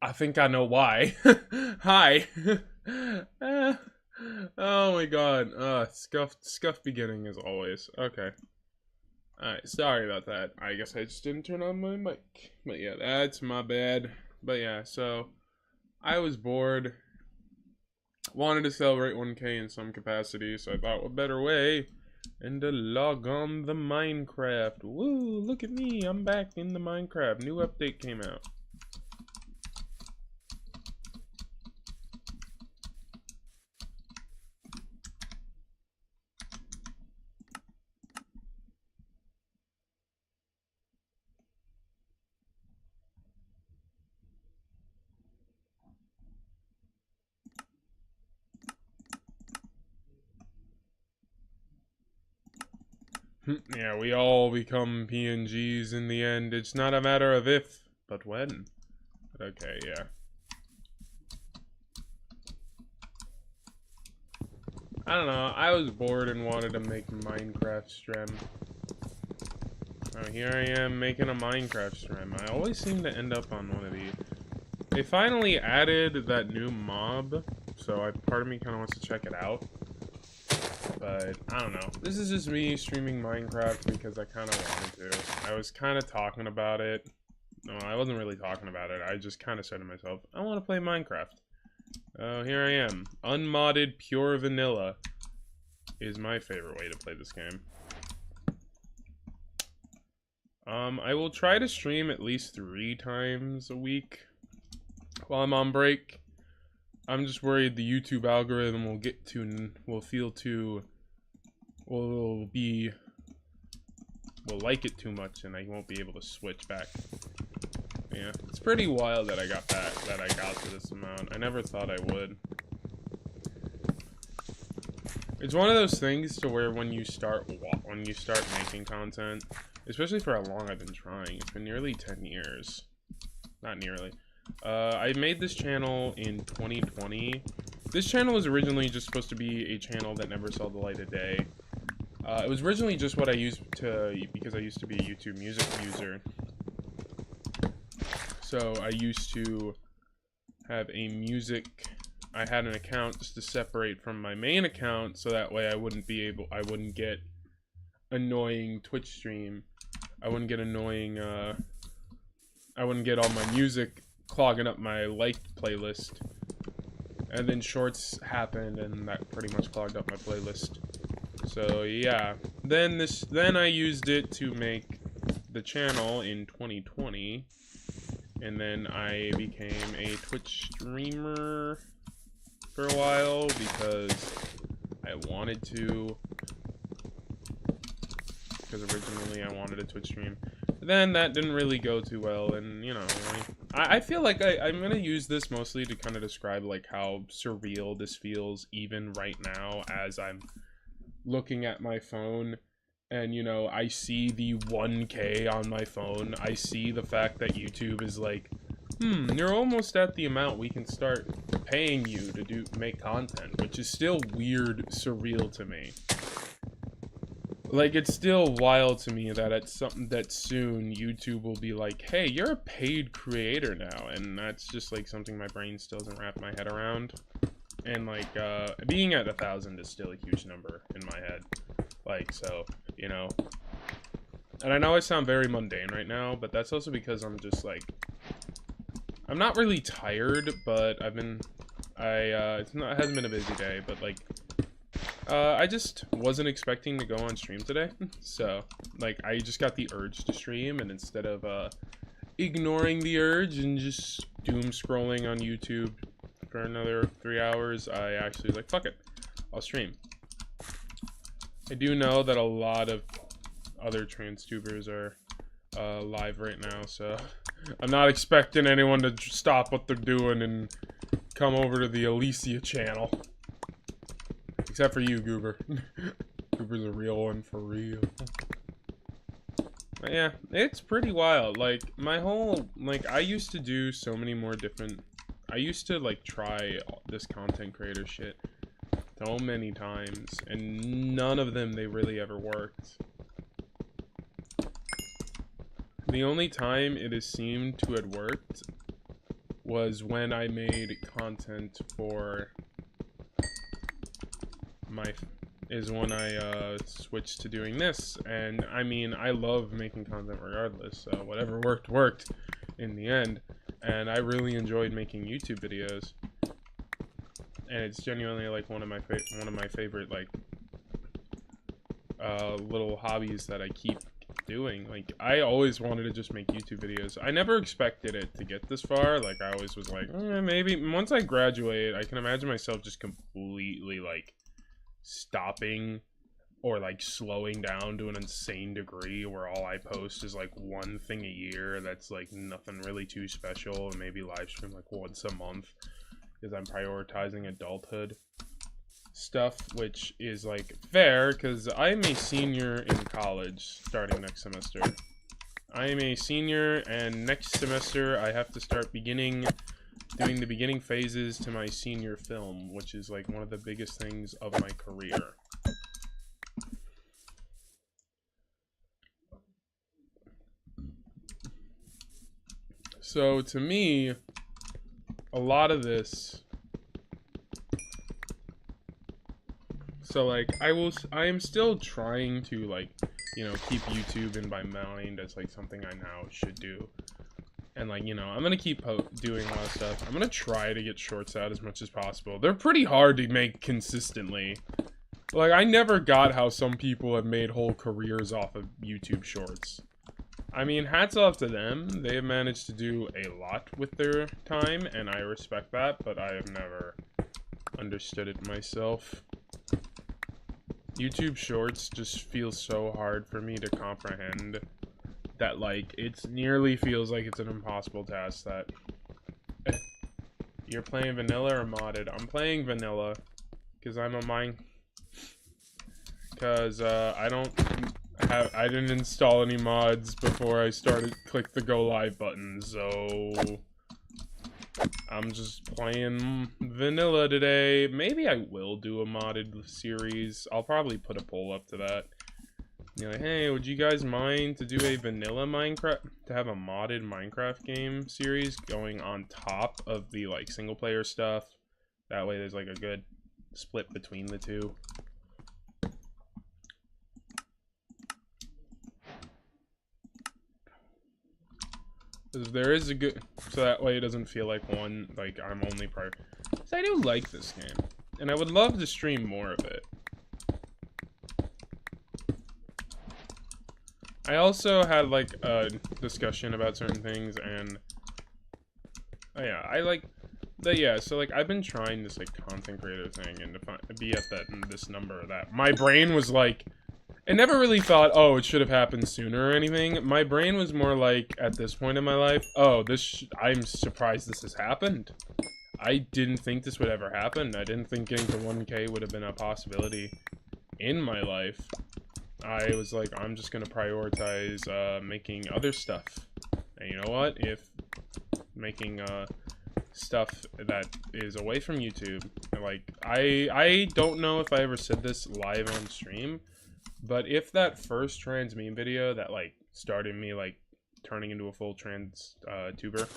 I think I know why. Hi. Uh, oh my god. Scuffed beginning as always. Okay. Alright, sorry about that. I guess I just didn't turn on my mic. But yeah, that's my bad. But yeah, so I was bored. Wanted to celebrate 1K in some capacity, so I thought what better way and to log on the Minecraft. Woo, look at me. I'm back in the Minecraft. New update came out. Yeah, we all become PNGs in the end. It's not a matter of if, but when. Okay, yeah. I don't know, I was bored and wanted to make Minecraft stream. Oh, here I am making a Minecraft stream. I always seem to end up on one of these. They finally added that new mob, so part of me kind of wants to check it out. But, I don't know. This is just me streaming Minecraft because I kind of wanted to. I was kind of talking about it. No, I wasn't really talking about it. I just kind of said to myself, I want to play Minecraft. Oh, here I am. Unmodded pure vanilla is my favorite way to play this game. I will try to stream at least 3 times a week while I'm on break. I'm just worried the YouTube algorithm will like it too much and I won't be able to switch back. Yeah, it's pretty wild that I got to this amount. I never thought I would. It's one of those things to where when you start making content, especially for how long I've been trying, it's been nearly 10 years. Not nearly. I made this channel in 2020. This channel was originally just supposed to be a channel that never saw the light of day. It was originally just what I used because I used to be a YouTube music user. So I used to have a music. I had an account just to separate from my main account, so that way I wouldn't get annoying Twitch stream. I wouldn't get annoying, I wouldn't get all my music clogging up my liked playlist. And then shorts happened, and that pretty much clogged up my playlist. So yeah, then I used it to make the channel in 2020, and then I became a Twitch streamer for a while because I wanted to. Because originally I wanted a Twitch stream. But then that didn't really go too well, and you know, I feel like I'm gonna use this mostly to kind of describe like how surreal this feels even right now as I'm looking at my phone, and you know, I see the 1K on my phone. I see the fact that YouTube is like, you're almost at the amount we can start paying you to make content, which is still weird, surreal to me. Like, it's still wild to me that soon YouTube will be like, hey, you're a paid creator now, and that's just like something my brain still doesn't wrap my head around. And like, being at 1,000 is still a huge number in my head. Like, so, you know, and I know I sound very mundane right now, but that's also because I'm just like, I'm not really tired, but it hasn't been a busy day, but like, I just wasn't expecting to go on stream today, so, like, I just got the urge to stream, and instead of, ignoring the urge and just doom scrolling on YouTube for another 3 hours, I actually was like, fuck it, I'll stream. I do know that a lot of other TransTubers are, live right now, so I'm not expecting anyone to stop what they're doing and come over to the Alicia channel. Except for you, Goober. Goober's a real one for real. But yeah, it's pretty wild. Like, my whole, like, I used to do so many more different, I used to, like, try this content creator shit so many times, and none of them, they really ever worked. The only time it has seemed to have worked was when I made content for when I switched to doing this, and I mean, I love making content regardless, so whatever worked in the end, and I really enjoyed making YouTube videos, and it's genuinely like one of my favorite like little hobbies that I keep doing. Like, I always wanted to just make YouTube videos. I never expected it to get this far. Like, I always was like, maybe once I graduate, I can imagine myself just completely like stopping or like slowing down to an insane degree where all I post is like one thing a year that's like nothing really too special, and maybe live stream like once a month because I'm prioritizing adulthood stuff, which is like fair because I'm a senior in college starting next semester. I am a senior, and next semester I have to start doing the beginning phases to my senior film, which is like one of the biggest things of my career. So to me, a lot of this, so like I am still trying to like, you know, keep YouTube in my mind as like something I now should do. And like, you know, I'm gonna keep doing a lot of stuff. I'm gonna try to get shorts out as much as possible. They're pretty hard to make consistently. Like, I never got how some people have made whole careers off of YouTube shorts. I mean, hats off to them. They have managed to do a lot with their time, and I respect that, but I have never understood it myself. YouTube shorts just feel so hard for me to comprehend that, like, it nearly feels like it's an impossible task. That you're playing vanilla or modded? I'm playing vanilla because I'm a mine. Because I didn't install any mods before I click the go live button, so I'm just playing vanilla today. Maybe I will do a modded series. I'll probably put a poll up to that. You're like, hey, would you guys mind to do a vanilla Minecraft, to have a modded Minecraft game series going on top of the like single player stuff? That way there's like a good split between the two. Because there is a good, so that way it doesn't feel like one, like I'm only prior. So I do like this game, and I would love to stream more of it. I also had like a discussion about certain things, and oh yeah, I like that. Yeah, so like I've been trying this like content creator thing and to be at this number or that. My brain was like, it never really thought, oh, it should have happened sooner or anything. My brain was more like, at this point in my life, oh, I'm surprised this has happened. I didn't think this would ever happen. I didn't think getting to 1K would have been a possibility in my life. I was like, I'm just gonna prioritize making other stuff. And you know what? If making stuff that is away from YouTube, like, I don't know if I ever said this live on stream, but if that first trans meme video that like started me like turning into a full trans tuber,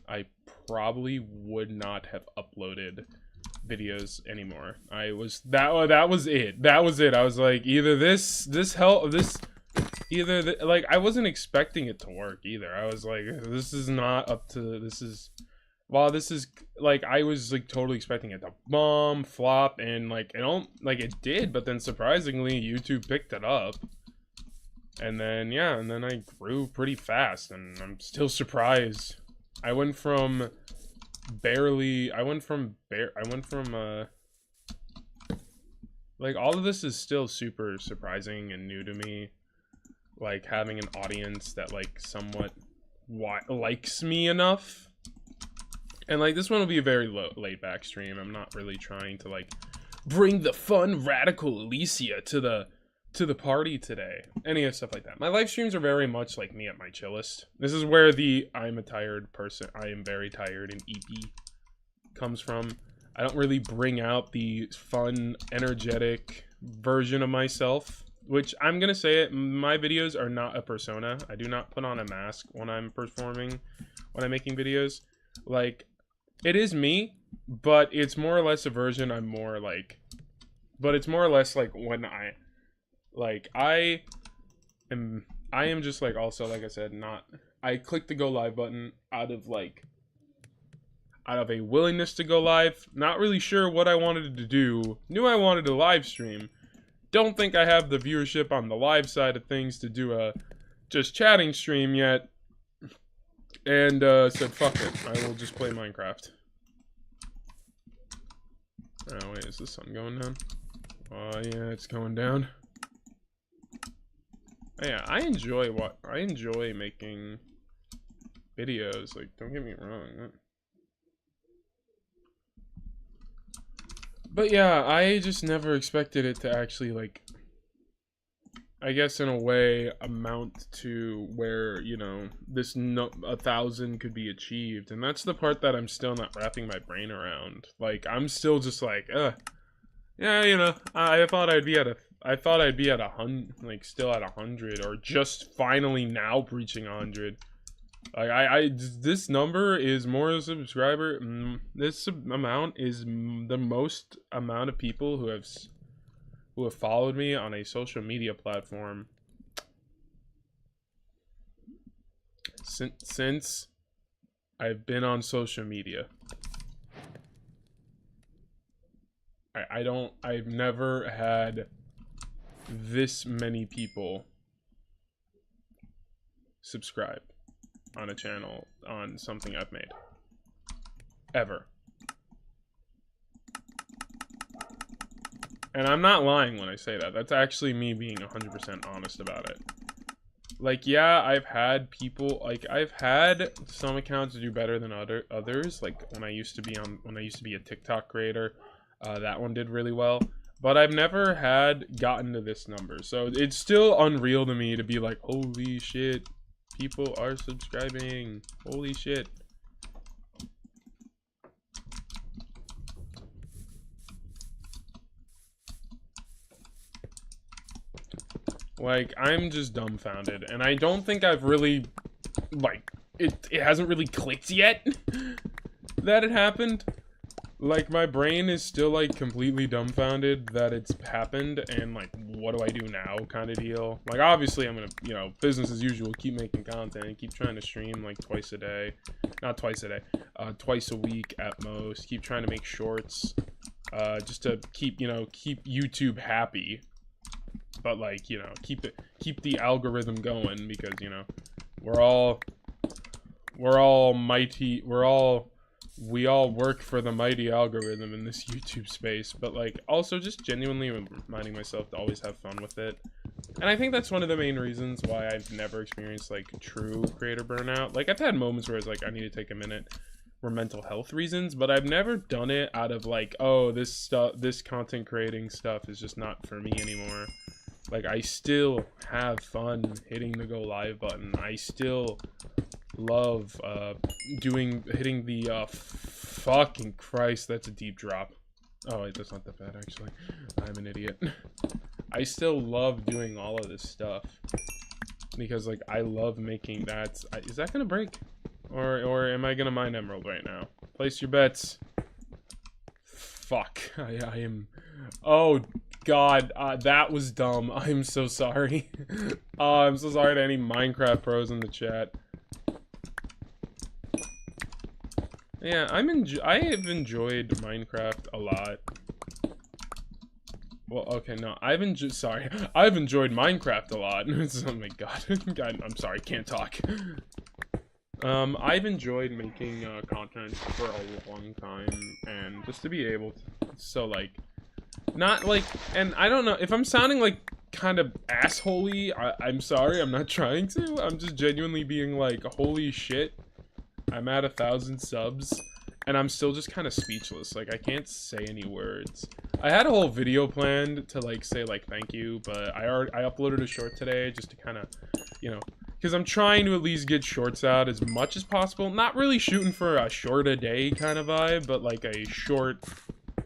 I probably would not have uploaded videos anymore. I was that was it. That was it. I was like, either like I wasn't expecting it to work either. I was like, this is not up to this is like I was like totally expecting it to bomb, flop, and like it did, but then surprisingly YouTube picked it up. And then yeah, and then I grew pretty fast, and I'm still surprised. I went from like all of this is still super surprising and new to me. Like having an audience that like somewhat likes me enough. And like this one will be a very laid back stream. I'm not really trying to like bring the fun radical Alicia to the party today. Any of stuff like that. My live streams are very much like me at my chillest. This is where the I'm a tired person, I am very tired and EP comes from. I don't really bring out the fun, energetic version of myself, which I'm gonna say it, my videos are not a persona. I do not put on a mask when I'm performing, when I'm making videos. Like, it is me, but it's more or less a version I'm more like, but it's more or less like when I am just like, also like I said, I clicked the go live button out of a willingness to go live, not really sure what I wanted to do, knew I wanted to live stream, don't think I have the viewership on the live side of things to do a just chatting stream yet, and said fuck it, I will just play Minecraft. Oh wait, is the sun going down? Oh yeah, it's going down. Yeah, I enjoy making videos, like, don't get me wrong. But yeah, I just never expected it to actually, like, I guess in a way amount to where, you know, 1,000 could be achieved. And that's the part that I'm still not wrapping my brain around. Like, I'm still just like, yeah, you know, I thought I'd be at 100, like, still at 100, or just finally now breaching 100. Like, this number is more subscriber. This amount is the most amount of people who have followed me on a social media platform since I've been on social media. I've never had this many people subscribe on a channel, on something I've made. Ever. And I'm not lying when I say that. That's actually me being 100% honest about it. Like, yeah, I've had people, like, I've had some accounts do better than others. Like, when I used to be a TikTok creator, that one did really well. But I've never gotten to this number. So it's still unreal to me to be like, holy shit, people are subscribing. Holy shit. Like, I'm just dumbfounded, and I don't think I've really, like, it hasn't really clicked yet that it happened. Like, my brain is still, like, completely dumbfounded that it's happened, and, like, what do I do now kind of deal. Like, obviously, I'm gonna, you know, business as usual, keep making content, and keep trying to stream, like, twice a day. Not twice a day, twice a week at most. Keep trying to make shorts, just to keep, you know, keep YouTube happy. But, like, you know, keep the algorithm going, because, you know, we're all mighty, we all work for the mighty algorithm in this YouTube space. But, like, also just genuinely reminding myself to always have fun with it. And I think that's one of the main reasons why I've never experienced, like, true creator burnout. Like, I've had moments where it's like, I need to take a minute for mental health reasons, but I've never done it out of, like, oh, this content creating stuff is just not for me anymore. Like, I still have fun hitting the go live button. I still love hitting the fucking Christ, that's a deep drop. Oh wait, that's not that bad actually. I'm an idiot. I still love doing all of this stuff because, like, I love making that. Is that gonna break, or am I gonna mine emerald right now? Place your bets. Fuck, I am. Oh God, that was dumb. I'm so sorry. I'm so sorry to any Minecraft pros in the chat. Yeah, I have enjoyed Minecraft a lot. Well, okay, no, I've enjoyed Minecraft a lot. Oh my God, I'm sorry, can't talk. I've enjoyed making content for a long time, and just to be able to, so, like, not like, and I don't know if I'm sounding like kind of assholey. I'm sorry, I'm not trying to. I'm just genuinely being like, holy shit, I'm at 1,000 subs, and I'm still just kind of speechless. Like, I can't say any words. I had a whole video planned to, like, say, like, thank you, but I uploaded a short today just to kind of, you know, because I'm trying to at least get shorts out as much as possible. Not really shooting for a short a day kind of vibe, but, like, a short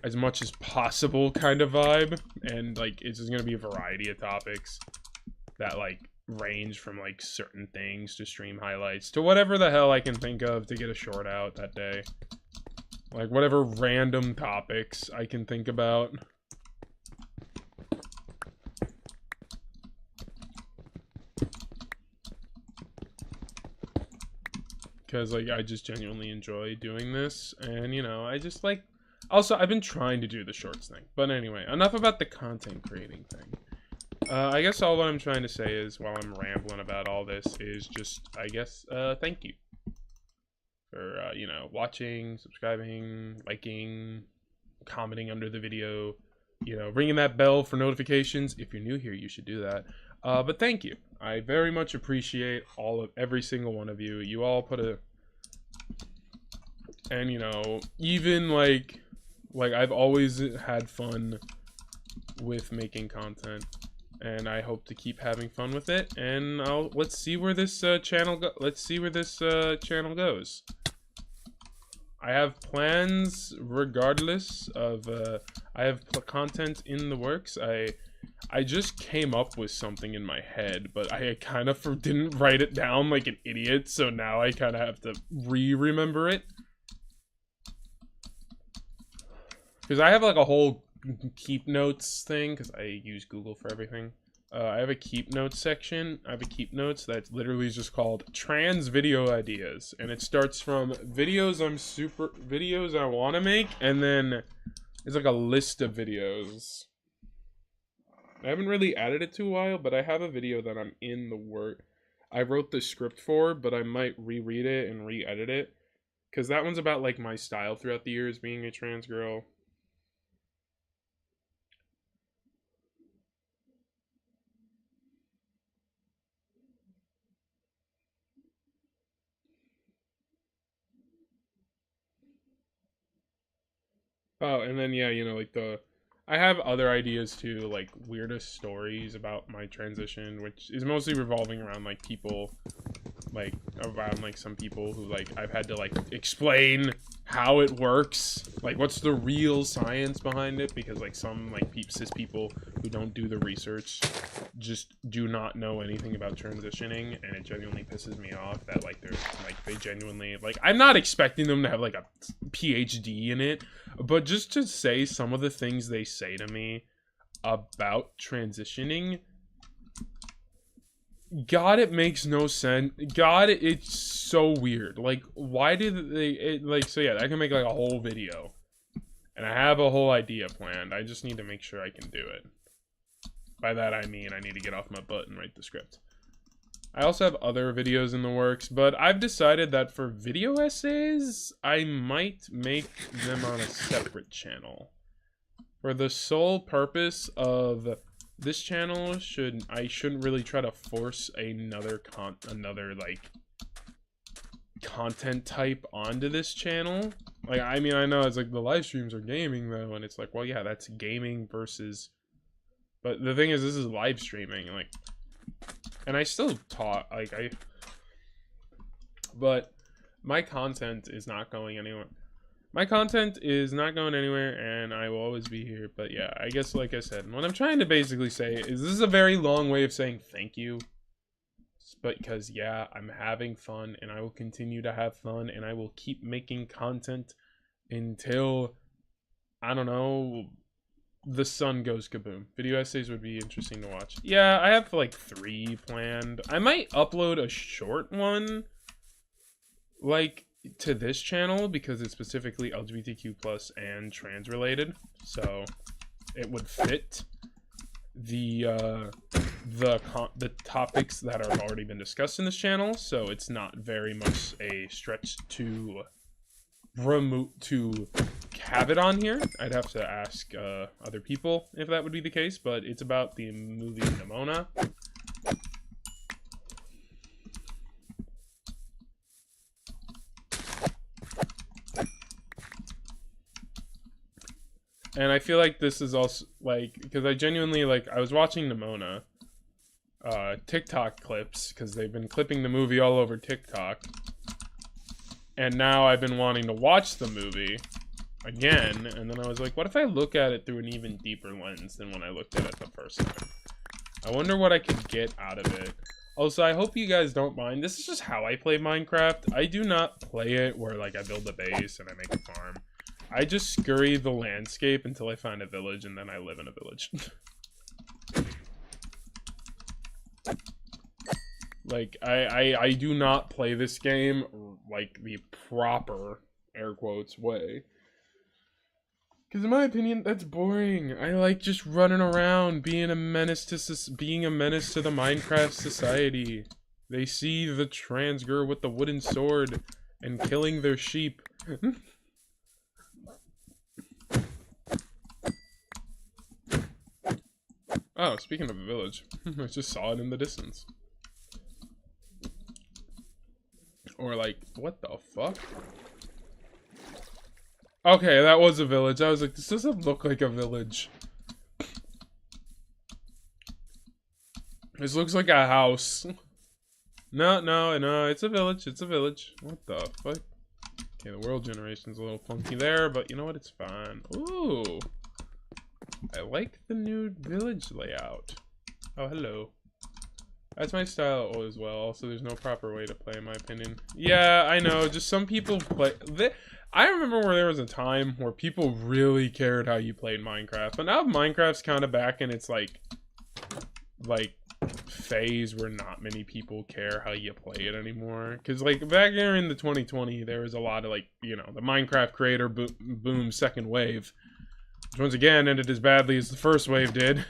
as much as possible kind of vibe. And, like, it's just gonna be a variety of topics that, like, range from, like, certain things to stream highlights to whatever the hell I can think of to get a short out that day. Like, whatever random topics I can think about. Because, like, I just genuinely enjoy doing this. And, you know, I just, like... Also, I've been trying to do the shorts thing. But anyway, enough about the content creating thing. I guess all what I'm trying to say is, while I'm rambling about all this, is just, I guess, thank you. For, you know, watching, subscribing, liking, commenting under the video, you know, ringing that bell for notifications. If you're new here, you should do that. But thank you. I very much appreciate every single one of you. You all put a... And, you know, even, like I've always had fun with making content. And I hope to keep having fun with it. And let's see where this channel goes. I have plans regardless of I have content in the works. I just came up with something in my head, but I kind of didn't write it down like an idiot, so now I kind of have to remember it. Because I have, like, a whole keep notes thing, because I use Google for everything. I have a keep notes section. I have a keep notes that's literally just called trans video ideas, and it starts from videos I want to make, and then it's like a list of videos. I haven't really added it to a while, but I have a video that I'm in the work. I wrote the script for, but I might reread it and re-edit it, because that one's about, like, my style throughout the years being a trans girl. Oh, and then, yeah, you know, like, I have other ideas too, like, weirdest stories about my transition, which is mostly revolving around, like, people, like, around, like, some people who, like, I've had to, like, explain how it works, like what's the real science behind it, because like some like cis people who don't do the research just do not know anything about transitioning, and it genuinely pisses me off that like they're like they genuinely like, I'm not expecting them to have like a PhD in it, but just to say some of the things they say to me about transitioning, God, it makes no sense. God, it's so weird. Like, why did they, like, so yeah, I can make, like, a whole video. And I have a whole idea planned. I just need to make sure I can do it. By that, I mean I need to get off my butt and write the script. I also have other videos in the works, but I've decided that for video essays, I might make them on a separate channel. For the sole purpose of... this channel I shouldn't really try to force another like content type onto this channel. Like, I mean, I know it's like the live streams are gaming though, and it's like, well, yeah, that's gaming versus, but the thing is, this is live streaming, like, and I still taught, like, but my content is not going anywhere. My content is not going anywhere, and I will always be here. But yeah, I guess, like I said, what I'm trying to basically say is this is a very long way of saying thank you. But because, yeah, I'm having fun, and I will continue to have fun, and I will keep making content until, I don't know, the sun goes kaboom. Video essays would be interesting to watch. Yeah, I have like 3 planned. I might upload a short one, like, to this channel because it's specifically LGBTQ+ and trans related, so it would fit the topics that have already been discussed in this channel, so it's not very much a stretch to have it on here. I'd have to ask other people if that would be the case, but it's about the movie Nimona. And I feel like this is also, like, because I genuinely, like, I was watching Nimona TikTok clips, because they've been clipping the movie all over TikTok. And now I've been wanting to watch the movie again, and then I was like, what if I look at it through an even deeper lens than when I looked at it the first time? I wonder what I could get out of it. Also, I hope you guys don't mind. This is just how I play Minecraft. I do not play it where, like, I build a base and I make a farm. I just scurry the landscape until I find a village, and then I live in a village. Like, I do not play this game, like, the proper, air quotes, way. Because in my opinion, that's boring. I like just running around, being a menace to the Minecraft society. They see the trans girl with the wooden sword and killing their sheep. Oh, speaking of a village, I just saw it in the distance. Or like, what the fuck? Okay, that was a village. I was like, this doesn't look like a village. This looks like a house. No, it's a village. It's a village. What the fuck? Okay, the world generation's a little funky there, but you know what? It's fine. Ooh. I like the new village layout. Oh, hello. That's my style as well. Also, there's no proper way to play, in my opinion. Yeah, I know. Just some people play... I remember where there was a time where people really cared how you played Minecraft. But now Minecraft's kind of back in its, like, phase where not many people care how you play it anymore. Because, like, back there in the 2020, there was a lot of, like, you know, the Minecraft creator boom second wave. Which, once again, ended as badly as the first wave did.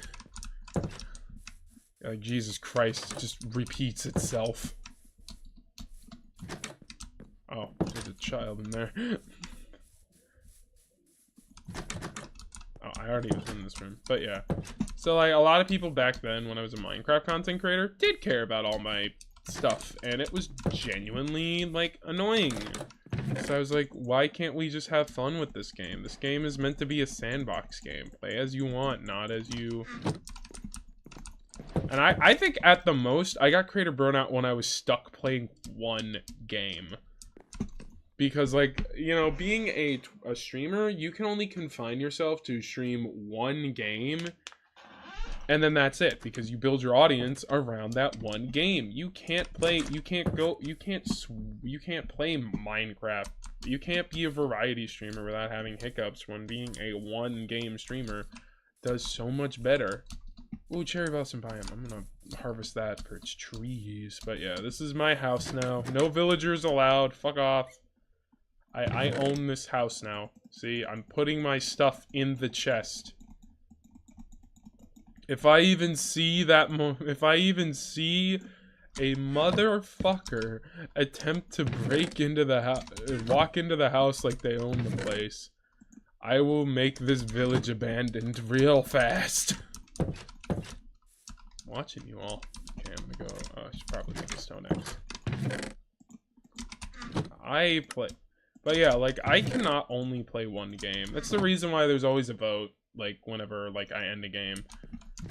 Like, Jesus Christ, it just repeats itself. Oh, there's a child in there. Oh, I already was in this room. But yeah. So, like, a lot of people back then, when I was a Minecraft content creator, did care about all my stuff. And it was genuinely, like, annoying. So I was like, why can't we just have fun with this game? This game is meant to be a sandbox game. Play as you want, not as you... And I think at the most, I got creator burnout when I was stuck playing one game. Because, like, you know, being a streamer, you can only confine yourself to stream one game, and then that's it, because you build your audience around that one game. You can't play Minecraft. You can't be a variety streamer without having hiccups, when being a one game streamer does so much better. Ooh, cherry blossom biome. I'm gonna harvest that for its trees. But yeah, this is my house now. No villagers allowed. Fuck off. I own this house now. See, I'm putting my stuff in the chest. If I even see if I even see a motherfucker attempt to break into the house, walk into the house like they own the place, I will make this village abandoned real fast. Watching you all. Okay, I'm gonna go. I should probably make a stone axe. But yeah, like, I cannot only play one game. That's the reason why there's always a vote, like, whenever, like, I end a game.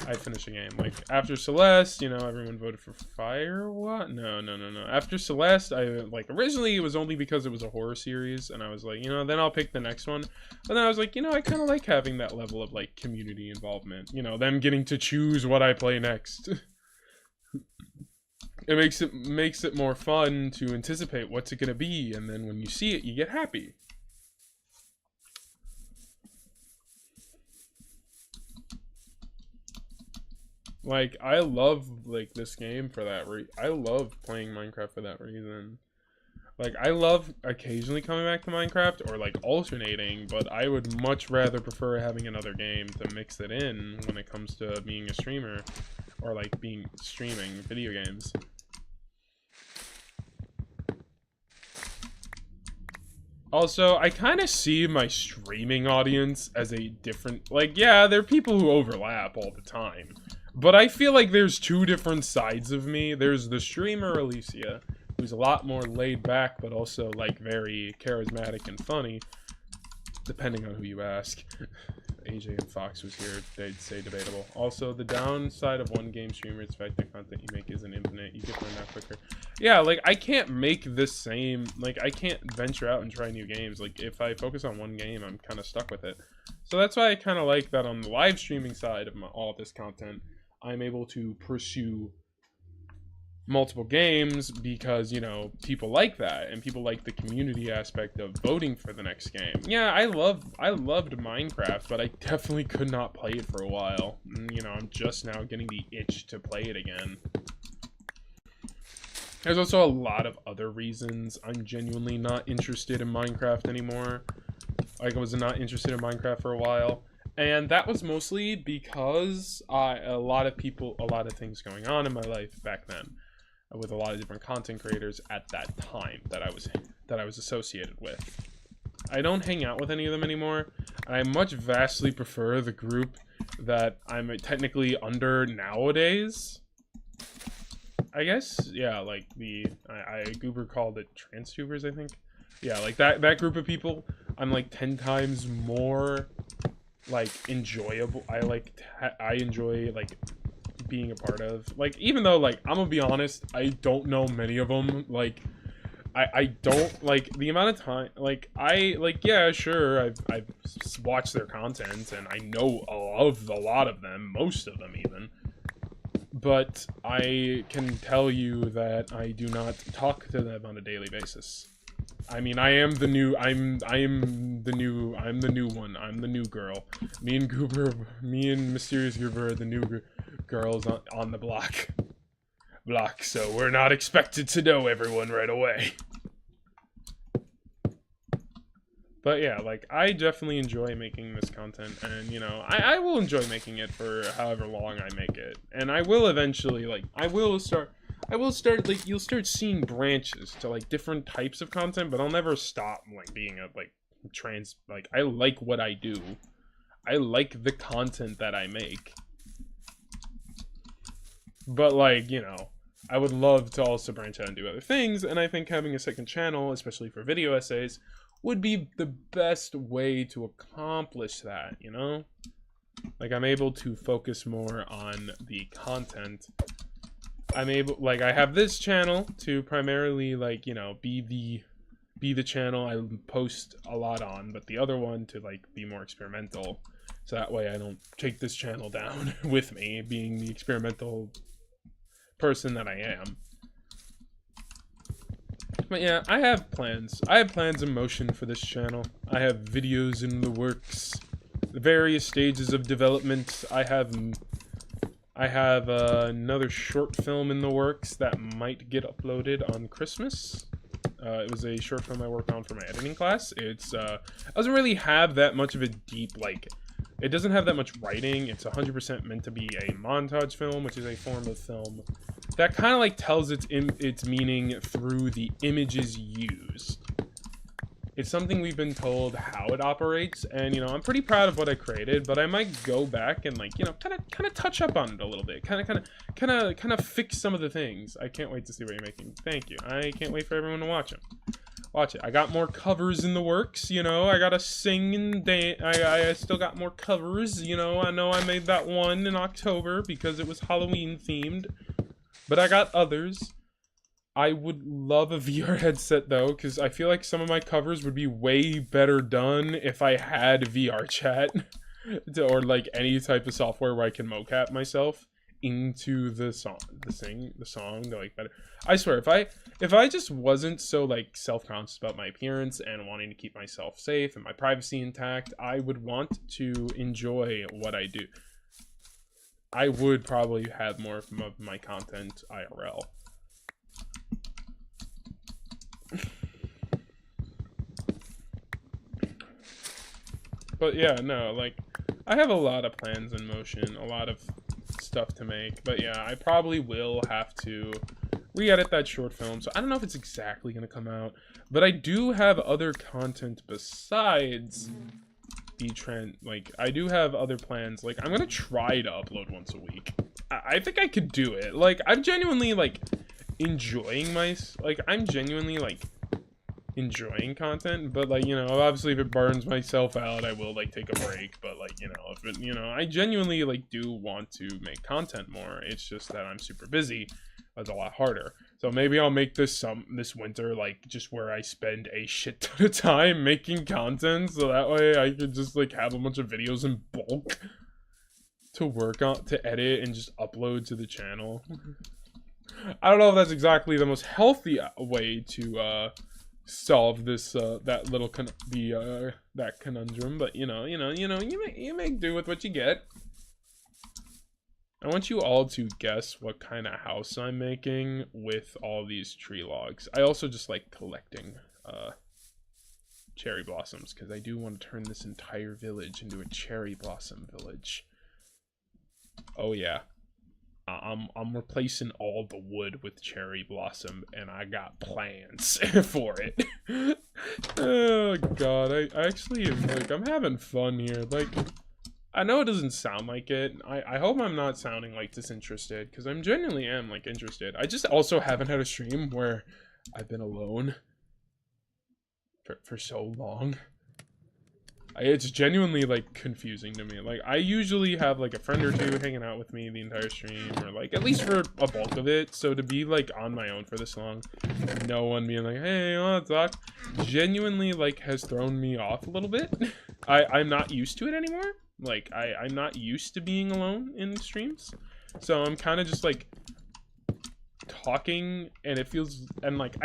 I finish a game. Like, after Celeste, you know, everyone voted for Fire? What? No. After Celeste, originally it was only because it was a horror series, and I was like, you know, then I'll pick the next one. But then I was like, you know, I kind of like having that level of, like, community involvement. You know, them getting to choose what I play next. It makes it more fun to anticipate what's it gonna be, and then when you see it, you get happy. Like, I love, like, this game for that I love playing Minecraft for that reason. Like, I love occasionally coming back to Minecraft, or, like, alternating, but I would much rather prefer having another game to mix it in when it comes to being a streamer, or, like, streaming video games. Also, I kind of see my streaming audience as a different, like, yeah, there are people who overlap all the time, but I feel like there's two different sides of me. There's the streamer Alicia, who's a lot more laid back, but also, like, very charismatic and funny, depending on who you ask. AJ and Fox was here, they'd say debatable. Also, the downside of one game streamer is the fact that content you make isn't infinite. You get learn that quicker. Yeah, like, I can't make the same, like, I can't venture out and try new games. Like, if I focus on one game, I'm kind of stuck with it. So that's why I kind of like that on the live streaming side of all this content, I'm able to pursue multiple games, because, you know, people like that, and people like the community aspect of voting for the next game. Yeah, I loved Minecraft, but I definitely could not play it for a while. You know, I'm just now getting the itch to play it again. There's also a lot of other reasons I'm genuinely not interested in Minecraft anymore. Like, I was not interested in Minecraft for a while. And that was mostly because a lot of things going on in my life back then, with a lot of different content creators at that time that I was associated with. I don't hang out with any of them anymore. I much vastly prefer the group that I'm technically under nowadays. I guess, yeah, like Goober called it TransTubers, I think. Yeah, like that group of people, I'm like 10 times more, like, enjoyable. I enjoy, like, being a part of. Like, even though, like, I'm gonna be honest, I don't know many of them. Like, I don't, like, the amount of time, like, yeah, sure, I've watched their content, and I know of a lot of them, most of them even. But I can tell you that I do not talk to them on a daily basis. I mean, I'm the new one. I'm the new girl. Me and Mysterious Goober are the new girls on the block. So we're not expected to know everyone right away. But yeah, like, I definitely enjoy making this content, and, you know, I will enjoy making it for however long I make it. And I will eventually, like, I will start, like, you'll start seeing branches to, like, different types of content, but I'll never stop, like, being a, like, like, I like what I do. I like the content that I make. But, like, you know, I would love to also branch out and do other things, and I think having a second channel, especially for video essays, would be the best way to accomplish that, you know? Like, I'm able to focus more on the content. I have this channel to primarily, like, you know, be be the channel I post a lot on, but the other one to like be more experimental. So that way I don't take this channel down with me, being the experimental person that I am. But yeah, I have plans. I have plans in motion for this channel. I have videos in the works. The various stages of development. I have another short film in the works that might get uploaded on Christmas. It was a short film I worked on for my editing class. It's doesn't really have that much of a deep, like, it doesn't have that much writing. It's 100% meant to be a montage film, which is a form of film that kind of like tells its meaning through the images used. It's something we've been told how it operates, and you know, I'm pretty proud of what I created, but I might go back and like, you know, kind of touch up on it a little bit, kind of fix some of the things. I can't wait to see what you're making. Thank you. I can't wait for everyone to watch them. Watch it. I got more covers in the works, you know. I gotta sing and dance. I still got more covers, you know. I know I made that one in October because it was Halloween themed, but I got others. I would love a VR headset though, because I feel like some of my covers would be way better done if I had VR chat or like any type of software where I can mocap myself into the song, like better. I swear, if I just wasn't so like self-conscious about my appearance and wanting to keep myself safe and my privacy intact, I would want to enjoy what I do. I would probably have more of my content IRL. But yeah, no, like, I have a lot of plans in motion, a lot of stuff to make, but yeah, I probably will have to re-edit that short film, so I don't know if it's exactly gonna come out, but I do have other content besides the trend, like, I do have other plans, like, I'm gonna try to upload once a week. I think I could do it, like, I'm genuinely, like, enjoying enjoying content, but like, you know, obviously if it burns myself out, I will like take a break, but like, you know, if it, you know, I genuinely like do want to make content more. It's just that I'm super busy. It's a lot harder. So maybe I'll make this winter like just where I spend a shit ton of time making content, so that way I could just like have a bunch of videos in bulk to work on, to edit and just upload to the channel. I don't know if that's exactly the most healthy way to solve this that little that conundrum, but you make do with what you get. I want you all to guess what kind of house I'm making with all these tree logs. I also just like collecting cherry blossoms because I do want to turn this entire village into a cherry blossom village. Oh yeah. I'm replacing all the wood with cherry blossom, and I got plans for it. Oh god, I actually am, like, I'm having fun here. Like, I know it doesn't sound like it. I hope I'm not sounding like disinterested, because I'm genuinely am like interested. I just also haven't had a stream where I've been alone for so long. It's genuinely like confusing to me. Like, I usually have like a friend or two hanging out with me the entire stream, or like at least for a bulk of it. So to be like on my own for this long, no one being like, hey, you wanna talk, genuinely like has thrown me off a little bit. I'm not used to it anymore. Like, I'm not used to being alone in streams, so I'm kind of just like talking, and it feels, and like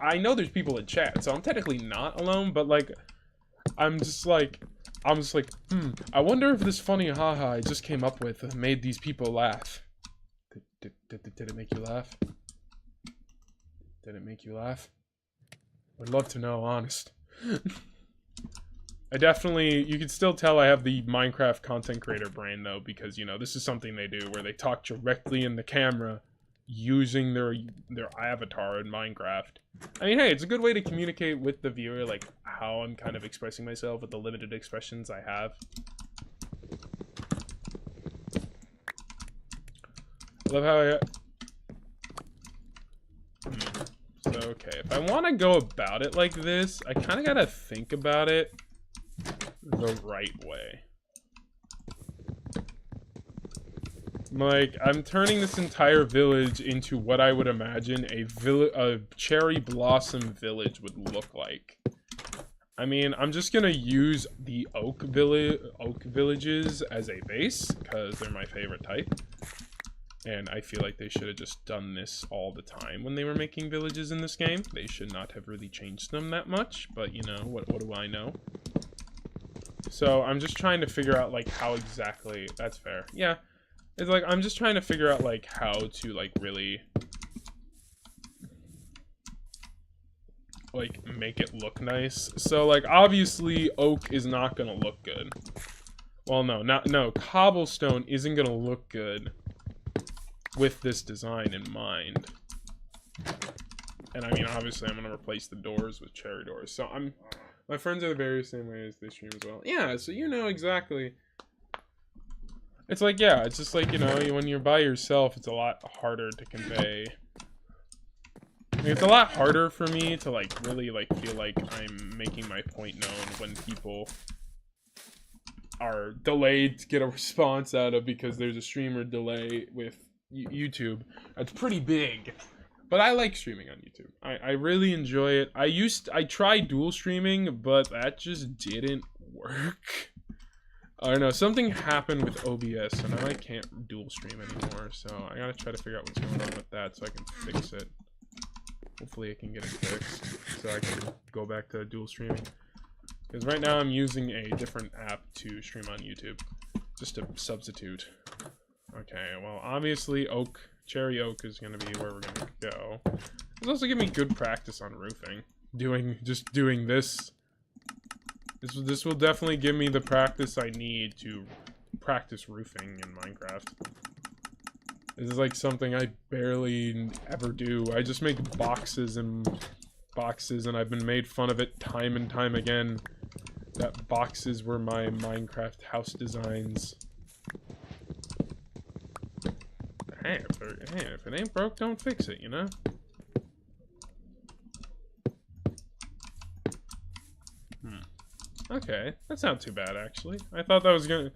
I know there's people in chat, so I'm technically not alone, but like I'm just like, I wonder if this funny haha I just came up with made these people laugh. Did it make you laugh? Did it make you laugh? I'd love to know, honest. I definitely, you can still tell I have the Minecraft content creator brain though, because, you know, this is something they do where they talk directly in the camera using their avatar in Minecraft. I mean, hey, it's a good way to communicate with the viewer, like, how I'm kind of expressing myself with the limited expressions I have. I love how So, okay, if I want to go about it like this, I kind of gotta think about it the right way. Like, I'm turning this entire village into what I would imagine a cherry blossom village would look like. I mean, I'm just gonna use the oak villages as a base, because they're my favorite type. And I feel like they should have just done this all the time when they were making villages in this game. They should not have really changed them that much, but you know, what do I know? So I'm just trying to figure out, like, how exactly... That's fair. Yeah. It's like, I'm just trying to figure out, like, how to, like, really... like, make it look nice. So, like, obviously, oak is not gonna look good. Well, no, cobblestone isn't gonna look good with this design in mind. And I mean, obviously, I'm gonna replace the doors with cherry doors. So my friends are the very same way as they stream as well. Yeah, so you know exactly. It's like, yeah, it's just like, you know, when you're by yourself, it's a lot harder to convey. I mean, it's a lot harder for me to, like, really, like, feel like I'm making my point known when people are delayed to get a response out of because there's a streamer delay with YouTube. That's pretty big. But I like streaming on YouTube. I really enjoy it. I tried dual streaming, but that just didn't work. I don't know, something happened with OBS, so now I can't dual stream anymore. So I gotta try to figure out what's going on with that so I can fix it. Hopefully I can get it fixed so I can go back to dual streaming. Because right now I'm using a different app to stream on YouTube. Just a substitute. Okay, well obviously cherry oak is going to be where we're going to go. This also give me good practice on roofing. Just doing this. This will definitely give me the practice I need to practice roofing in Minecraft. This is like something I barely ever do. I just make boxes and I've been made fun of it time and time again. That boxes were my Minecraft house designs. Hey, if it ain't broke, don't fix it, you know? Okay, that's not too bad, actually. I thought that was gonna...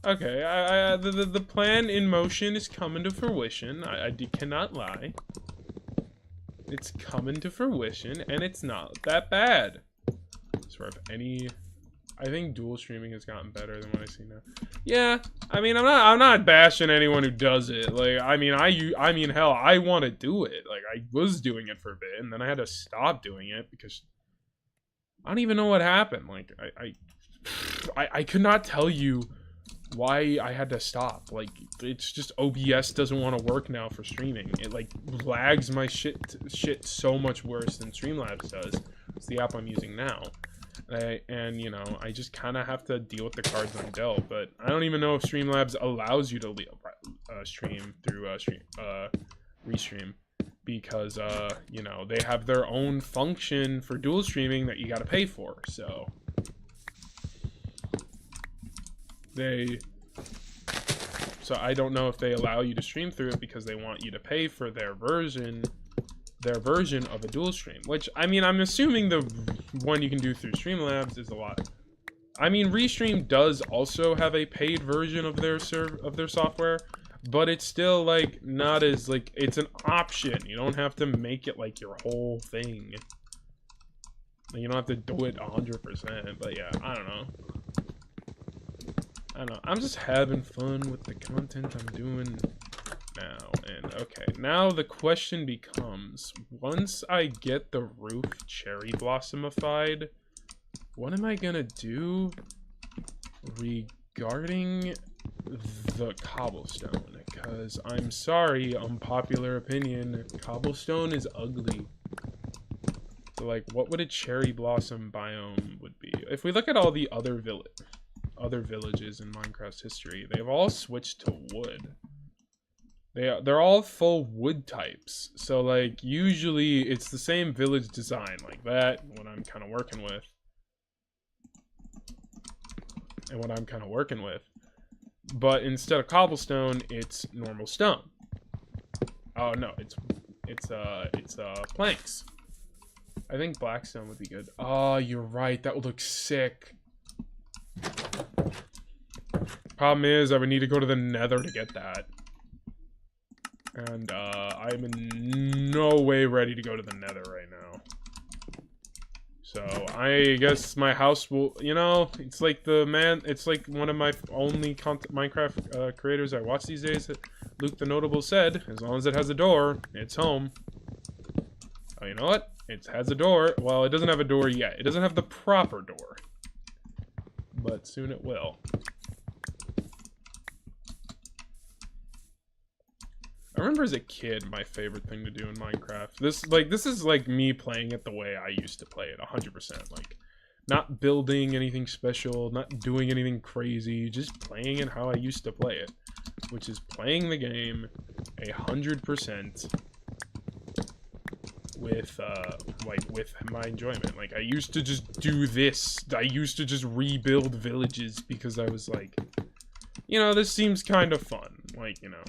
Okay, the plan in motion is coming to fruition. I cannot lie. It's coming to fruition, and it's not that bad. So if any... I think dual streaming has gotten better than what I see now. Yeah, I mean, I'm not bashing anyone who does it. Like, I mean, hell, I want to do it. Like, I was doing it for a bit, and then I had to stop doing it because I don't even know what happened. Like, I could not tell you why I had to stop. Like, it's just OBS doesn't want to work now for streaming. It like lags my shit so much worse than Streamlabs does. It's the app I'm using now. And you know, I just kind of have to deal with the cards I'm dealt. But I don't even know if Streamlabs allows you to stream through Restream, because you know, they have their own function for dual streaming that you got to pay for. So I don't know if they allow you to stream through it because they want you to pay for their version of a dual stream, which, I mean, I'm assuming the one you can do through Streamlabs is a lot. I mean, Restream does also have a paid version of their software, but it's still, like, not as, like, it's an option. You don't have to make it, like, your whole thing. You don't have to do it 100%, but yeah, I don't know. I'm just having fun with the content I'm doing now. And okay, now the question becomes, once I get the roof cherry blossomified, what am I gonna do regarding the cobblestone? Because I'm sorry, unpopular opinion, cobblestone is ugly. So like, what would a cherry blossom biome would be? If we look at all the other villages in Minecraft's history, they've all switched to wood. They're all full wood types. So like, usually it's the same village design like that, what I'm kind of working with. But instead of cobblestone, it's normal stone. Oh no, it's planks. I think blackstone would be good. Oh, you're right, that would look sick. Problem is, I would need to go to the nether to get that. And I'm in no way ready to go to the Nether right now. So I guess my house will, you know, it's like it's like one of my only Minecraft creators I watch these days, Luke the Notable, said, as long as it has a door, it's home. Oh, you know what? It has a door. Well, it doesn't have a door yet. It doesn't have the proper door. But soon it will. I remember as a kid, my favorite thing to do in Minecraft. This is like me playing it the way I used to play it, 100%. Like, not building anything special, not doing anything crazy, just playing it how I used to play it, which is playing the game 100% with my enjoyment. Like, I used to just do this. I used to just rebuild villages because I was like, you know, this seems kind of fun. Like, you know.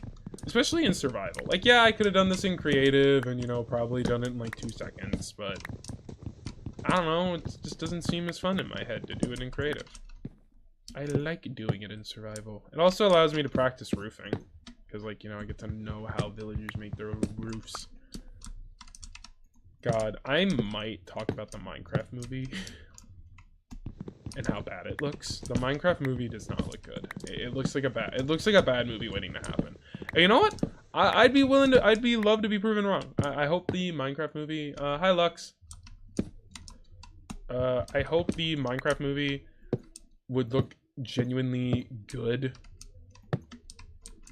Especially in survival. Like, yeah, I could have done this in creative and, you know, probably done it in like 2 seconds, but I don't know, it just doesn't seem as fun in my head to do it in creative. I like doing it in survival. It also allows me to practice roofing, because, like, you know, I get to know how villagers make their roofs. God, I might talk about the Minecraft movie and how bad it looks. The Minecraft movie does not look good. It looks like a bad movie waiting to happen. And you know what? I'd be love to be proven wrong. I hope the Minecraft movie, hi Lux. I hope the Minecraft movie would look genuinely good.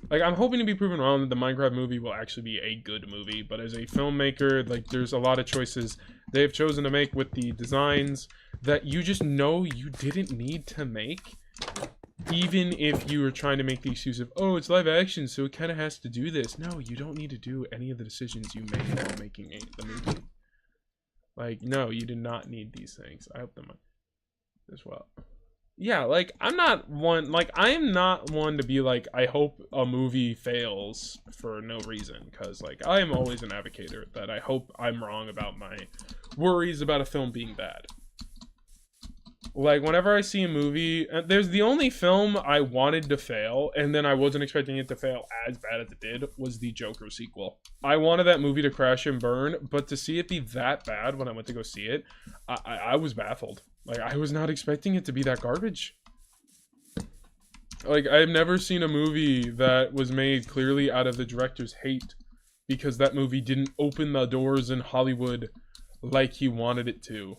Like, I'm hoping to be proven wrong that the Minecraft movie will actually be a good movie, but as a filmmaker, like, there's a lot of choices they've chosen to make with the designs that you just know you didn't need to make. Even if you were trying to make the excuse of, oh, it's live action, so it kind of has to do this. No, you don't need to do any of the decisions you made while making the movie. Like, no, you did not need these things. I hope them as well. Yeah, like, I am not one to be like, I hope a movie fails for no reason. Because, like, I am always an advocate that I hope I'm wrong about my worries about a film being bad. Like, whenever I see a movie, there's the only film I wanted to fail, and then I wasn't expecting it to fail as bad as it did, was the Joker sequel. I wanted that movie to crash and burn, but to see it be that bad when I went to go see it, I was baffled. Like, I was not expecting it to be that garbage. Like, I've never seen a movie that was made clearly out of the director's hate, because that movie didn't open the doors in Hollywood like he wanted it to.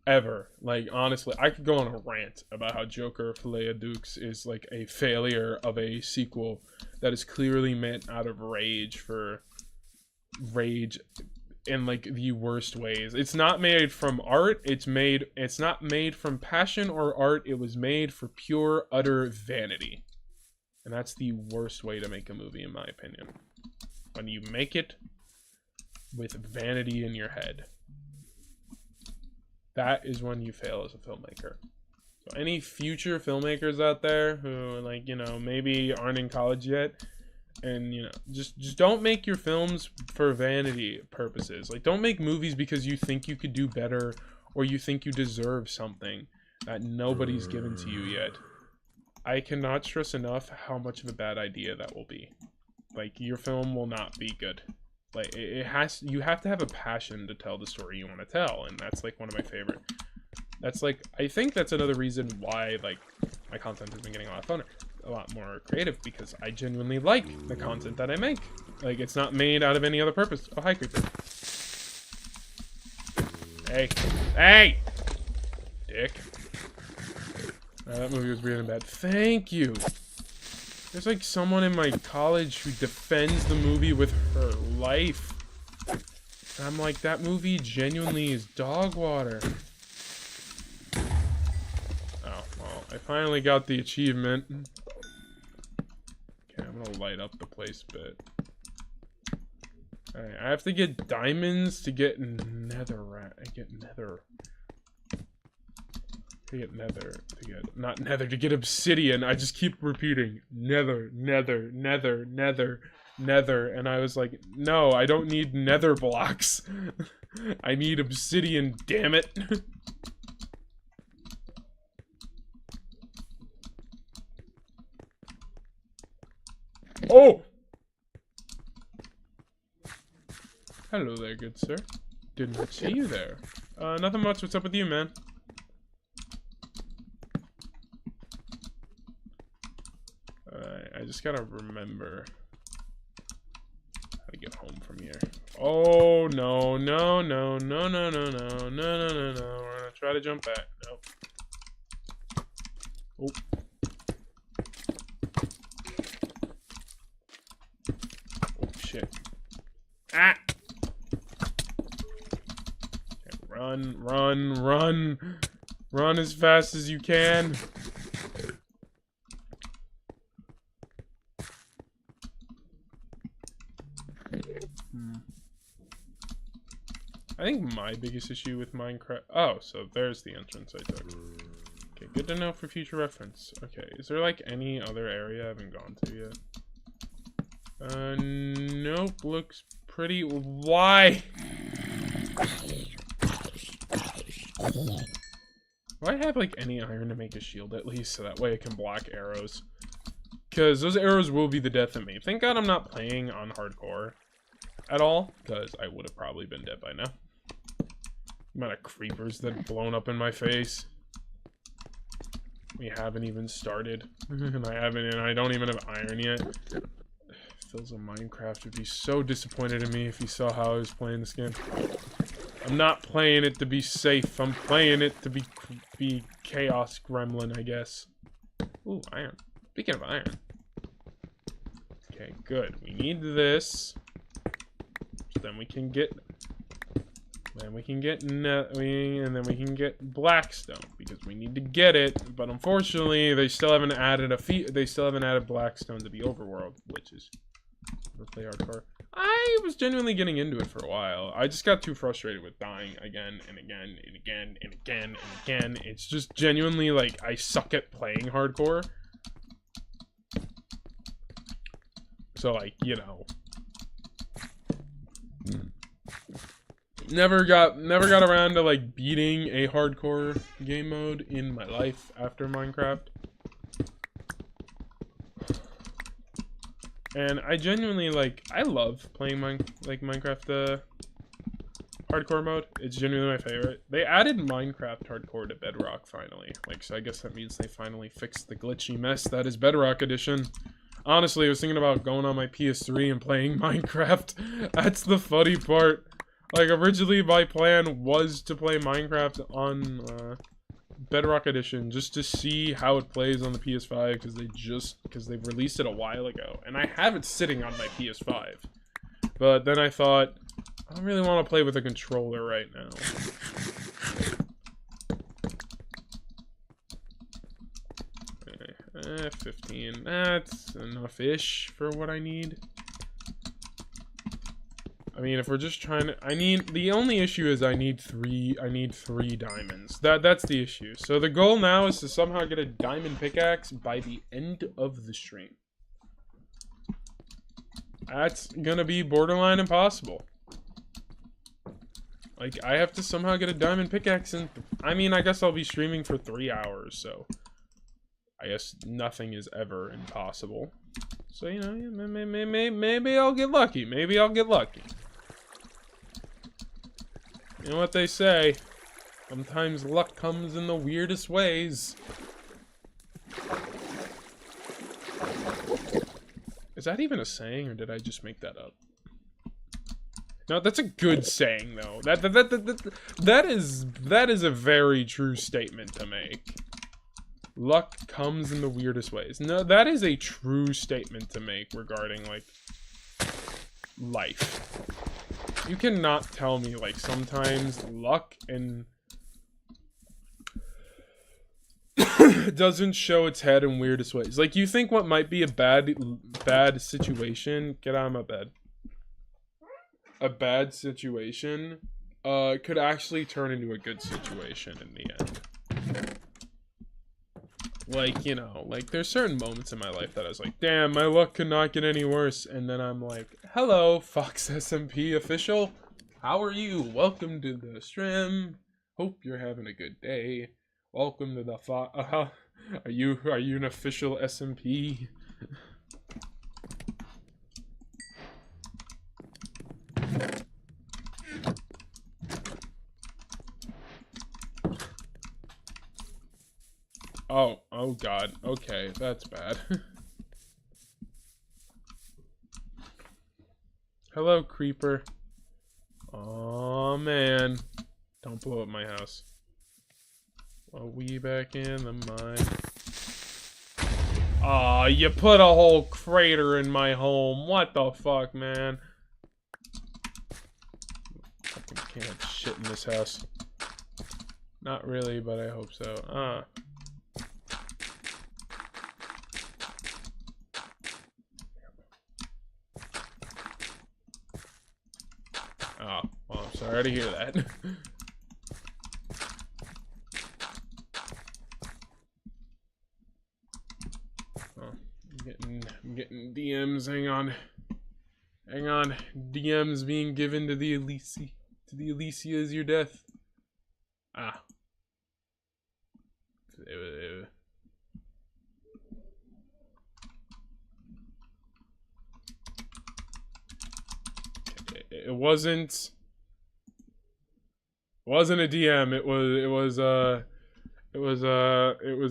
Ever. Like, honestly, I could go on a rant about how Joker Filet Dukes is like a failure of a sequel that is clearly meant out of rage in like the worst ways. It's not made from art, it's not made from passion or art, it was made for pure utter vanity. And that's the worst way to make a movie, in my opinion. When you make it with vanity in your head. That is when you fail as a filmmaker. So any future filmmakers out there who, like, you know, maybe aren't in college yet, and, you know, just don't make your films for vanity purposes. Like, don't make movies because you think you could do better or you think you deserve something that nobody's given to you yet. I cannot stress enough how much of a bad idea that will be. Like, your film will not be good. Like, you have to have a passion to tell the story you want to tell, and that's, like, one of my favorite. That's, like, I think that's another reason why, like, my content has been getting a lot more creative, because I genuinely like the content that I make. Like, it's not made out of any other purpose. Oh, hi, creeper. Hey. Hey! Dick. That movie was weird and bad. Thank you! There's like someone in my college who defends the movie with her life. And I'm like, that movie genuinely is dog water. Oh, well, I finally got the achievement. Okay, I'm gonna light up the place a bit. Alright, I have to get diamonds to get netherrack. To get obsidian. I just keep repeating nether, and I was like, no, I don't need nether blocks. I need obsidian, damn it. Oh! Hello there, good sir. Didn't see you there. Nothing much. What's up with you, man? I just gotta remember how to get home from here. Oh, no, no, no, no, no, no, no, no, no, no, no. We're gonna try to jump back. Nope. Oh. Oh, shit. Ah! Okay, run, run, run. Run as fast as you can. I think my biggest issue with Minecraft... Oh, so there's the entrance I took. Okay, good to know for future reference. Okay, is there like any other area I haven't gone to yet? Nope, looks pretty... Why? Do I have like any iron to make a shield at least, so that way I can block arrows? Because those arrows will be the death of me. Thank God I'm not playing on hardcore at all, because I would have probably been dead by now. The amount of creepers that have blown up in my face. We haven't even started. and I don't even have iron yet. Phil's of Minecraft would be so disappointed in me if he saw how I was playing this game. I'm not playing it to be safe. I'm playing it to be Chaos Gremlin, I guess. Ooh, iron. Speaking of iron. Okay, good. We need this. So then we can get... Then we can get and then we can get Blackstone because we need to get it. But unfortunately, they still haven't added Blackstone to the overworld, which is play hardcore. I was genuinely getting into it for a while. I just got too frustrated with dying again and again and again and again and again. It's just genuinely like I suck at playing hardcore. So like, you know. Never got around to like beating a hardcore game mode in my life after Minecraft. And I genuinely like I love playing Minecraft hardcore mode. It's genuinely my favorite. They added Minecraft hardcore to Bedrock finally. Like, so I guess that means they finally fixed the glitchy mess that is Bedrock Edition. Honestly, I was thinking about going on my PS3 and playing Minecraft. That's the funny part. Like, originally my plan was to play Minecraft on Bedrock Edition just to see how it plays on the PS5 because they've released it a while ago. And I have it sitting on my PS5. But then I thought, I don't really want to play with a controller right now. 15. That's enough-ish for what I need. I mean, if we're just trying to... the only issue is I need three diamonds. That's the issue. So the goal now is to somehow get a diamond pickaxe by the end of the stream. That's gonna be borderline impossible. Like, I have to somehow get a diamond pickaxe and... I mean, I guess I'll be streaming for 3 hours, so... I guess nothing is ever impossible. So, you know, maybe I'll get lucky. Maybe I'll get lucky. You know what they say? Sometimes luck comes in the weirdest ways. Is that even a saying, or did I just make that up? No, that's a good saying, though. That is a very true statement to make. Luck comes in the weirdest ways. No, that is a true statement to make regarding, like, life. You cannot tell me, like, sometimes luck and doesn't show its head in weirdest ways. Like, you think what might be a bad situation... Get out of my bed. A bad situation, could actually turn into a good situation in the end. Like, you know, like, there's certain moments in my life that I was like, damn, my luck could not get any worse. And then I'm like, hello, Fox SMP official. How are you? Welcome to the stream. Hope you're having a good day. Welcome to the are you an official SMP? Oh god. Okay, that's bad. Hello, creeper. Oh man. Don't blow up my house. Are we back in the mine? Aw, you put a whole crater in my home. What the fuck, man? Fucking can't shit in this house. Not really, but I hope so. Oh, well, I'm sorry to hear that. I'm getting DMs. Hang on. Hang on. DMs being given to the Alicia. To the Alicia's your death. Ah. It wasn't a DM. It was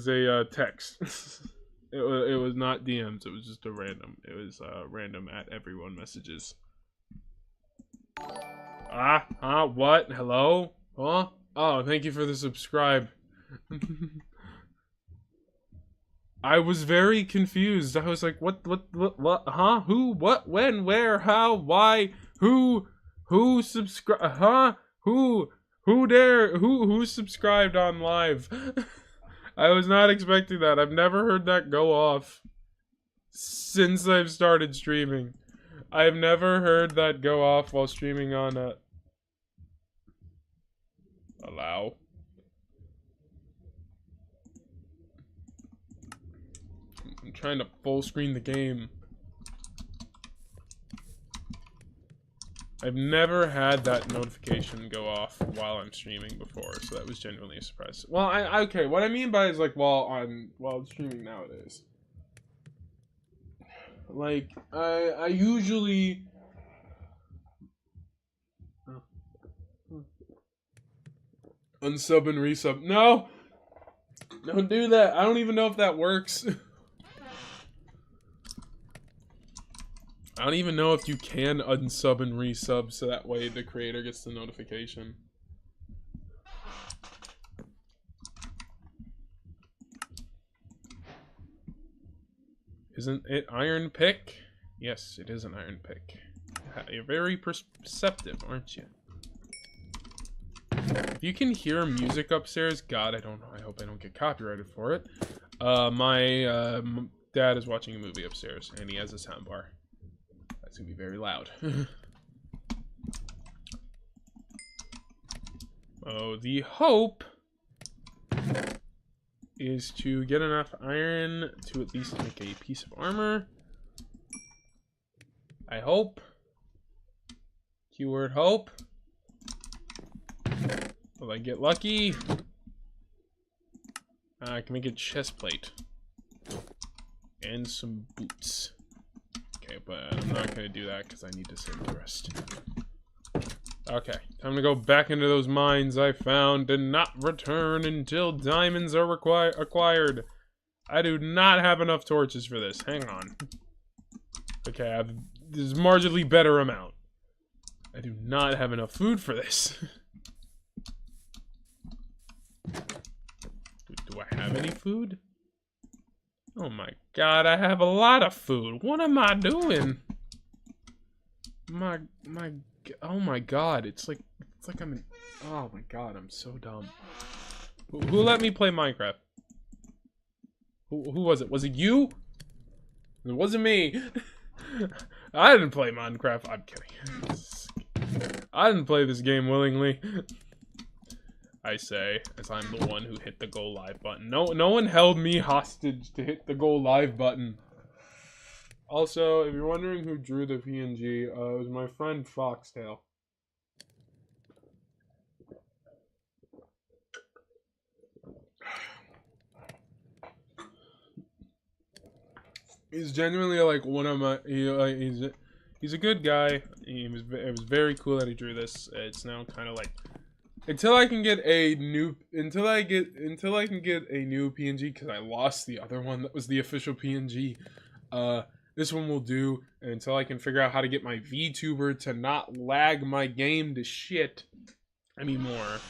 a text. It was not DMs. It was just a random. It was random at everyone messages. What? Hello? Huh? Oh, thank you for the subscribe. I was very confused. I was like, what, huh? Who, what, when, where, how, why, who subscribe, huh? Who subscribed on live? I was not expecting that. I've never heard that go off since I've started streaming. I've never heard that go off while streaming on allow. I'm trying to full screen the game. I've never had that notification go off while I'm streaming before, so that was genuinely a surprise. Well, okay, what I mean by is like while I'm streaming nowadays. Like I usually unsub and resub. No! Don't do that. I don't even know if that works. I don't even know if you can unsub and resub so that way the creator gets the notification. Isn't it Iron Pick? Yes, it is an Iron Pick. You're very perceptive, aren't you? If you can hear music upstairs, God, I don't know. I hope I don't get copyrighted for it. My dad is watching a movie upstairs, and he has a soundbar. That's gonna be very loud. Oh, the hope is to get enough iron to at least make a piece of armor. I hope. Keyword hope. Will I get lucky? I can make a chest plate. And some boots. Okay, but I'm not gonna do that because I need to save the rest. Okay, time to go back into those mines I found and not return until diamonds are acquired. I do not have enough torches for this. Hang on. Okay, I have this marginally better amount. I do not have enough food for this. Do I have any food? Oh my god, I have a lot of food. What am I doing? Oh my god, it's like I'm in, oh my god, I'm so dumb. Who let me play Minecraft? Who was it? Was it you? It wasn't me. I didn't play Minecraft. I'm kidding. I didn't play this game willingly. I say, as I'm the one who hit the go live button. No one held me hostage to hit the go live button. Also, if you're wondering who drew the PNG, it was my friend Foxtail. He's genuinely like one of my. He's a good guy. It was very cool that he drew this. It's now kind of like until I can get a new PNG, because I lost the other one that was the official PNG. This one will do until I can figure out how to get my VTuber to not lag my game to shit anymore.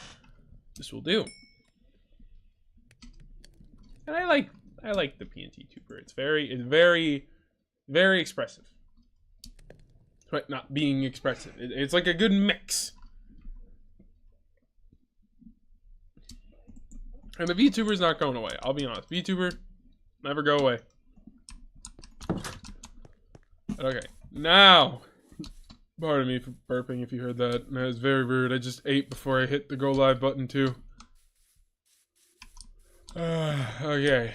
This will do. And I like the PNG tuber. It's very expressive. But not being expressive. It's like a good mix. And the VTuber's not going away. I'll be honest. VTuber, never go away. Okay, now, pardon me for burping if you heard that. That was very rude. I just ate before I hit the go live button too. Okay.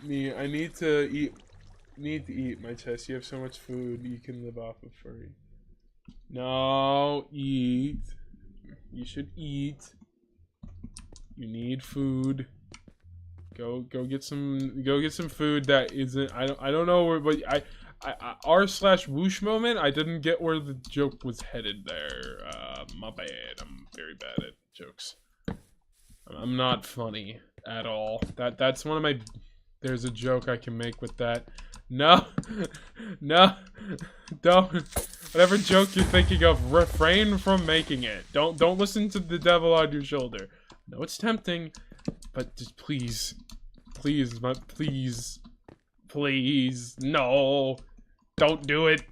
Me, I need to eat. My chest. You have so much food. You can live off of furry. No, eat. You should eat. You need food. Go get some food that isn't. I don't know where, but r/whoosh moment. I didn't get where the joke was headed there. My bad. I'm very bad at jokes. I'm not funny at all. That's one of my. There's a joke I can make with that. No, no, don't. Whatever joke you're thinking of, refrain from making it. Don't listen to the devil on your shoulder. No, it's tempting, but just please, no, don't do it.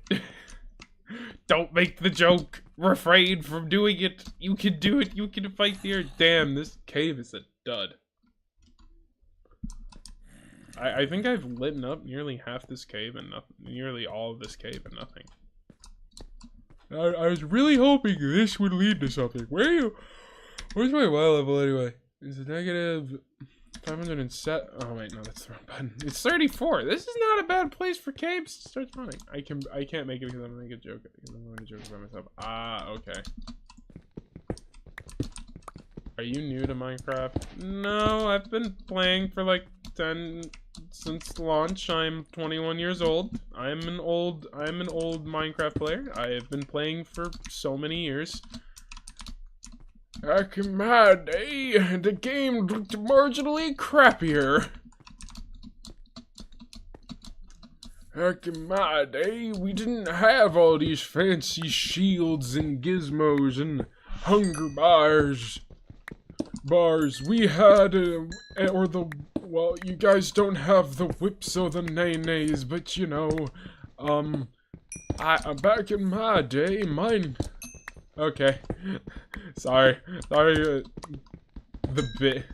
Don't make the joke. Refrain from doing it. You can do it. You can fight here. Damn, this cave is a dud. I think I've lit up nearly half this cave and nothing, nearly all of this cave and nothing. I was really hoping this would lead to something. Where's my Y level anyway? Is it negative 507? Oh wait, no, that's the wrong button. It's 34. This is not a bad place for caves to start spawning. I can't make it because I'm gonna make a joke. I'm going to joke about myself. Ah, okay. Are you new to Minecraft? No, I've been playing for like 10 since launch. I'm 21 years old. I'm an old Minecraft player. I have been playing for so many years. Back in my day, the game looked marginally crappier. Back in my day, we didn't have all these fancy shields and gizmos and hunger bars. We had, well, you guys don't have the whips or the nays, but you know, back in my day, okay, sorry, the bit,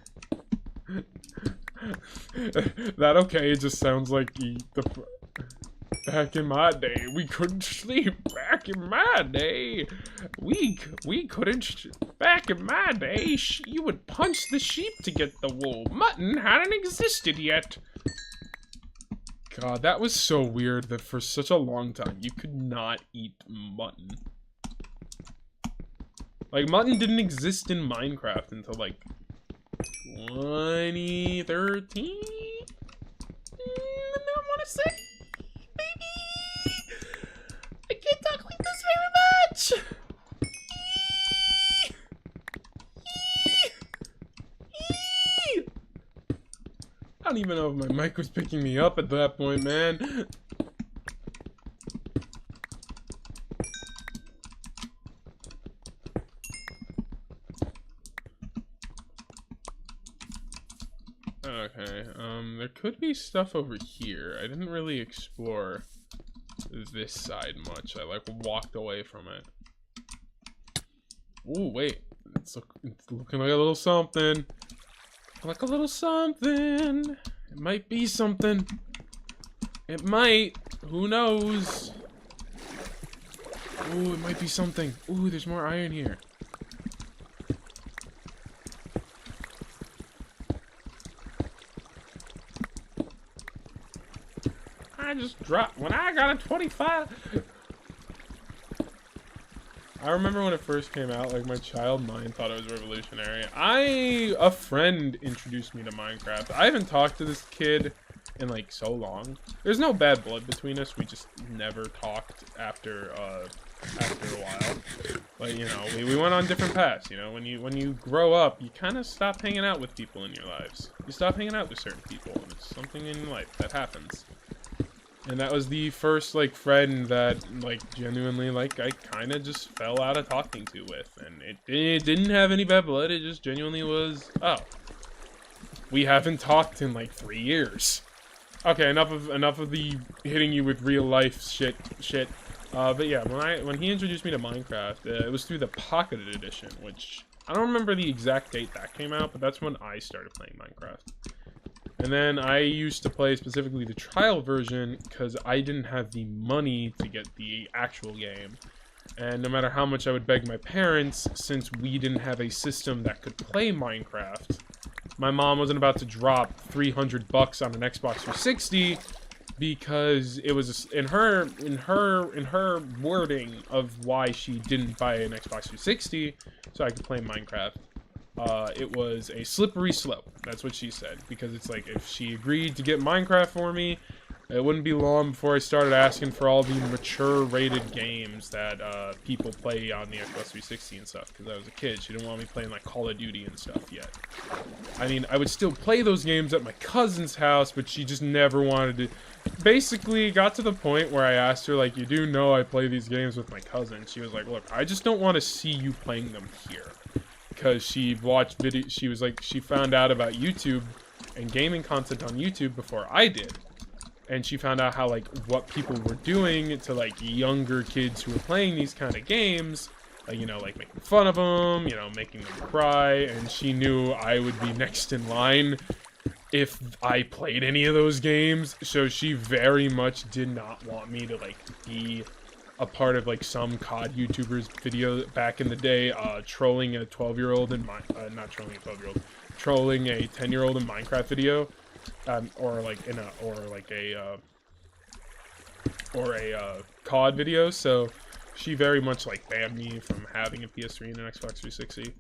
that okay, it just sounds like back in my day, we couldn't sleep. Back in my day, we couldn't. Back in my day, you would punch the sheep to get the wool. Mutton hadn't existed yet. God, that was so weird that for such a long time you could not eat mutton. Like, mutton didn't exist in Minecraft until like 2013. I want to say. I can't talk like this very much! I don't even know if my mic was picking me up at that point, man. Okay, there could be stuff over here. I didn't really explore this side much. I like walked away from it. Oh wait, it's looking like a little something. Like a little something. It might be something. It might. Who knows? Oh, it might be something. Ooh, there's more iron here. I just dropped when I got a 25. I remember when it first came out, like my child mind thought it was revolutionary. A friend introduced me to Minecraft. I haven't talked to this kid in like so long. There's no bad blood between us. We just never talked after a while. But you know, we went on different paths. You know, when you grow up, you kind of stop hanging out with people in your lives. You stop hanging out with certain people, and it's something in life that happens. And that was the first like friend that like genuinely like I kind of just fell out of talking to with, and it didn't have any bad blood. It just genuinely was, oh, we haven't talked in like 3 years. Okay, enough of the hitting you with real life shit. But yeah, when he introduced me to Minecraft, it was through the Pocketed Edition, which I don't remember the exact date that came out, but that's when I started playing Minecraft. And then I used to play specifically the trial version because I didn't have the money to get the actual game. And no matter how much I would beg my parents, since we didn't have a system that could play Minecraft, my mom wasn't about to drop $300 on an Xbox 360 because it was in her wording of why she didn't buy an Xbox 360 so I could play Minecraft. It was a slippery slope. That's what she said. Because it's like, if she agreed to get Minecraft for me, it wouldn't be long before I started asking for all the mature rated games that people play on the Xbox 360 and stuff. Because I was a kid. She didn't want me playing like Call of Duty and stuff yet. I mean, I would still play those games at my cousin's house, but she just never wanted to. Basically, got to the point where I asked her, like, you do know I play these games with my cousin. She was like, look, I just don't want to see you playing them here. Because she watched video, she found out about YouTube and gaming content on YouTube before I did. And she found out how, like, what people were doing to, like, younger kids who were playing these kind of games. Like, you know, like, making fun of them, you know, making them cry. And she knew I would be next in line if I played any of those games. So she very much did not want me to, like, be a part of like some COD YouTubers video back in the day, trolling a 12-year-old in not trolling a 12-year-old, trolling a 10-year-old in Minecraft video, or a COD video. So she very much like banned me from having a PS3 and an Xbox 360.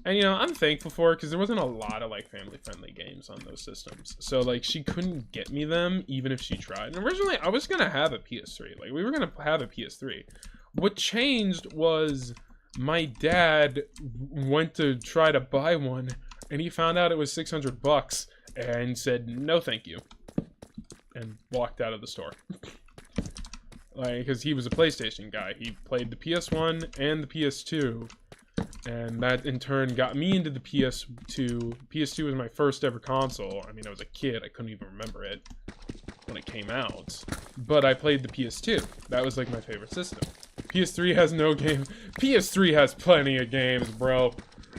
And, you know, I'm thankful for it because there wasn't a lot of, like, family-friendly games on those systems. So, like, she couldn't get me them even if she tried. And originally, I was going to have a PS3. Like, we were going to have a PS3. What changed was my dad went to try to buy one, and he found out it was $600 and said, no, thank you. And walked out of the store. Like, because he was a PlayStation guy. He played the PS1 and the PS2. And that in turn got me into the PS2. PS2 was my first ever console. I mean, I was a kid. I couldn't even remember it when it came out. But I played the PS2. That was like my favorite system. PS3 has no game. PS3 has plenty of games, bro.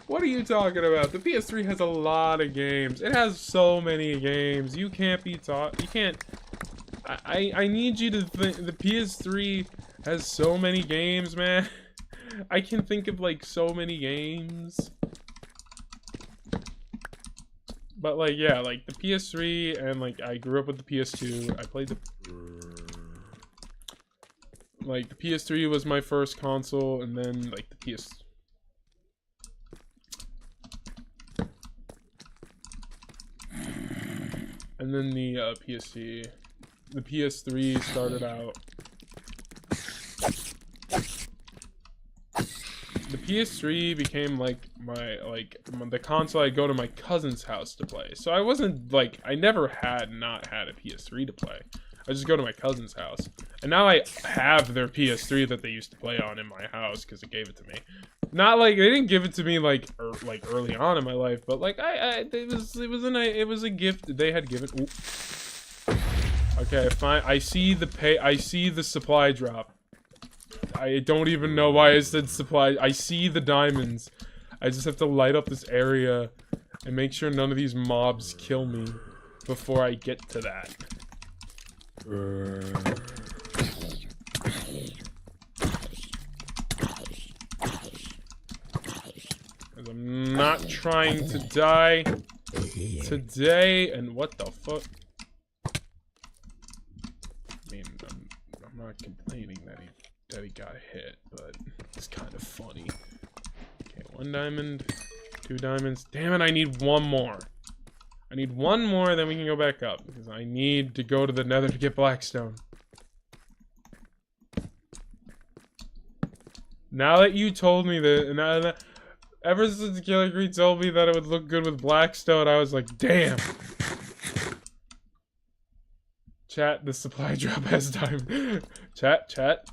What are you talking about? The PS3 has a lot of games. It has so many games. You can't be taught. You can't. I need you to think. The PS3 has so many games, man. I can think of like so many games. But like, yeah, like the PS3 and like I grew up with the PS2. I played the like the PS3 was my first console, and then like the PS and then the PSC. The PS3 started out. The PS3 became like the console I go to my cousin's house to play. So I wasn't like, I never had not had a PS3 to play. I just go to my cousin's house. And now I have their PS3 that they used to play on in my house because they gave it to me. Not like, they didn't give it to me like early on in my life, but like it was a gift they had given. Ooh. Okay, fine. I see the supply drop. I don't even know why I said supply. I see the diamonds. I just have to light up this area and make sure none of these mobs kill me before I get to that. I'm not trying to die today. And what the fuck? I mean, I'm not complaining that he got hit, but it's kind of funny. Okay, 1 diamond, 2 diamonds. Damn it, I need 1 more. I need one more, then we can go back up. Because I need to go to the nether to get blackstone. Now that you told me that, ever since Killer Creed told me that it would look good with blackstone, I was like, damn. Chat, the supply drop has diamonds. Chat.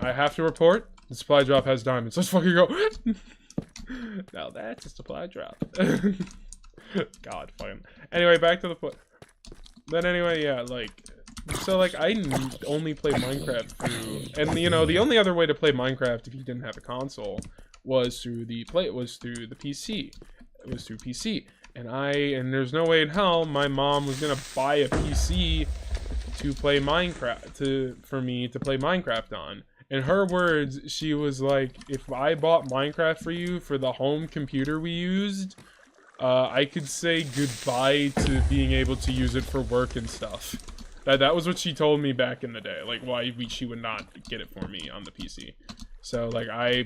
I have to report. The supply drop has diamonds. Let's fucking go. Now that's a supply drop. God, fine. Anyway, back to the point. Then anyway, yeah, like, so like I only play Minecraft through, and you know, the only other way to play Minecraft if you didn't have a console was through the PC. It was through PC, and there's no way in hell my mom was gonna buy a PC to play Minecraft for me to play Minecraft on. In her words, she was like, if I bought Minecraft for you for the home computer we used, I could say goodbye to being able to use it for work and stuff. That was what she told me back in the day, like why she would not get it for me on the PC. So like I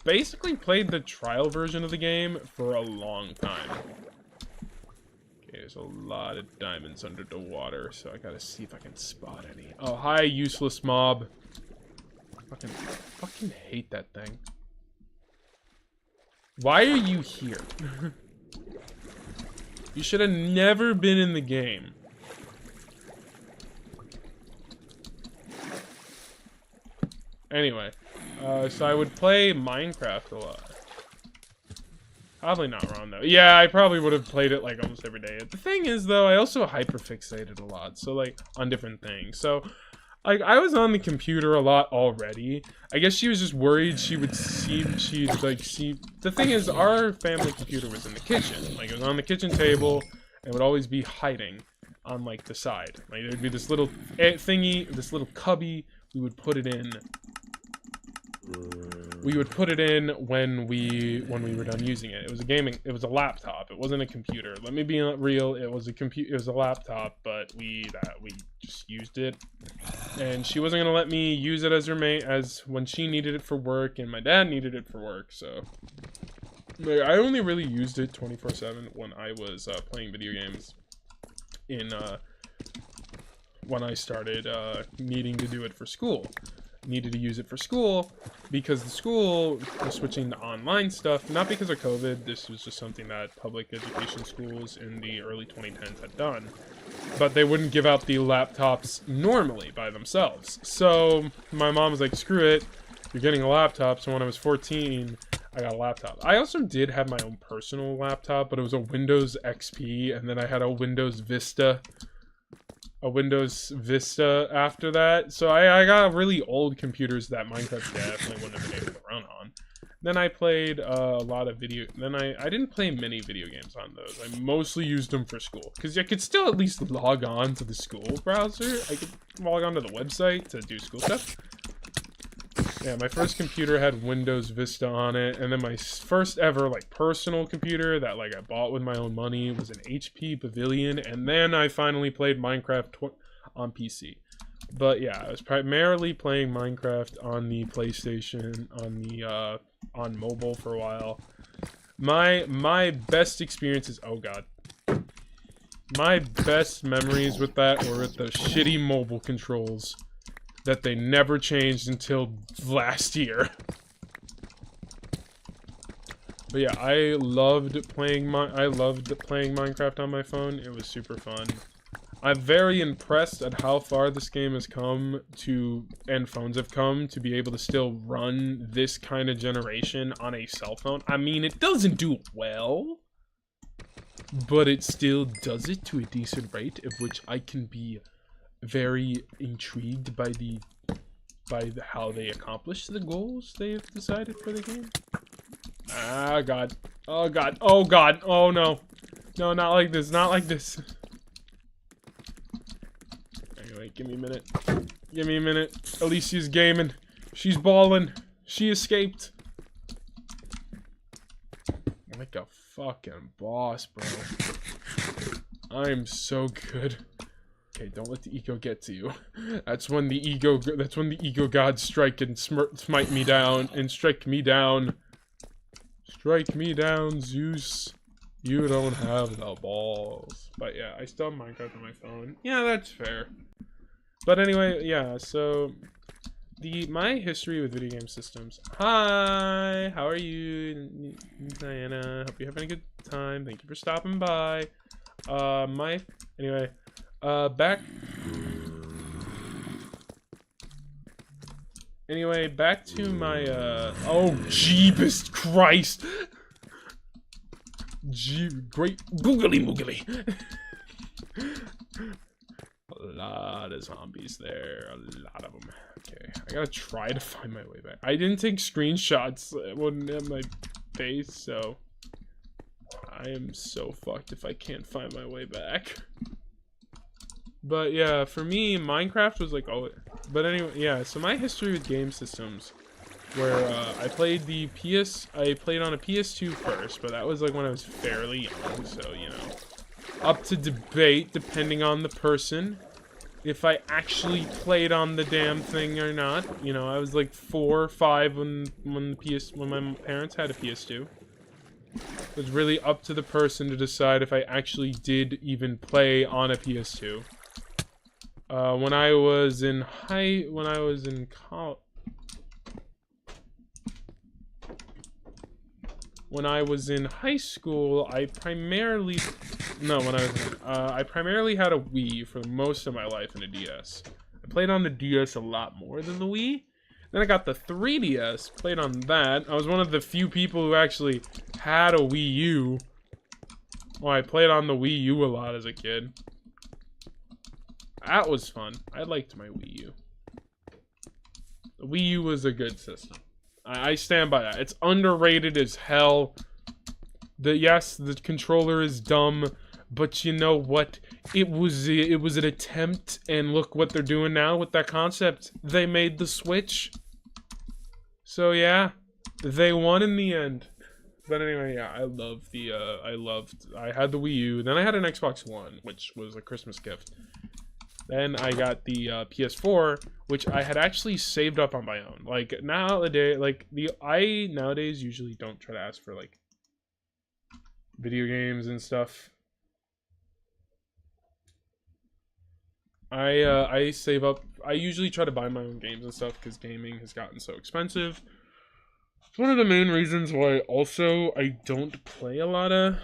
basically played the trial version of the game for a long time. Okay, there's a lot of diamonds under the water, so I gotta see if I can spot any. Oh, hi, useless mob. Fucking hate that thing. Why are you here? You should have never been in the game. Anyway, so I would play Minecraft a lot. Probably not wrong though. Yeah, I probably would have played it like almost every day. The thing is though, I also hyperfixated a lot, so like on different things. So like I was on the computer a lot already. I guess she was just worried she'd see. The thing is, our family computer was in the kitchen. Like it was on the kitchen table, and it would always be hiding on like the side. Like there'd be this little thingy, this little cubby. We would put it in. We would put it in when we were done using it. It was a laptop. It wasn't a computer. Let me be real. It was a laptop, but we just used it. And she wasn't gonna let me use it as as when she needed it for work and my dad needed it for work. So I only really used it 24/7 when I was playing video games. When I started needing to do it for school. Needed to use it for school because the school was switching to online stuff, not because of COVID. This was just something that public education schools in the early 2010s had done, but they wouldn't give out the laptops normally by themselves. So my mom was like, screw it, you're getting a laptop. So when I was 14, I got a laptop. I also did have my own personal laptop, but it was a Windows XP, and then I had a Windows Vista after that. So I got really old computers that Minecraft definitely wouldn't have been able to run on. Then I played a lot of I didn't play many video games on those. I mostly used them for school, because I could still at least log on to the school browser. I could log on to the website to do school stuff. Yeah, my first computer had Windows Vista on it, and then my first ever like personal computer that like I bought with my own money was an HP Pavilion, and then I finally played Minecraft on PC. But yeah, I was primarily playing Minecraft on the PlayStation, on mobile for a while. My best experiences, oh god. My best memories with that were with those shitty mobile controls that they never changed until last year. But yeah, I loved playing Minecraft on my phone. It was super fun. I'm very impressed at how far this game has come and phones have come to be able to still run this kind of generation on a cell phone. I mean, it doesn't do well, but it still does it to a decent rate, of which I can be very intrigued by how they accomplish the goals they have decided for the game. Ah, god. Oh god. Oh god. Oh no. No, not like this. Not like this. Anyway, give me a minute. Give me a minute. Alicia's gaming. She's balling. She escaped. Like a fucking boss, bro. I'm so good. Okay, don't let the ego get to you. That's when the ego gods strike and smite me down and strike me down. Strike me down, Zeus. You don't have the balls. But yeah, I still have Minecraft on my phone. Yeah, that's fair. But anyway, yeah, so my history with video game systems. Hi, how are you, Diana? Hope you're having a good time. Thank you for stopping by. Back to my, oh, Jeebus Christ! Great googly moogly! A lot of zombies there, a lot of them. Okay, I gotta try to find my way back. I didn't take screenshots, it wouldn't have my face, so I am so fucked if I can't find my way back. But yeah, for me, Minecraft was like, oh, but anyway, yeah, so my history with game systems, where I played on a PS2 first, but that was like when I was fairly young, so, you know, up to debate, depending on the person, if I actually played on the damn thing or not. You know, I was like 4 or 5 when my parents had a PS2. It was really up to the person to decide if I actually did even play on a PS2. When I was in high school, I primarily had a Wii for most of my life and a DS. I played on the DS a lot more than the Wii. Then I got the 3DS, played on that. I was one of the few people who actually had a Wii U. Well, I played on the Wii U a lot as a kid. That was fun. I liked my Wii U. The Wii U was a good system. I stand by that. It's underrated as hell. Yes, the controller is dumb, but you know what? It was an attempt, and look what they're doing now with that concept. They made the Switch. So yeah, they won in the end. But anyway, yeah, I had the Wii U. Then I had an Xbox One, which was a Christmas gift. Then I got the PS4, which I had actually saved up on my own. Like nowadays, I nowadays usually don't try to ask for like video games and stuff. I save up. I usually try to buy my own games and stuff because gaming has gotten so expensive. It's one of the main reasons why also I don't play a lot of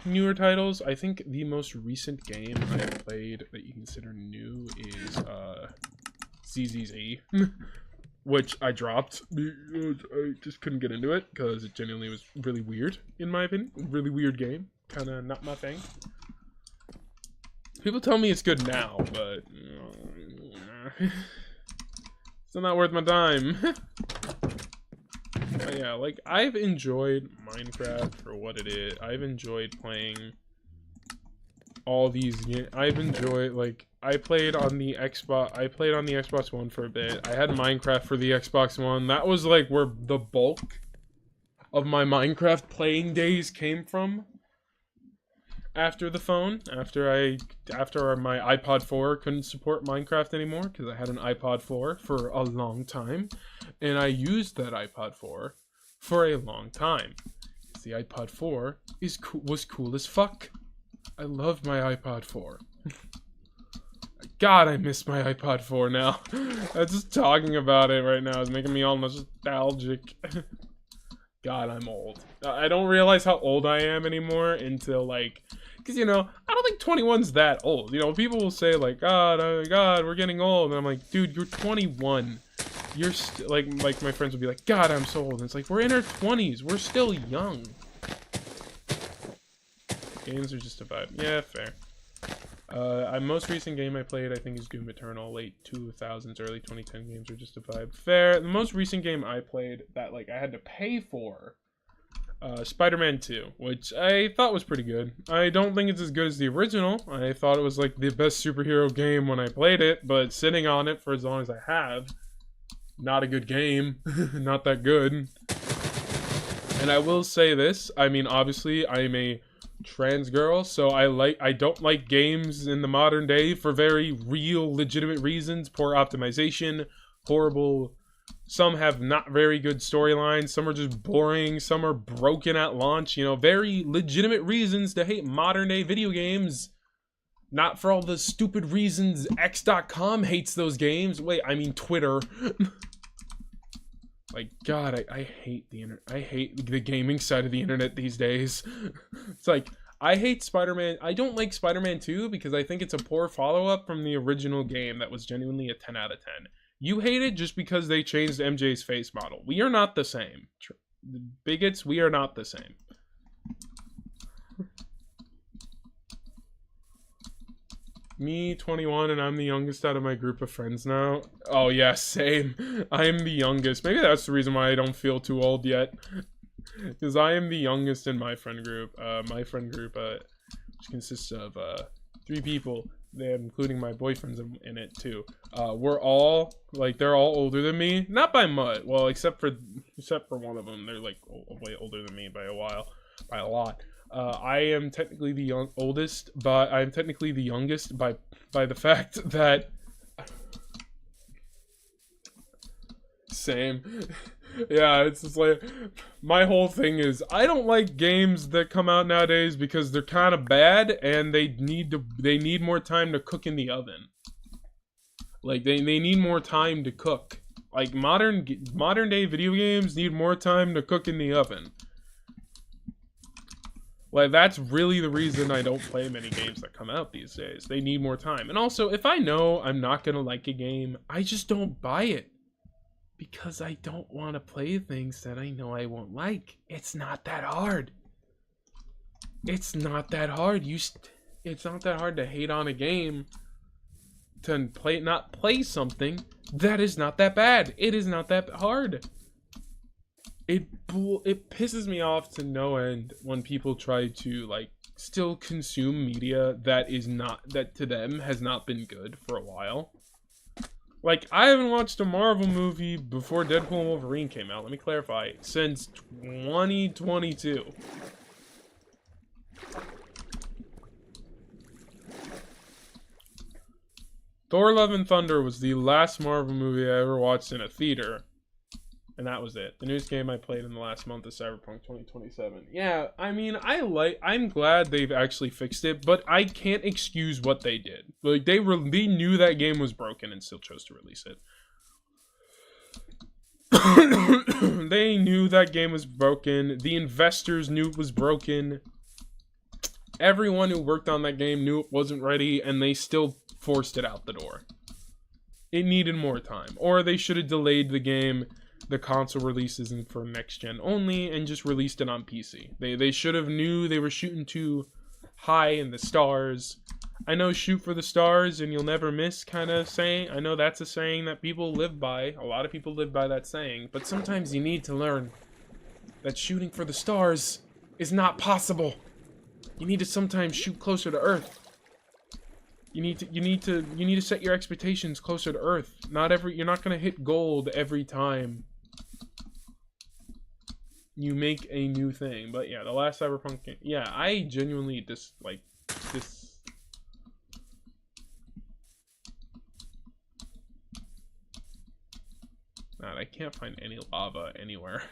newer titles. I think the most recent game I played that you consider new is ZZZ, which I dropped because I just couldn't get into it because it genuinely was really weird, in my opinion. Really weird game, kind of not my thing. People tell me it's good now, but still not worth my time. But yeah, like, I've enjoyed Minecraft for what it is. I've enjoyed playing all these games. I've enjoyed, like, I played on the Xbox One for a bit. I had Minecraft for the Xbox One. That was, like, where the bulk of my Minecraft playing days came from. After the phone, after my iPod 4 couldn't support Minecraft anymore, because I had an iPod 4 for a long time, and I used that iPod 4 for a long time. The iPod 4 was cool as fuck. I love my iPod 4. God, I miss my iPod 4 now. Just talking about it right now is making me all nostalgic. God, I'm old. I don't realize how old I am anymore until, like, because, you know, I don't think 21's that old. You know, people will say, like, God, oh my God, we're getting old. And I'm like, dude, you're 21. You're like my friends would be like, God, I'm so old. And it's like, we're in our 20s. We're still young. Games are just a vibe. Yeah, fair. Most recent game I played, I think, is Doom Eternal. Late 2000s, early 2010 games are just a vibe. Fair. The most recent game I played that, like, I had to pay for, Spider-Man 2, which I thought was pretty good. I don't think it's as good as the original. I thought it was, like, the best superhero game when I played it, but sitting on it for as long as I have, not a good game. Not that good. And I will say this, I mean, obviously, I'm a trans girl, so I don't like games in the modern day for very real, legitimate reasons. Poor optimization, horrible Some have not very good storylines. Some are just boring. Some are broken at launch. You know, very legitimate reasons to hate modern day video games. Not for all the stupid reasons X.com hates those games. Wait, I mean Twitter. Like, God, I hate the internet. I hate the gaming side of the internet these days. It's like, I hate Spider-Man. I don't like Spider-Man 2 because I think it's a poor follow-up from the original game that was genuinely a 10 out of 10. You hate it just because they changed MJ's face model. We are not the same. Bigots, we are not the same. Me, 21, and I'm the youngest out of my group of friends now. Oh yeah, same. I am the youngest. Maybe that's the reason why I don't feel too old yet. Because I am the youngest in my friend group. Which consists of 3 people, including my boyfriends in it too. We're all, like, they're all older than me. Not by much. Well, except for one of them. They're, like, way older than me by a while. By a lot. I am technically the oldest, but I'm technically the youngest by the fact that... Same. Yeah, it's just like, my whole thing is, I don't like games that come out nowadays because they're kind of bad and they need more time to cook in the oven. Like, they need more time to cook. Like, modern day video games need more time to cook in the oven. Like, that's really the reason I don't play many games that come out these days. They need more time. And also, if I know I'm not gonna like a game, I just don't buy it. Because I don't want to play things that I know I won't like. It's not that hard. It's not that hard. It's not that hard to hate on a game. To not play something that is not that bad. It is not that hard. It pisses me off to no end when people try to, like, still consume media that to them has not been good for a while. Like, I haven't watched a Marvel movie before Deadpool and Wolverine came out, let me clarify, since 2022. Thor: Love and Thunder was the last Marvel movie I ever watched in a theater. And that was it. The newest game I played in the last month is Cyberpunk 2077. Yeah, I mean, I'm glad they've actually fixed it, but I can't excuse what they did. Like, they knew that game was broken and still chose to release it. They knew that game was broken. The investors knew it was broken. Everyone who worked on that game knew it wasn't ready, and they still forced it out the door. It needed more time. Or they should have delayed the game, the console releases for next gen only, and just released it on PC. They should have knew they were shooting too high in the stars. I know shoot for the stars and you'll never miss kind of saying. I know that's a saying that people live by. A lot of people live by that saying. But sometimes you need to learn that shooting for the stars is not possible. You need to sometimes shoot closer to Earth. You need to set your expectations closer to Earth. You're not gonna hit gold every time you make a new thing. But yeah, the last Cyberpunk game, yeah, I genuinely dislike this. God, I can't find any lava anywhere.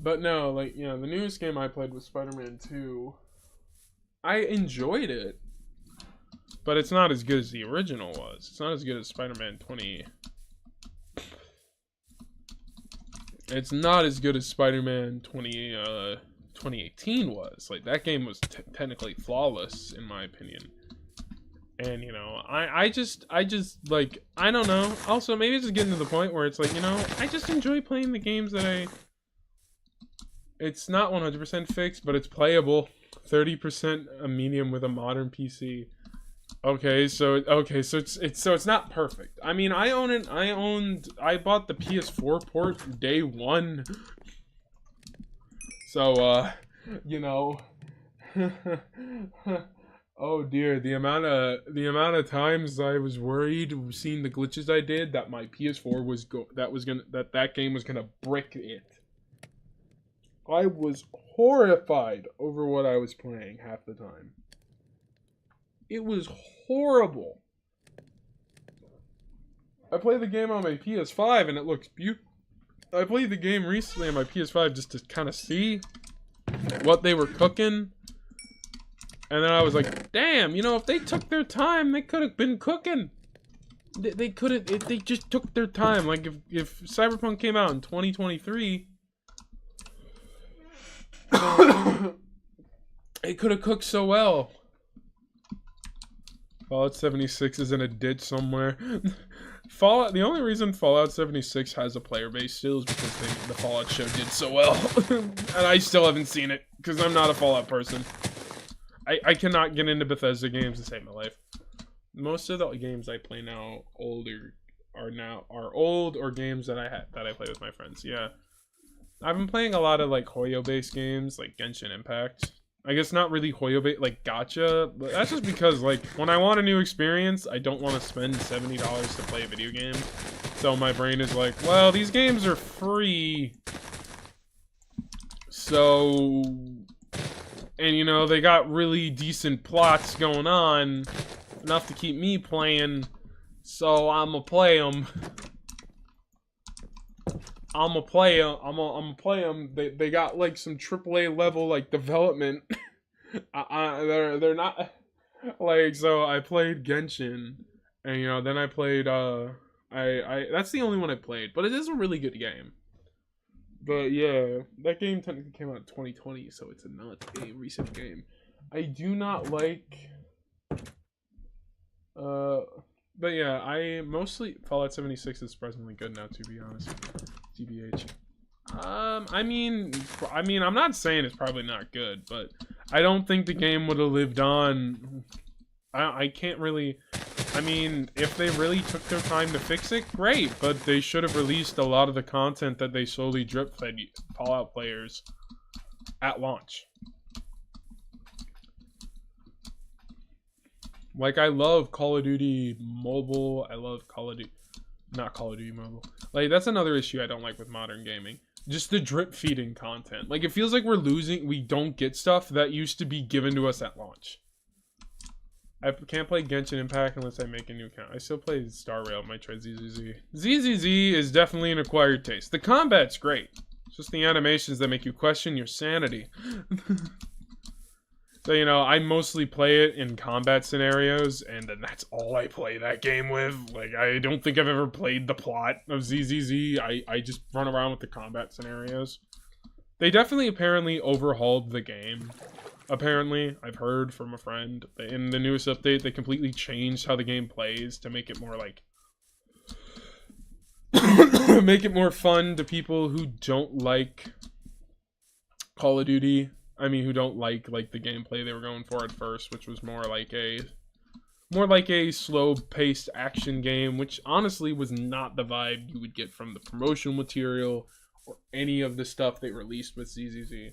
But no, like, you know, the newest game I played was Spider-Man 2. I enjoyed it, but it's not as good as the original was. It's not as good as Spider-Man 20. It's not as good as Spider-Man 2018 was. Like, that game was technically flawless, in my opinion. And, you know, I just, like, I don't know. Also, maybe it's just getting to the point where it's like, you know, I just enjoy playing the games that it's not 100% fixed, but it's playable. 30% a medium with a modern PC. Okay, so it's not perfect. I mean, I bought the PS4 port day one. So, you know, oh dear, the amount of times I was worried seeing the glitches I did that my PS4 that game was gonna brick it. I was horrified over what I was playing half the time. It was horrible. I play the game on my PS5 and it looks beautiful. I played the game recently on my PS5 just to kind of see what they were cooking. And then I was like, damn, you know, if they took their time, they could have been cooking. They could have, they just took their time. Like, if Cyberpunk came out in 2023, it could have cooked so well. Fallout 76 is in a ditch somewhere. The only reason Fallout 76 has a player base still is because the Fallout show did so well. And I still haven't seen it, because I'm not a Fallout person. I cannot get into Bethesda games to save my life. Most of the games I play now are old or games that I play with my friends. Yeah. I've been playing a lot of like Hoyo-based games, like Genshin Impact. I guess not really Hoyo-based, like gacha, but that's just because, like, when I want a new experience, I don't want to spend $70 to play a video game. So my brain is like, well, these games are free. So, and you know, they got really decent plots going on, enough to keep me playing, so I'ma play them. I'ma play them. They got like some AAA level like development. They're not like, so I played Genshin, and you know, then I played that's the only one I played, but it is a really good game. But yeah, that game technically came out in 2020, so it's not a recent game. I do not like but yeah, I mostly Fallout 76 is surprisingly good now, to be honest. TBH. I mean, I'm not saying it's probably not good, but I don't think the game would have lived on. I can't really. I mean, if they really took their time to fix it, great, but they should have released a lot of the content that they slowly drip-fed Fallout players at launch. Like, I love Call of Duty Mobile. I love not Call of Duty Mobile. Like, that's another issue I don't like with modern gaming. Just the drip feeding content. Like, it feels like we don't get stuff that used to be given to us at launch. I can't play Genshin Impact unless I make a new account. I still play Star Rail, might try ZZZ. ZZZ is definitely an acquired taste. The combat's great. It's just the animations that make you question your sanity. So, you know, I mostly play it in combat scenarios, and then that's all I play that game with. Like, I don't think I've ever played the plot of ZZZ. I just run around with the combat scenarios. They definitely apparently overhauled the game. Apparently, I've heard from a friend. In the newest update, they completely changed how the game plays to make it more, like... make it more fun to people who don't like Call of Duty. I mean, who don't like the gameplay they were going for at first, which was more like a slow-paced action game, which honestly was not the vibe you would get from the promotional material or any of the stuff they released with ZZZ.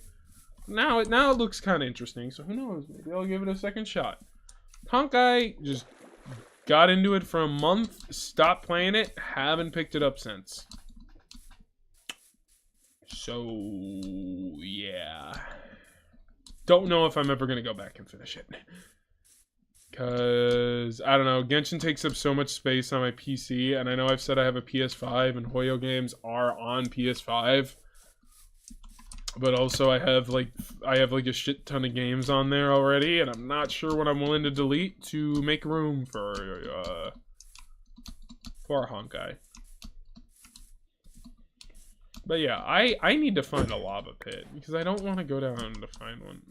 Now it looks kind of interesting, so who knows? Maybe I'll give it a second shot. Honkai just got into it for a month, stopped playing it, haven't picked it up since. So yeah. Don't know if I'm ever going to go back and finish it. Because, I don't know, Genshin takes up so much space on my PC, and I know I've said I have a PS5, and Hoyo games are on PS5. But also I have like a shit ton of games on there already, and I'm not sure what I'm willing to delete to make room for Honkai. But yeah, I need to find a lava pit, because I don't want to go down to find one.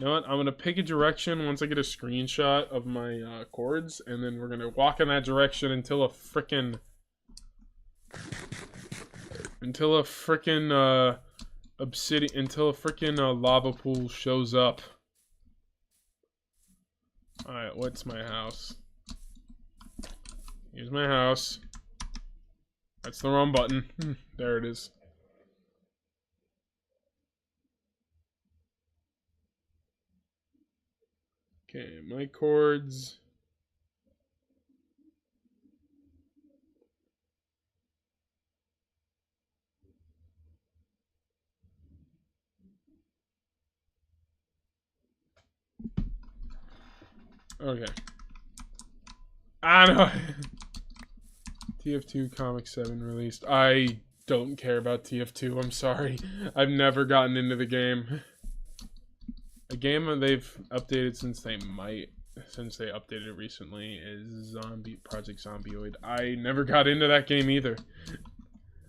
You know what? I'm going to pick a direction once I get a screenshot of my chords, and then we're going to walk in that direction until a frickin' lava pool shows up. Alright, what's my house? Here's my house. That's the wrong button. There it is. Okay, my chords. Okay. I know. TF2 Comic 7 released. I don't care about TF2. I'm sorry. I've never gotten into the game. A game that they've updated since they updated it recently is Project Zombioid. I never got into that game either.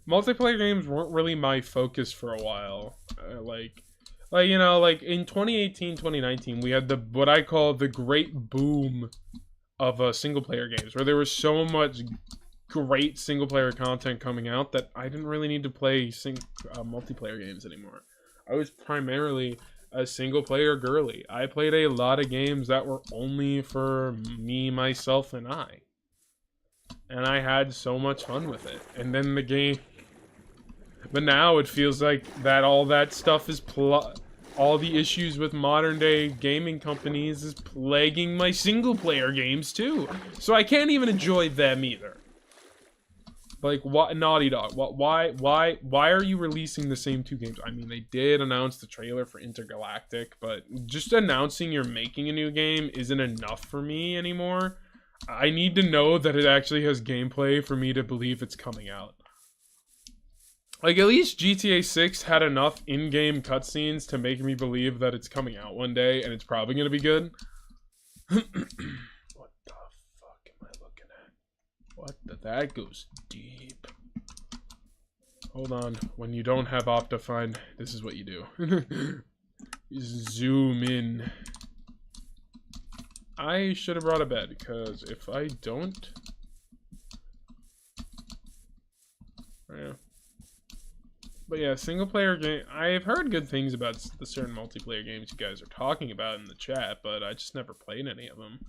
Multiplayer games weren't really my focus for a while. Like you know, like in 2018, 2019, we had what I call the great boom of single player games, where there was so much great single player content coming out that I didn't really need to play multiplayer games anymore. I was primarily a single player girly. I played a lot of games that were only for me, myself, and I. And I had so much fun with it. And then the game... But now it feels like that all that stuff is... all the issues with modern day gaming companies is plaguing my single player games too. So I can't even enjoy them either. Like, what, Naughty Dog? Why are you releasing the same two games? I mean, they did announce the trailer for Intergalactic, but just announcing you're making a new game isn't enough for me anymore. I need to know that it actually has gameplay for me to believe it's coming out. Like, at least GTA 6 had enough in-game cutscenes to make me believe that it's coming out one day, and it's probably going to be good. That goes deep. Hold on. When you don't have Optifine, this is what you do. You zoom in. I should have brought a bed, because if I don't... Yeah. But yeah, single player game... I've heard good things about the certain multiplayer games you guys are talking about in the chat, but I just never played any of them.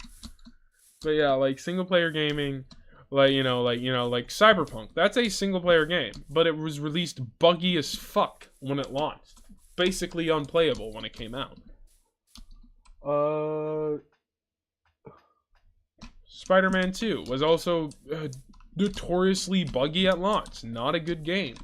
But yeah, like single player gaming... like Cyberpunk. That's a single-player game, but it was released buggy as fuck when it launched. Basically unplayable when it came out. Spider-Man 2 was also notoriously buggy at launch. Not a good game.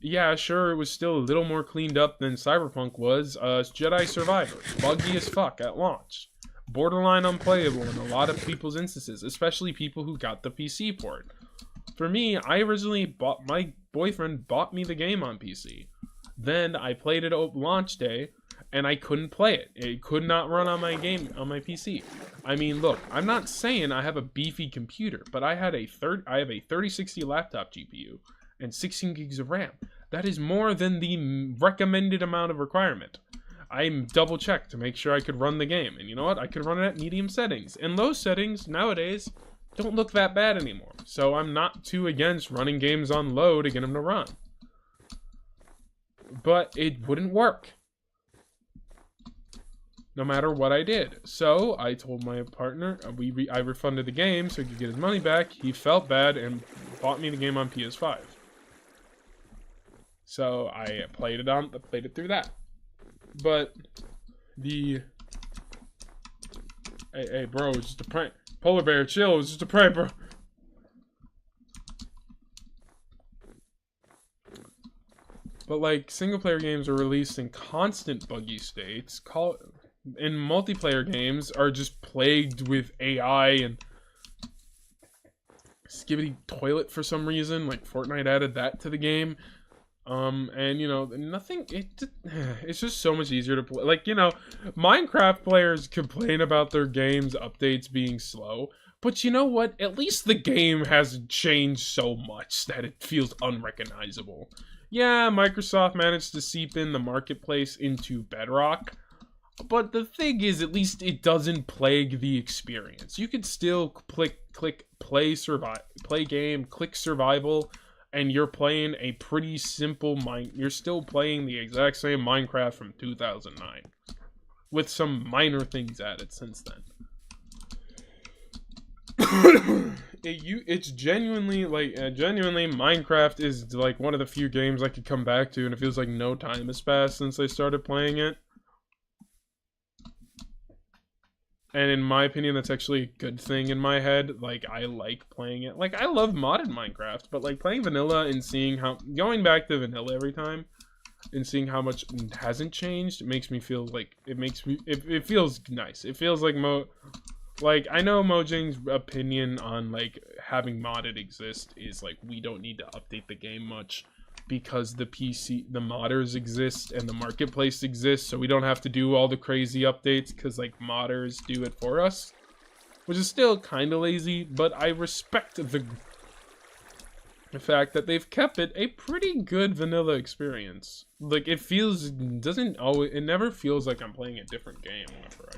Yeah, sure, it was still a little more cleaned up than Cyberpunk was. Jedi Survivor. Buggy as fuck at launch. Borderline unplayable in a lot of people's instances, especially people who got the PC port. For me, I originally my boyfriend bought me the game on PC. Then I played it at launch day, and I couldn't play it. It could not run on my PC. I mean, look, I'm not saying I have a beefy computer, but I have a 3060 laptop GPU and 16 gigs of RAM. That is more than the recommended amount of requirement. I double checked to make sure I could run the game. And you know what? I could run it at medium settings. And those settings, nowadays, don't look that bad anymore. So I'm not too against running games on low to get them to run. But it wouldn't work. No matter what I did. So I told my partner, I refunded the game so he could get his money back. He felt bad and bought me the game on PS5. So I played it through that. But hey bro, it's just a prank. Polar bear, chill, it's just a prank, bro. But like, single player games are released in constant buggy states. And multiplayer games are just plagued with AI and skibbity toilet for some reason. Like Fortnite added that to the game. And you know, it's just so much easier to play. Like, you know, Minecraft players complain about their game's updates being slow, but you know what? At least the game hasn't changed so much that it feels unrecognizable. Yeah, Microsoft managed to seep in the marketplace into Bedrock, but the thing is, at least it doesn't plague the experience. You could still click play game, click survival, and you're playing a pretty simple you're still playing the exact same Minecraft from 2009 with some minor things added since then. It's genuinely Minecraft is like one of the few games I could come back to, and it feels like no time has passed since I started playing it. And in my opinion, that's actually a good thing in my head. Like, I like playing it. Like, I love modded Minecraft, but like playing vanilla and seeing going back to vanilla every time and seeing how much hasn't changed, it makes me feel like, it feels nice. It feels like Like, I know Mojang's opinion on, like, having modded exist is, like, we don't need to update the game much because the modders exist and the marketplace exists, so we don't have to do all the crazy updates because, like, modders do it for us. Which is still kind of lazy, but I respect the fact that they've kept it a pretty good vanilla experience. Like, it never feels like I'm playing a different game whenever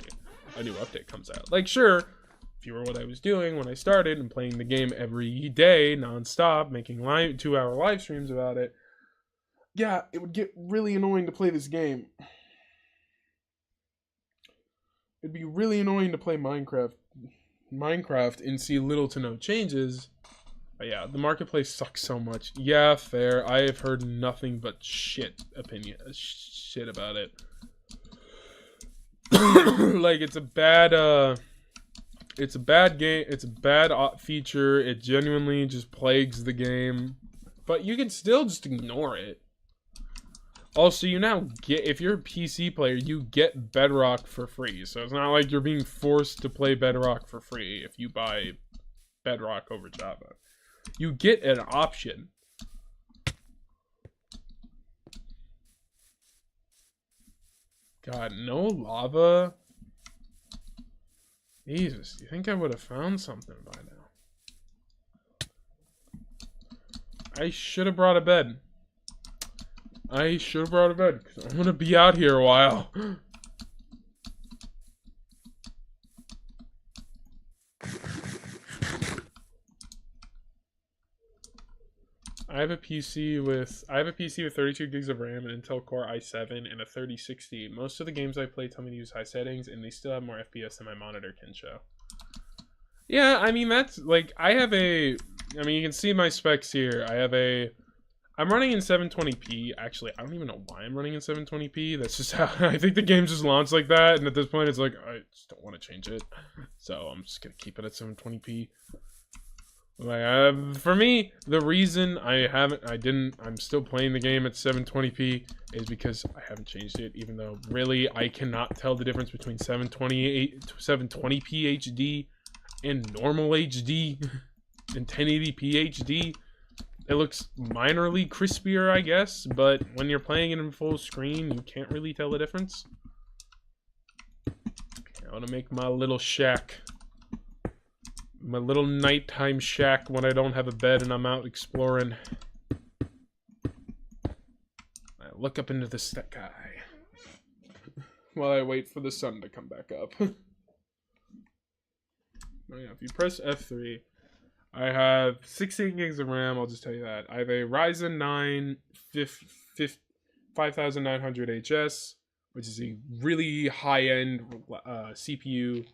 a new update comes out. Like, sure, if you were what I was doing when I started and playing the game every day, non-stop, making 2-hour live streams about it, yeah, it would get really annoying to play this game. It'd be really annoying to play Minecraft and see little to no changes. But yeah, the marketplace sucks so much. Yeah, fair. I have heard nothing but shit about it. Like, it's a bad game. It's a bad feature. It genuinely just plagues the game. But you can still just ignore it. Also, you now get, if you're a PC player, you get Bedrock for free. So it's not like you're being forced to play Bedrock for free if you buy Bedrock over Java. You get an option. God, no lava? Jesus, you think I would have found something by now? I should have brought a bed. Because I'm gonna be out here a while. I have a PC with 32 gigs of RAM, an Intel Core i7, and a 3060. Most of the games I play tell me to use high settings, and they still have more FPS than my monitor can show. Yeah, I mean, that's, like, you can see my specs here. I'm running in 720p. Actually, I don't even know why I'm running in 720p. That's just how, I think the game just launched like that, and at this point, it's like, I just don't want to change it. So, I'm just gonna keep it at 720p. Like, for me, the reason I'm still playing the game at 720p is because I haven't changed it, even though really I cannot tell the difference between 720p HD and normal HD and 1080p HD. It looks minorly crispier, I guess, but when you're playing it in full screen, you can't really tell the difference. I want to make my little shack. My little nighttime shack when I don't have a bed and I'm out exploring. I look up into the sky while I wait for the sun to come back up. Oh yeah, if you press F3, I have 16 gigs of RAM, I'll just tell you that. I have a Ryzen 9 5900HS, which is a really high-end CPU.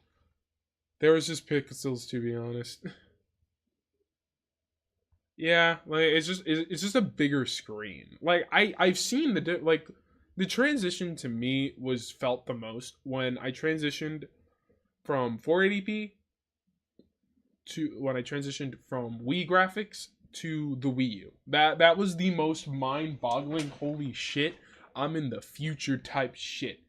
There was just pixels, to be honest. Yeah, like, it's just a bigger screen. Like, I've seen the transition to me was felt the most when I transitioned from 480p when I transitioned from Wii graphics to the Wii U. That was the most mind-boggling, holy shit, I'm in the future type shit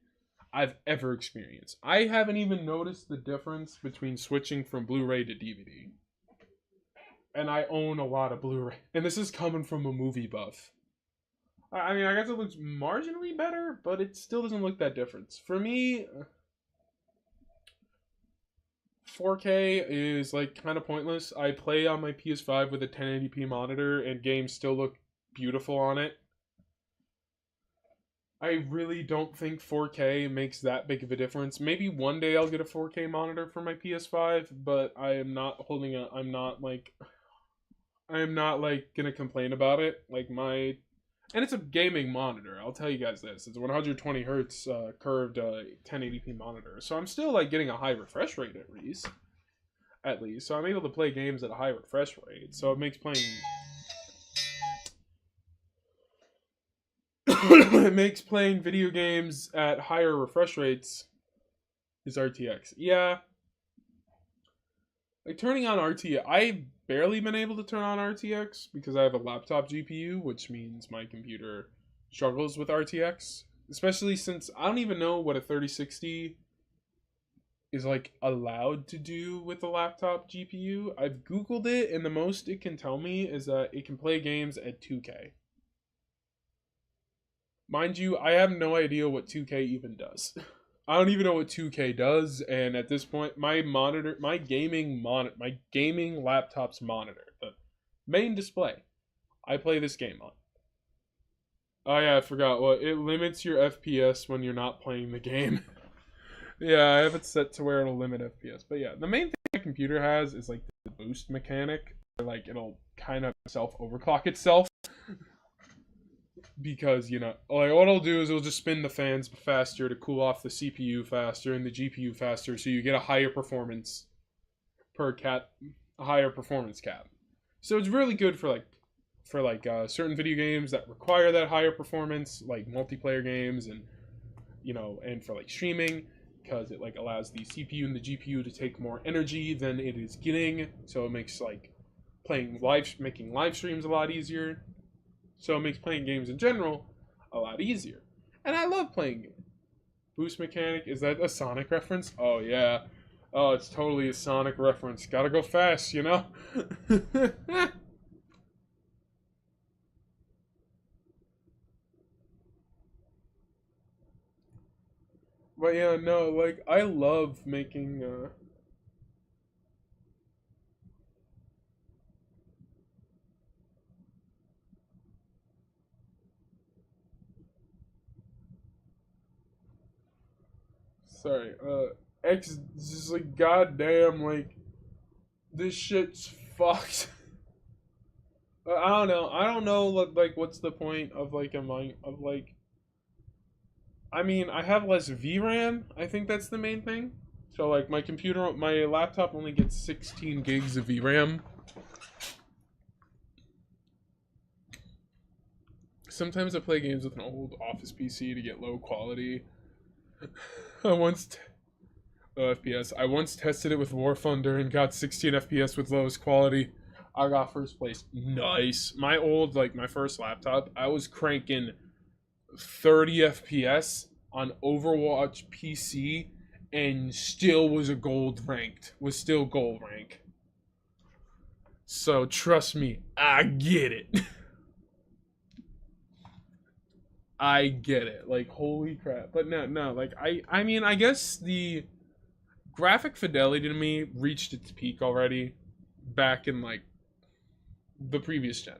I've ever experienced. I haven't even noticed the difference between switching from Blu-ray to DVD. And I own a lot of Blu-ray. And this is coming from a movie buff. I mean, I guess it looks marginally better, but it still doesn't look that different. For me, 4K is, like, kind of pointless. I play on my PS5 with a 1080p monitor, and games still look beautiful on it. I really don't think 4K makes that big of a difference. Maybe one day I'll get a 4K monitor for my PS5, but I'm not gonna complain about it. And it's a gaming monitor. I'll tell you guys this. It's a 120 hertz curved 1080p monitor. So I'm still, like, getting a high refresh rate at least. So I'm able to play games at a high refresh rate. So it makes playing it makes playing video games at higher refresh rates is RTX. Yeah. Like, turning on RTX, I've barely been able to turn on RTX because I have a laptop GPU, which means my computer struggles with RTX. Especially since I don't even know what a 3060 is like allowed to do with a laptop GPU. I've googled it and the most it can tell me is that it can play games at 2K. Mind you, I have no idea what 2K even does. I don't even know what 2K does, and at this point my gaming laptop's monitor, the main display I play this game on. Oh yeah, I forgot. Well, it limits your FPS when you're not playing the game. Yeah, I have it set to where it'll limit FPS. But yeah, the main thing my computer has is like the boost mechanic. Like it'll kind of self-overclock itself. Because, you know, like what it'll do is it'll just spin the fans faster to cool off the CPU faster and the GPU faster, so you get a higher performance cap. So it's really good for certain video games that require that higher performance, like multiplayer games, and you know, and for like streaming, because it like allows the CPU and the GPU to take more energy than it is getting, so it makes like making live streams a lot easier. So it makes playing games in general a lot easier. And I love playing games. Boost mechanic, is that a Sonic reference? Oh yeah. Oh, it's totally a Sonic reference. Gotta go fast, you know? But yeah, no, like, I love making, sorry, X, just like, goddamn, like, this shit's fucked. I don't know, like, what's the point of, like, I mean, I have less VRAM. I think that's the main thing. So, like, my laptop only gets 16 gigs of VRAM. Sometimes I play games with an old Office PC to get low quality. FPS. I once tested it with War Thunder and got 16 FPS with lowest quality. I got first place. Nice. My first laptop, I was cranking 30 FPS on Overwatch PC and still was gold ranked. So trust me, I get it. I get it. Like, holy crap. But no, like I mean, I guess the graphic fidelity to me reached its peak already back in like the previous gen.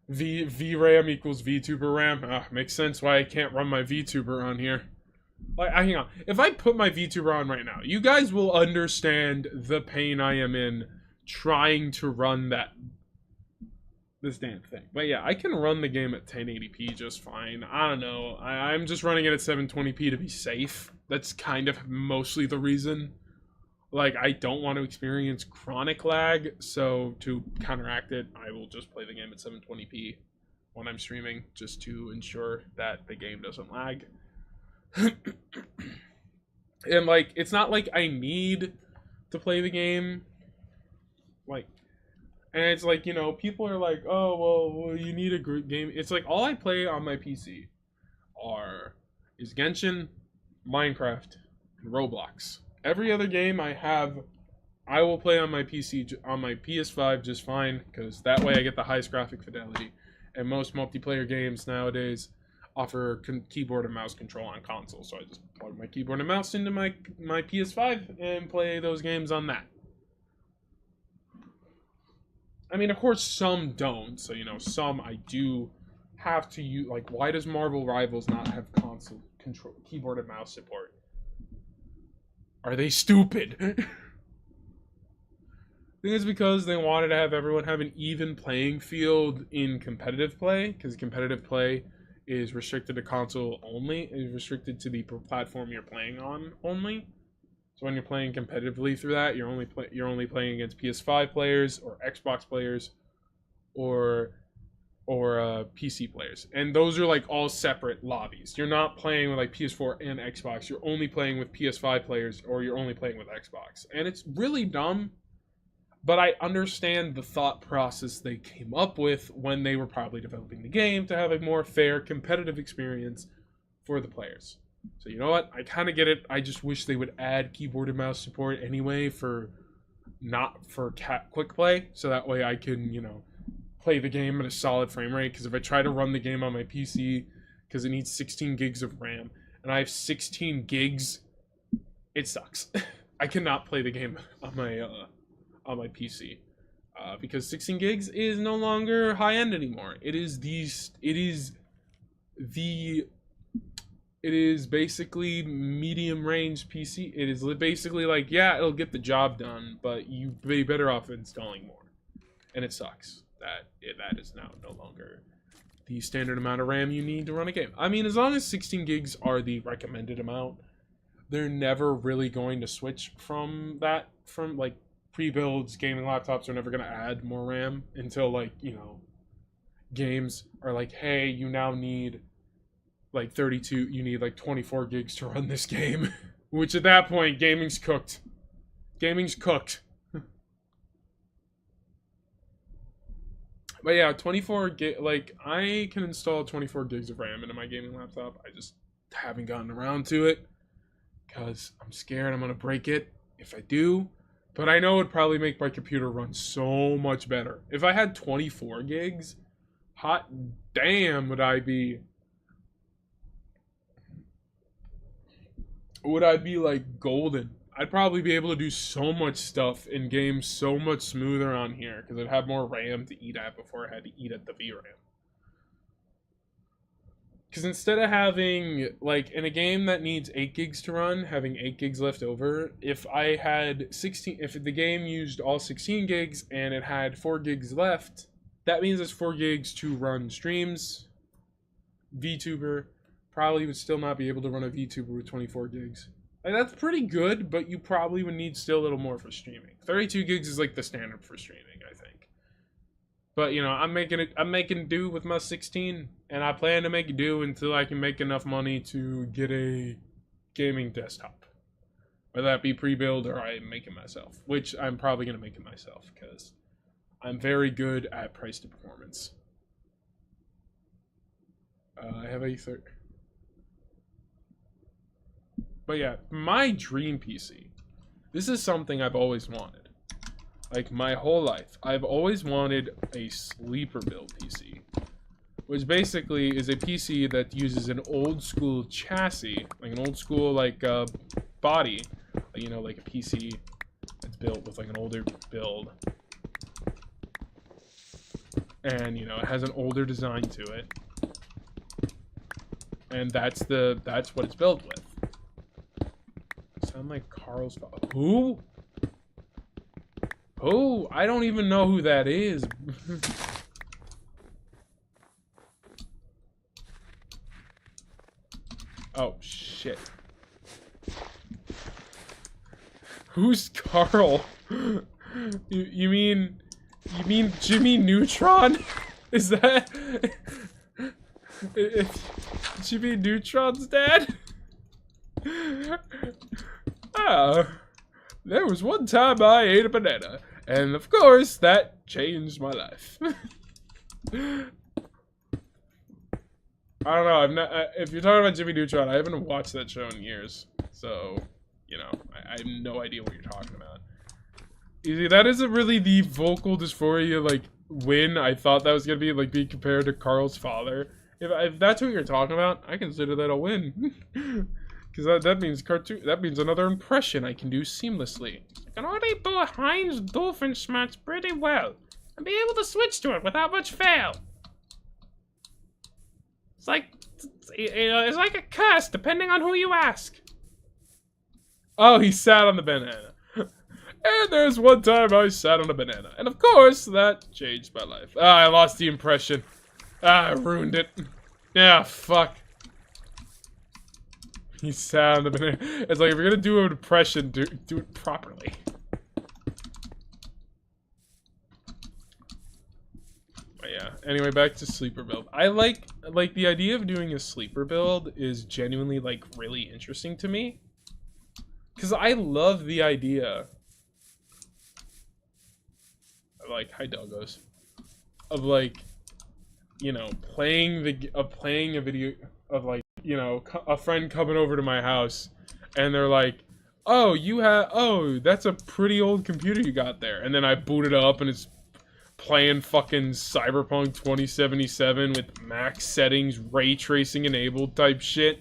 VRAM equals VTuber RAM. Makes sense why I can't run my VTuber on here. Like, hang on. If I put my VTuber on right now, you guys will understand the pain I am in trying to run this damn thing. But yeah, I can run the game at 1080p just fine. I don't know. I'm just running it at 720p to be safe. That's kind of mostly the reason. Like, I don't want to experience chronic lag, so to counteract it, I will just play the game at 720p when I'm streaming, just to ensure that the game doesn't lag. And, like, it's not like I need to play the game. Like, and it's like, you know, people are like, oh, well, you need a group game. It's like, all I play on my PC is Genshin, Minecraft, and Roblox. Every other game I will play on my PC, on my PS5 just fine, because that way I get the highest graphic fidelity. And most multiplayer games nowadays offer keyboard and mouse control on console, so I just plug my keyboard and mouse into my PS5 and play those games on that. I mean, of course, some don't, so, you know, some I do have to use, like, why does Marvel Rivals not have console control, keyboard and mouse support? Are they stupid? I think it's because they wanted to have everyone have an even playing field in competitive play, because competitive play is restricted to console only, is restricted to the platform you're playing on only. So when you're playing competitively through that, you're only playing against PS5 players or Xbox players or PC players, and those are like all separate lobbies. You're not playing with like PS4 and Xbox. You're only playing with PS5 players, or you're only playing with Xbox, and it's really dumb. But I understand the thought process they came up with when they were probably developing the game to have a more fair competitive experience for the players. So you know what? I kind of get it. I just wish they would add keyboard and mouse support anyway for not for quick play, so that way I can, you know, play the game at a solid frame rate. Because if I try to run the game on my PC, because it needs 16 gigs of RAM, and I have 16 gigs, it sucks. I cannot play the game on my PC. Because 16 gigs is no longer high end anymore. It is basically medium range PC. It is basically like, yeah, it'll get the job done, but you'd be better off installing more. And it sucks that is now no longer the standard amount of RAM you need to run a game. I mean, as long as 16 gigs are the recommended amount, they're never really going to switch from that, from like pre-builds. Gaming laptops are never going to add more RAM until, like, you know, games are like, hey, you now need like 32, you need like 24 gigs to run this game. Which at that point, gaming's cooked. Gaming's cooked. But yeah, 24 gig, like, I can install 24 gigs of RAM into my gaming laptop. I just haven't gotten around to it because I'm scared I'm going to break it if I do. But I know it'd probably make my computer run so much better. If I had 24 gigs, hot damn would I be like golden. I'd probably be able to do so much stuff in games so much smoother on here because I'd have more RAM to eat at before I had to eat at the VRAM. Because instead of having, like, in a game that needs 8 gigs to run, having 8 gigs left over, if I had 16, if the game used all 16 gigs and it had 4 gigs left, that means it's 4 gigs to run streams. VTuber probably would still not be able to run a VTuber with 24 gigs. Like, that's pretty good, but you probably would need still a little more for streaming. 32 gigs is like the standard for streaming, I think. But, you know, I'm making do with my 16, and I plan to make do until I can make enough money to get a gaming desktop. Whether that be pre-build or I make it myself, which I'm probably going to make it myself because I'm very good at price to performance. I have a third. But yeah, my dream PC. This is something I've always wanted. Like, my whole life. I've always wanted a sleeper build PC. Which basically is a PC that uses an old school chassis. Like an old school, like, body. You know, like a PC that's built with, like, an older build. And, you know, it has an older design to it. And that's what it's built with. Sound like Carl's father. Who? Who? I don't even know who that is. Oh, shit. Who's Carl? You mean Jimmy Neutron? Is that Jimmy Neutron's dad? Ah, there was one time I ate a banana, and of course that changed my life. I don't know. I'm not. If you're talking about Jimmy Neutron, I haven't watched that show in years, so you know, I have no idea what you're talking about. That isn't really the vocal dysphoria like win I thought that was gonna be, like being compared to Carl's father. If that's what you're talking about, I consider that a win. Because that means that means another impression I can do seamlessly. I can already do a Heinz Doofenshmirtz pretty well, and be able to switch to it without much fail. It's like a curse, depending on who you ask. Oh, he sat on the banana. And there's one time I sat on a banana, and of course that changed my life. Ah, I lost the impression. Ah, I ruined it. Yeah, fuck. He sat on the banana. It's like, if you're gonna do an impression, do it properly. But yeah, anyway, back to sleeper build. I like the idea of doing a sleeper build is genuinely, like, really interesting to me. Because I love the idea of, like, hi doggos, of, like, you know, playing a video of, like, you know, a friend coming over to my house, and they're like, oh, that's a pretty old computer you got there. And then I boot it up, and it's playing fucking Cyberpunk 2077 with max settings, ray tracing enabled type shit.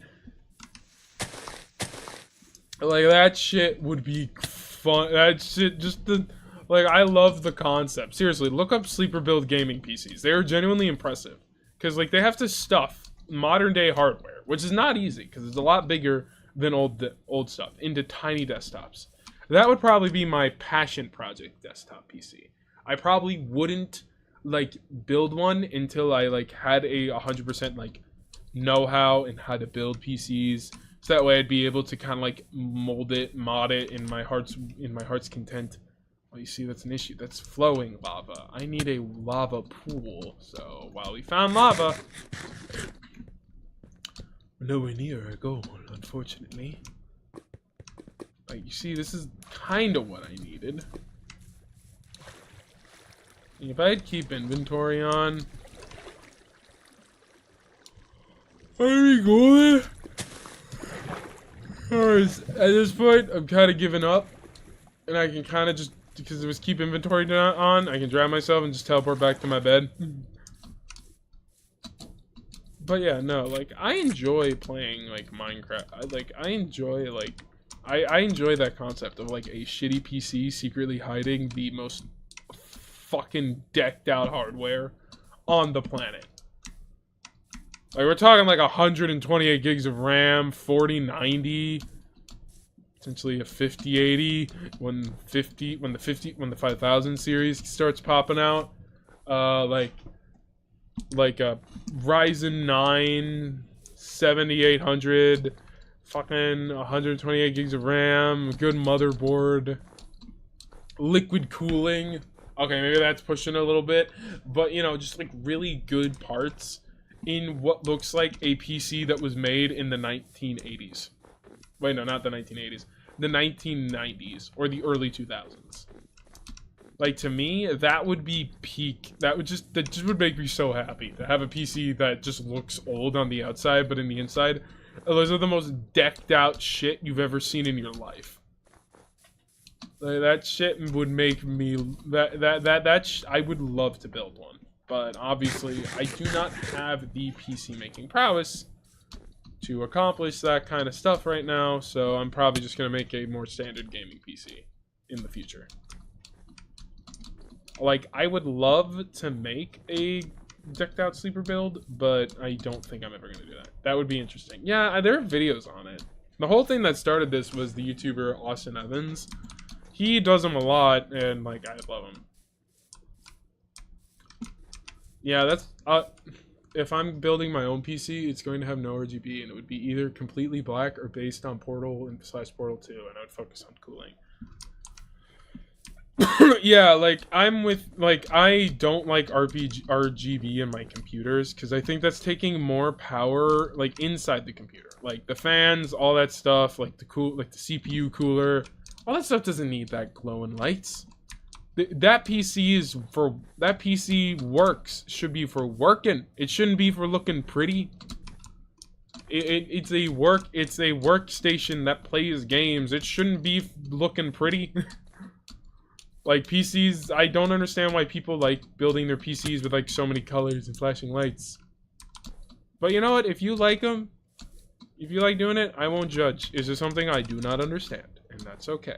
Like, that shit would be fun. That shit, just the... Like, I love the concept. Seriously, look up sleeper build gaming PCs. They are genuinely impressive. Because, like, they have to stuff modern day hardware, which is not easy, because it's a lot bigger than old stuff, into tiny desktops. That would probably be my passion project desktop PC. I probably wouldn't, like, build one until I, like, had a 100%, like, know-how in how to build PCs. So that way I'd be able to kind of, like, mod it in my heart's content. Well, you see, that's an issue. That's flowing lava. I need a lava pool. So, while we found lava, we're nowhere near our goal, unfortunately. Like, you see, this is kind of what I needed. If I'd keep inventory on, I'd be good. Alright, at this point, I'm kind of giving up. And I can kind of just, because it was keep inventory on, I can drown myself and just teleport back to my bed. But yeah, no, like, I enjoy playing, like, Minecraft. I enjoy, like, I enjoy that concept of, like, a shitty PC secretly hiding the most fucking decked out hardware on the planet. Like, we're talking, like, 128 gigs of RAM, 4090... essentially a 5080 when the 5000 series starts popping out, like a Ryzen 9 7800, fucking 128 gigs of RAM, good motherboard, liquid cooling. Okay, maybe that's pushing a little bit, but you know, just like really good parts in what looks like a PC that was made in the 1980s. Wait, no, not the 1980s. The 1990s or the early 2000s. Like, to me, that would be peak. That just would make me so happy to have a PC that just looks old on the outside, but in the inside, those are the most decked out shit you've ever seen in your life. Like, that shit would make me I would love to build one, but obviously I do not have the PC making prowess to accomplish that kind of stuff right now, so I'm probably just going to make a more standard gaming PC in the future. Like, I would love to make a decked out sleeper build, but I don't think I'm ever going to do that. That would be interesting. Yeah, there are videos on it. The whole thing that started this was the YouTuber Austin Evans. He does them a lot, and, like, I love him. Yeah, that's... if I'm building my own PC, it's going to have no RGB, and it would be either completely black or based on Portal and Portal 2, and I would focus on cooling. Yeah, like, I don't like RGB in my computers, because I think that's taking more power, like, inside the computer. Like, the fans, all that stuff, like, the CPU cooler, all that stuff doesn't need that glowing lights. That PC should be for working. It shouldn't be for looking pretty. It's a workstation that plays games. It shouldn't be looking pretty. Like, PCs, I don't understand why people like building their PCs with like so many colors and flashing lights. But you know what? If you like them, if you like doing it, I won't judge. It's just something I do not understand, and that's okay.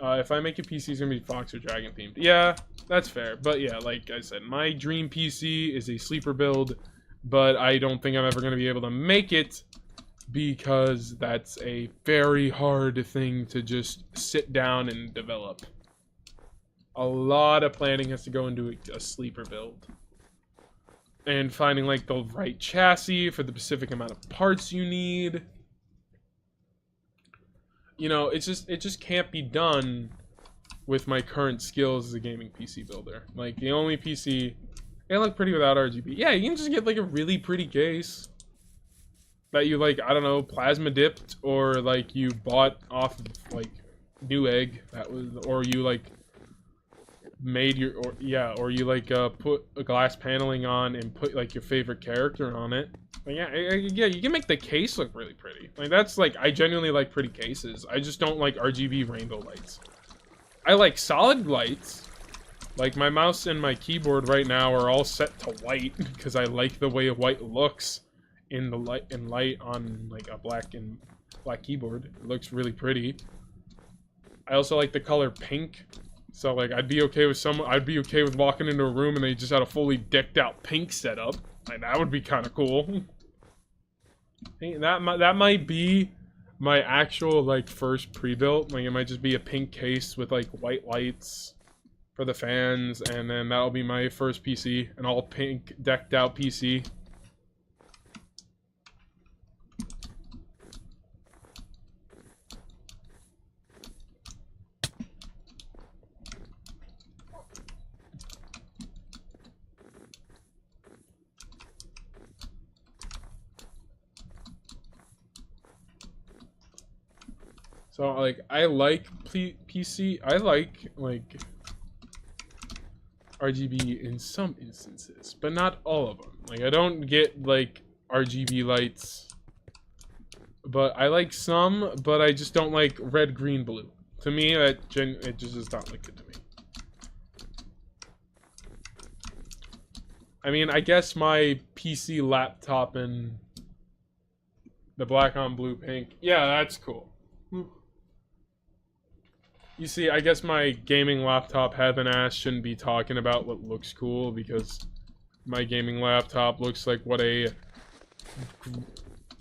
If I make a PC, it's gonna be Fox or Dragon themed. Yeah, that's fair. But yeah, like I said, my dream PC is a sleeper build, but I don't think I'm ever gonna be able to make it because that's a very hard thing to just sit down and develop. A lot of planning has to go into a sleeper build. And finding like the right chassis for the specific amount of parts you need. You know, it just can't be done with my current skills as a gaming PC builder. Like, the only PC... It look pretty without RGB. Yeah, you can just get, like, a really pretty case that you, like, I don't know, plasma dipped, or, like, you bought off of, like, Newegg. That was... Or you, like, made your, or you like put a glass paneling on and put like your favorite character on it. But yeah, yeah, you can make the case look really pretty. Like that's like, I genuinely like pretty cases. I just don't like RGB rainbow lights. I like solid lights. Like my mouse and my keyboard right now are all set to white because I like the way white looks in the light on like a black keyboard. It looks really pretty. I also like the color pink. So like I'd be okay with walking into a room and they just had a fully decked out pink setup. Like that would be kind of cool. Hey, that might be my actual like first pre-built. Like it might just be a pink case with like white lights for the fans, and then that'll be my first PC, an all pink decked out PC. So like I like PC. I like RGB in some instances, but not all of them. Like I don't get like RGB lights, but I like some, but I just don't like red, green, blue. To me, it just does not look good to me. I mean, I guess my PC laptop and the black on blue pink, yeah, that's cool. You see, I guess my gaming laptop heaven ass shouldn't be talking about what looks cool because my gaming laptop looks like what a...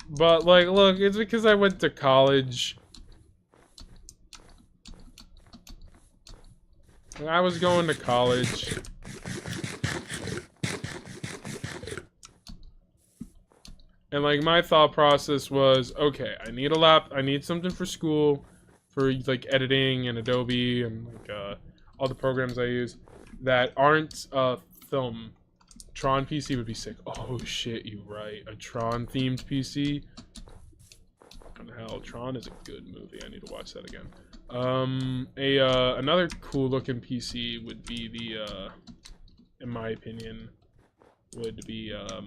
But, like, look, it's because I went to college. I was going to college. And, like, my thought process was, okay, I need something for school. For like editing and Adobe and like all the programs I use that aren't film. Tron PC would be sick. Oh shit, you right. A Tron themed PC. And hell, Tron is a good movie. I need to watch that again. Another cool looking PC would be the in my opinion would be a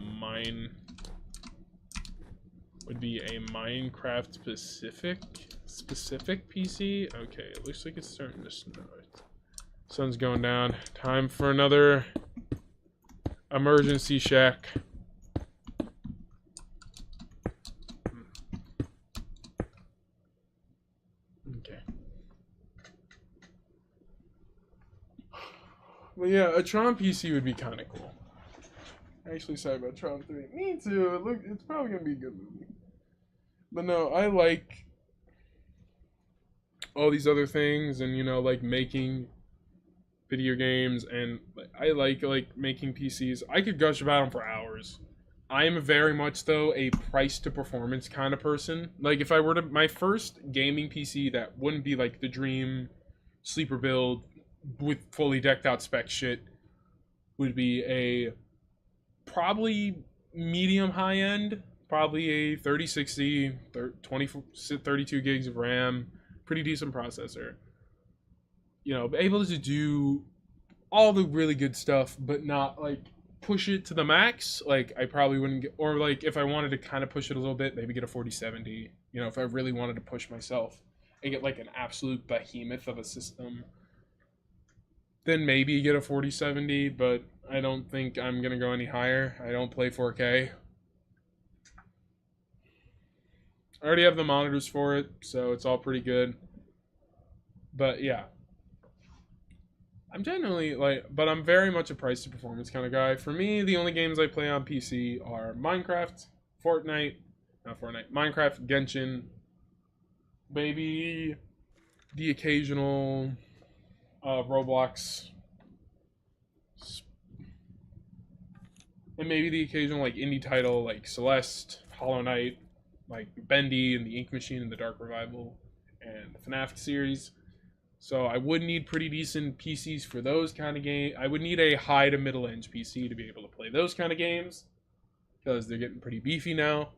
Minecraft specific PC. Okay, it looks like it's starting to snow. Sun's going down. Time for another emergency shack. Okay. Well, yeah, a Tron PC would be kind of cool. Actually, sorry about Tron 3. Me too. Look, it's probably gonna be a good movie. But no, I like all these other things, and you know, like making video games, and I like making PCs. I could gush about them for hours. I am very much though a price to performance kind of person. Like if I were to my first gaming PC that wouldn't be like the dream sleeper build with fully decked out spec shit would be a probably medium high end, probably a 3060, 32 gigs of RAM, pretty decent processor. You know, able to do all the really good stuff, but not like push it to the max. Like I probably wouldn't get, or like if I wanted to kind of push it a little bit, maybe get a 4070. You know, if I really wanted to push myself and get like an absolute behemoth of a system, then maybe get a 4070, but I don't think I'm gonna go any higher. I don't play 4K. I already have the monitors for it, so it's all pretty good. But yeah. I'm genuinely but I'm very much a price to performance kind of guy. For me, the only games I play on PC are Minecraft, Minecraft, Genshin, maybe the occasional Roblox, and maybe the occasional like indie title like Celeste, Hollow Knight, like Bendy and the Ink Machine and the Dark Revival, and the FNAF series. So I would need pretty decent PCs for those kind of games. I would need a high to middle end PC to be able to play those kind of games because they're getting pretty beefy now.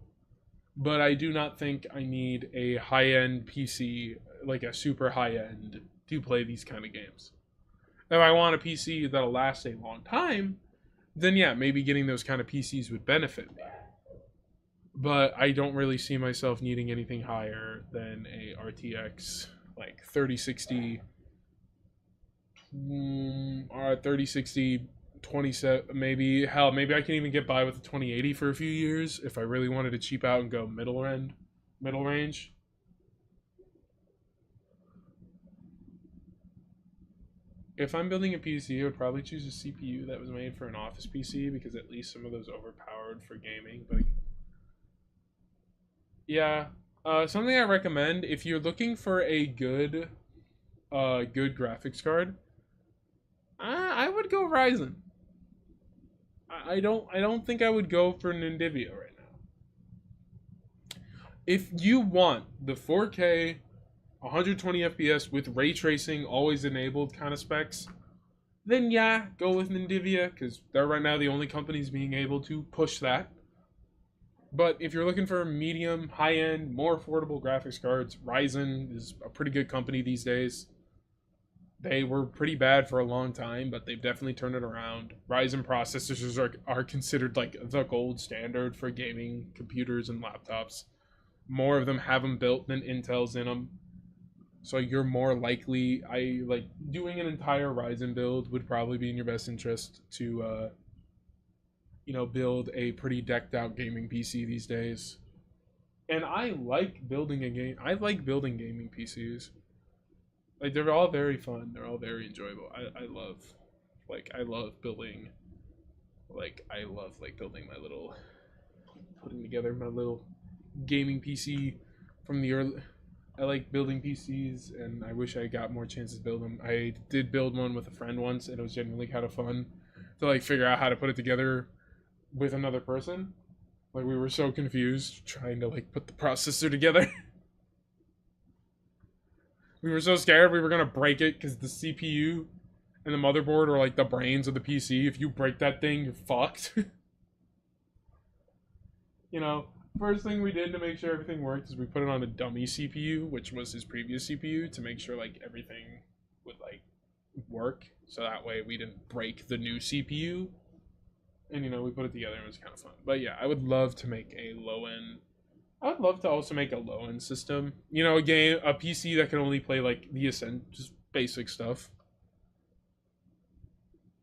But I do not think I need a high end PC, like a super high end, to play these kind of games. If I want a PC that'll last a long time, then yeah, maybe getting those kind of PCs would benefit me. But I don't really see myself needing anything higher than a RTX like 3060 or 3060 27, maybe hell, maybe I can even get by with a 2080 for a few years if I really wanted to cheap out and go middle range. If I'm building a PC, I would probably choose a CPU that was made for an office PC because at least some of those overpowered for gaming. But yeah, something I recommend if you're looking for a good graphics card, I would go Ryzen. I don't think I would go for an Nvidia right now. If you want the 4K 120 FPS with ray tracing always enabled kind of specs, then yeah, go with Nvidia because they're right now the only companies being able to push that. But if you're looking for medium, high end, more affordable graphics cards, Ryzen is a pretty good company these days. They were pretty bad for a long time, but they've definitely turned it around. Ryzen processors are considered like the gold standard for gaming computers and laptops. More of them have them built than Intel's in them. So you're more likely, I like doing an entire Ryzen build would probably be in your best interest to, build a pretty decked out gaming PC these days. And I like building a game. I like building gaming PCs. Like they're all very fun. They're all very enjoyable. I love building. I love like building my little, putting together my little gaming PC from the early. I like building PCs, and I wish I got more chances to build them. I did build one with a friend once, and it was genuinely kind of fun to like figure out how to put it together with another person. Like we were so confused trying to like put the processor together. We were so scared we were gonna break it because the CPU and the motherboard are like the brains of the PC. If you break that thing, you're fucked. you know, First thing we did to make sure everything worked is we put it on a dummy CPU, which was his previous CPU, to make sure like everything would like work. So that way we didn't break the new CPU. And we put it together and it was kind of fun. But yeah, I would love to make a low end. I would love to also make a low end system. A PC that can only play like the Ascent, just basic stuff.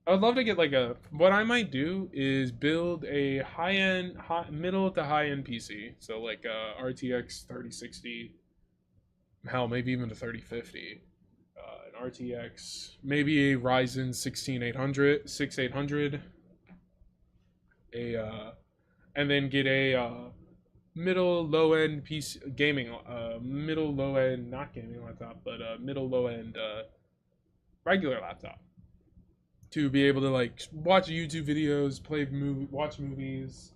I would love to get like a. What I might do is build a middle to high end PC. So like a RTX 3060, hell, maybe even a 3050, an RTX, maybe a Ryzen 16800, 6800, and then get a middle low end PC gaming, middle low end not gaming laptop, but middle low end regular laptop to be able to like watch YouTube videos, watch movies,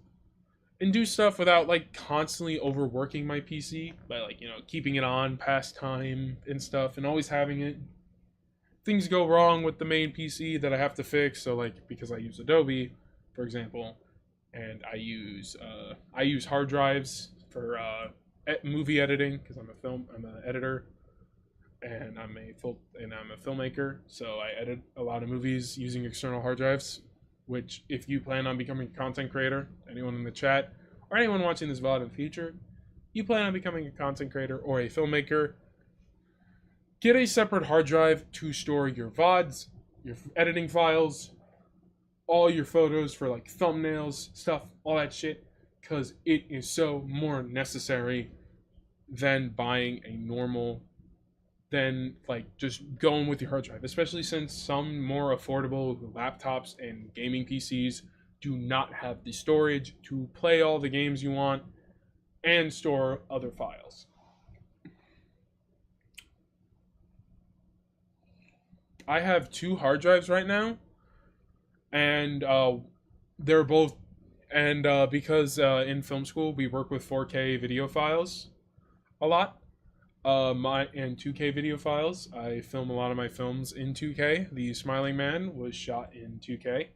and do stuff without like constantly overworking my PC by like keeping it on past time and stuff, and always having it. Things go wrong with the main PC that I have to fix. So like because I use Adobe, for example, and I use hard drives for movie editing because I'm an editor and I'm a filmmaker, so I edit a lot of movies using external hard drives. Which, if you plan on becoming a content creator, anyone in the chat or anyone watching this VOD in the future, you plan on becoming a content creator or a filmmaker, get a separate hard drive to store your VODs, your editing files, all your photos for like thumbnails, stuff, all that shit, because it is so more necessary than buying a normal than like just going with your hard drive, especially since some more affordable laptops and gaming PCs do not have the storage to play all the games you want and store other files. I have two hard drives right now, and they're both, and because in film school we work with 4K video files a lot, and 2K video files. I film a lot of my films in 2K. The Smiling Man was shot in 2K,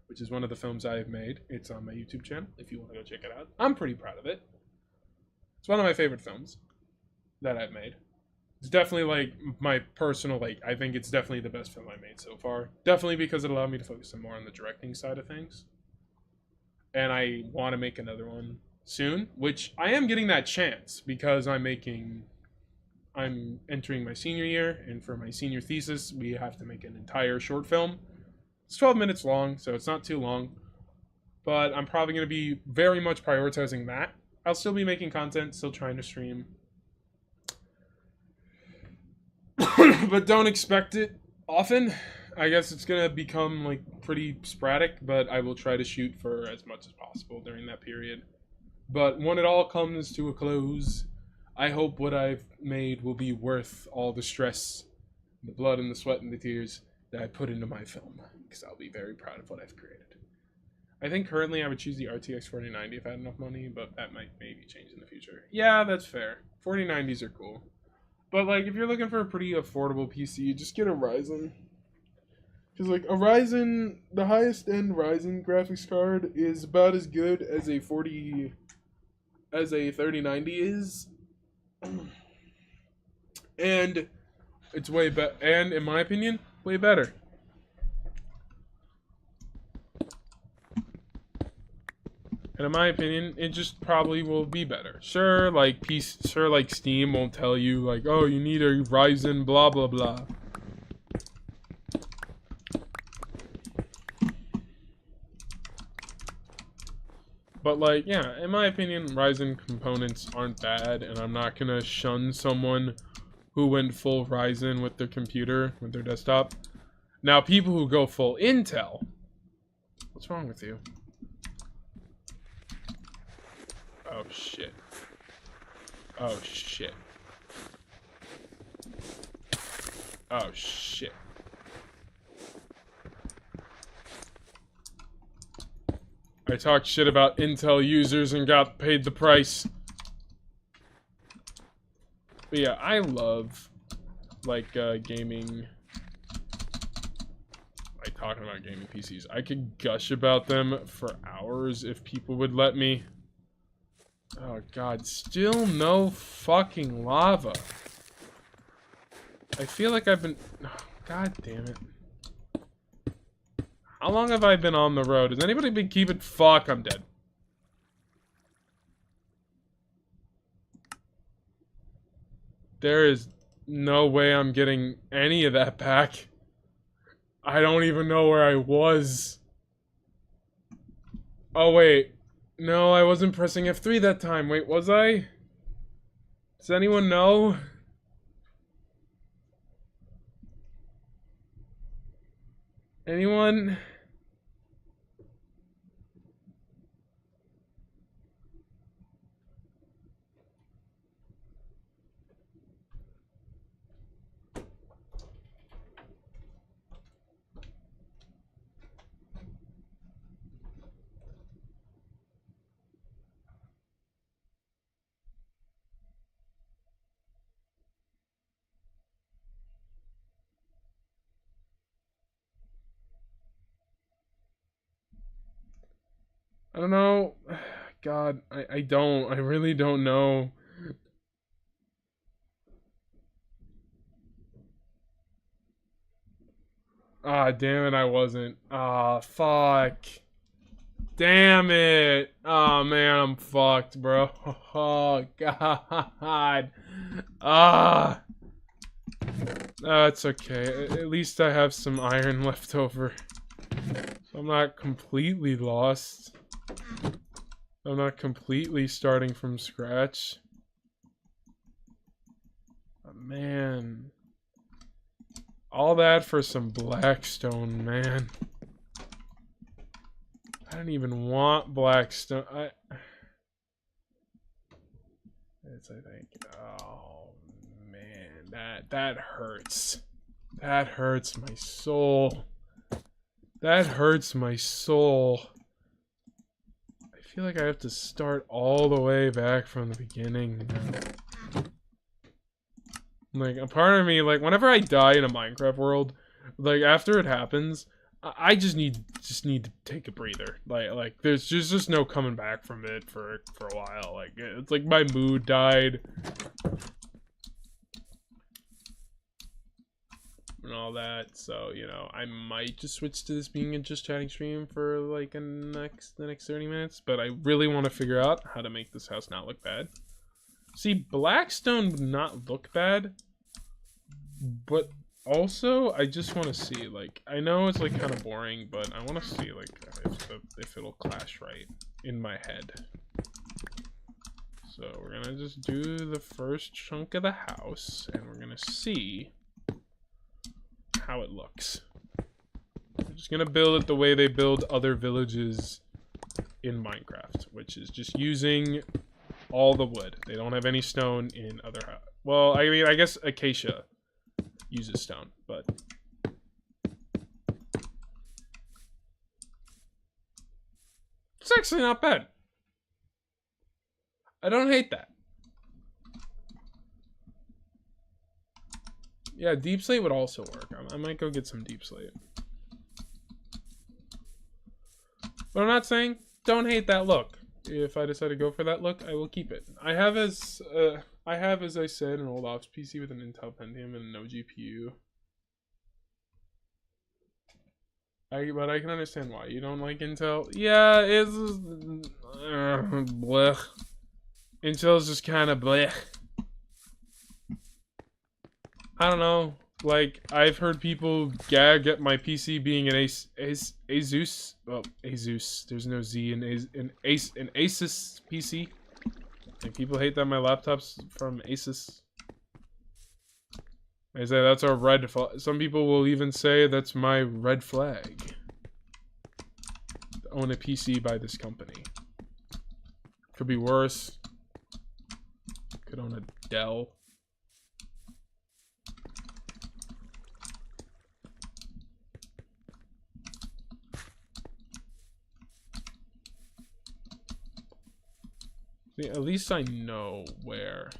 which is one of the films I have made. It's on my YouTube channel if you want to go check it out. I'm pretty proud of it. It's one of my favorite films that I've made. It's definitely like my personal, like, I think it's definitely the best film I made so far. Definitely because it allowed me to focus more on the directing side of things. And I want to make another one soon, which I am getting that chance because I'm entering my senior year, and for my senior thesis, we have to make an entire short film. It's 12 minutes long, so it's not too long. But I'm probably going to be very much prioritizing that. I'll still be making content, still trying to stream. But don't expect it often. I guess it's going to become like pretty sporadic, but I will try to shoot for as much as possible during that period. But when it all comes to a close, I hope what I've made will be worth all the stress, the blood and the sweat and the tears that I put into my film, because I'll be very proud of what I've created. I think currently I would choose the RTX 4090 if I had enough money, but that might maybe change in the future. Yeah, that's fair. 4090s are cool. But like, if you're looking for a pretty affordable PC, just get a Ryzen. Because like, a Ryzen, the highest end Ryzen graphics card is about as good as a 3090 is. And it's way better, and in my opinion, way better. And in my opinion, it just probably will be better. Sure, like Steam won't tell you like, oh, you need a Ryzen, blah blah blah. But like, yeah, in my opinion, Ryzen components aren't bad, and I'm not gonna shun someone who went full Ryzen with their computer, with their desktop. Now, people who go full Intel, what's wrong with you? Oh shit. Oh shit. Oh shit. I talked shit about Intel users and got paid the price. But yeah, I love like gaming, like talking about gaming PCs. I could gush about them for hours if people would let me. Oh god, still no fucking lava. I feel like I've been... Oh, god damn it. How long have I been on the road? Has anybody been keeping... Fuck, I'm dead. There is no way I'm getting any of that back. I don't even know where I was. Oh, wait. No, I wasn't pressing F3 that time. Wait, was I? Does anyone know? Anyone? I don't know. God, I don't. I really don't know. Ah, damn it, I wasn't. Ah, fuck. Damn it. Oh, man, I'm fucked, bro. Oh, God. Ah. That's okay. At least I have some iron left over. So I'm not completely lost. I'm not completely starting from scratch. But man. All that for some Blackstone, man. I don't even want Blackstone. It's, I think. Oh man, that hurts. That hurts my soul. That hurts my soul. I feel like I have to start all the way back from the beginning now. Like, a part of me, like, whenever I die in a Minecraft world, like, after it happens, I just need to take a breather. Like there's just no coming back from it for a while. Like, it's like my mood died. and all that. So, you know, I might just switch to this being a just chatting stream for like the next 30 minutes. But I really want to figure out how to make this house not look bad. See, Blackstone would not look bad, but also I just want to see, like, I know it's like kind of boring, but I want to see like if it'll clash right in my head. So we're gonna just do the first chunk of the house, and we're gonna see how it looks. We're just gonna build it the way they build other villages in Minecraft, which is just using all the wood. They don't have any stone in other houses. Well, I mean, I guess Acacia uses stone, but it's actually not bad. I don't hate that. Yeah, deep slate would also work. I might go get some deep slate. But I'm not saying don't hate that look. If I decide to go for that look, I will keep it. I have, as I said, an old Ops PC with an Intel Pentium and no GPU. But I can understand why you don't like Intel. Yeah, it's blech. Intel's just kind of blech. I don't know. Like, I've heard people gag at my PC being an Asus. Well, Asus. There's no Z in an Asus PC. Like, people hate that my laptop's from Asus. They say that's our red flag. Some people will even say that's my red flag. To own a PC by this company. Could be worse. Could own a Dell. See, at least I know where.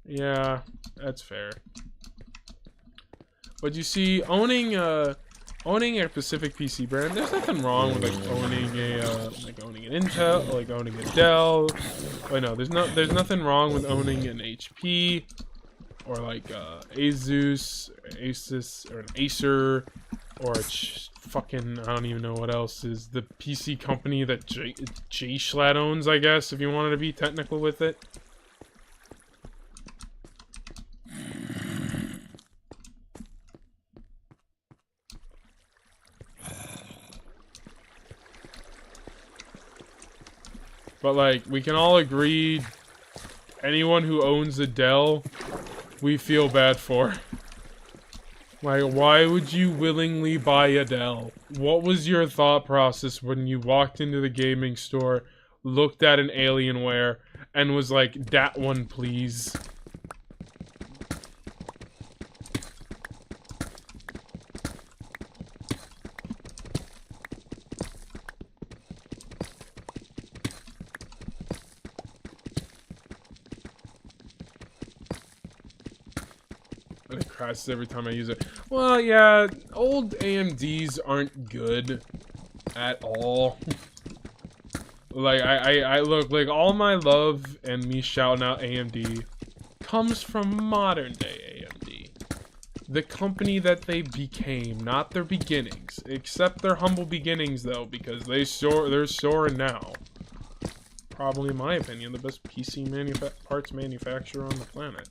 Yeah, that's fair. But you see, owning a specific PC brand, there's nothing wrong with like owning an Intel, like owning a Dell. Wait, no, there's nothing wrong with owning an HP or like Asus, Asus, or an Acer, or fucking, I don't even know what else is the PC company that J-Schlatt owns, I guess, if you wanted to be technical with it. But like, we can all agree, anyone who owns a Dell, we feel bad for. Like, why would you willingly buy a Dell? What was your thought process when you walked into the gaming store, looked at an Alienware, and was like, that one please? It crashes every time I use it. Well, yeah, old AMDs aren't good at all. Like, I look, like, all my love and me shouting out AMD comes from modern day AMD. The company that they became, not their beginnings. Except their humble beginnings, though, because they're soaring now. Probably, in my opinion, the best PC parts manufacturer on the planet.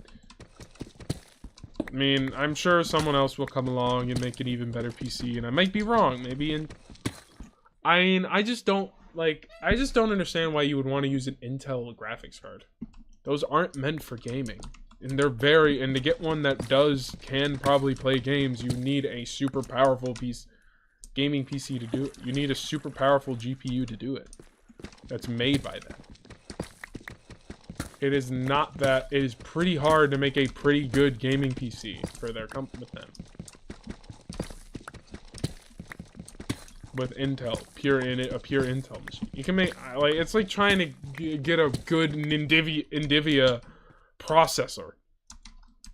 I mean, I'm sure someone else will come along and make an even better PC, and I might be wrong. Maybe I mean, I just don't understand why you would want to use an Intel graphics card. Those aren't meant for gaming. And to get one that can probably play games, you need a super powerful gaming PC to do it. You need a super powerful GPU to do it. That's made by them. It is not that. It is pretty hard to make a pretty good gaming PC for their company with them. With Intel, a pure Intel machine. You can make, like, it's like trying to get a good NVIDIA processor.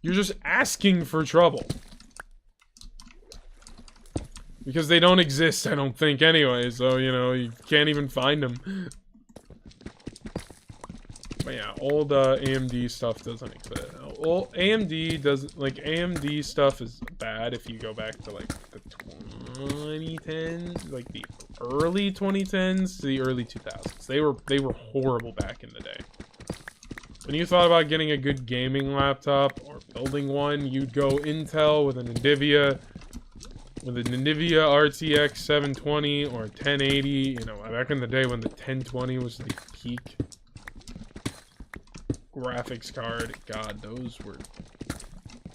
You're just asking for trouble. Because they don't exist, I don't think, anyway, so, you know, you can't even find them. But yeah, old AMD stuff doesn't exist. Old AMD doesn't, like, AMD stuff is bad if you go back to like the 2010s, like the early 2010s to the early 2000s. They were horrible back in the day. When you thought about getting a good gaming laptop or building one, you'd go Intel with an NVIDIA RTX 720 or 1080. You know, back in the day when the 1020 was the peak graphics card. God, those were...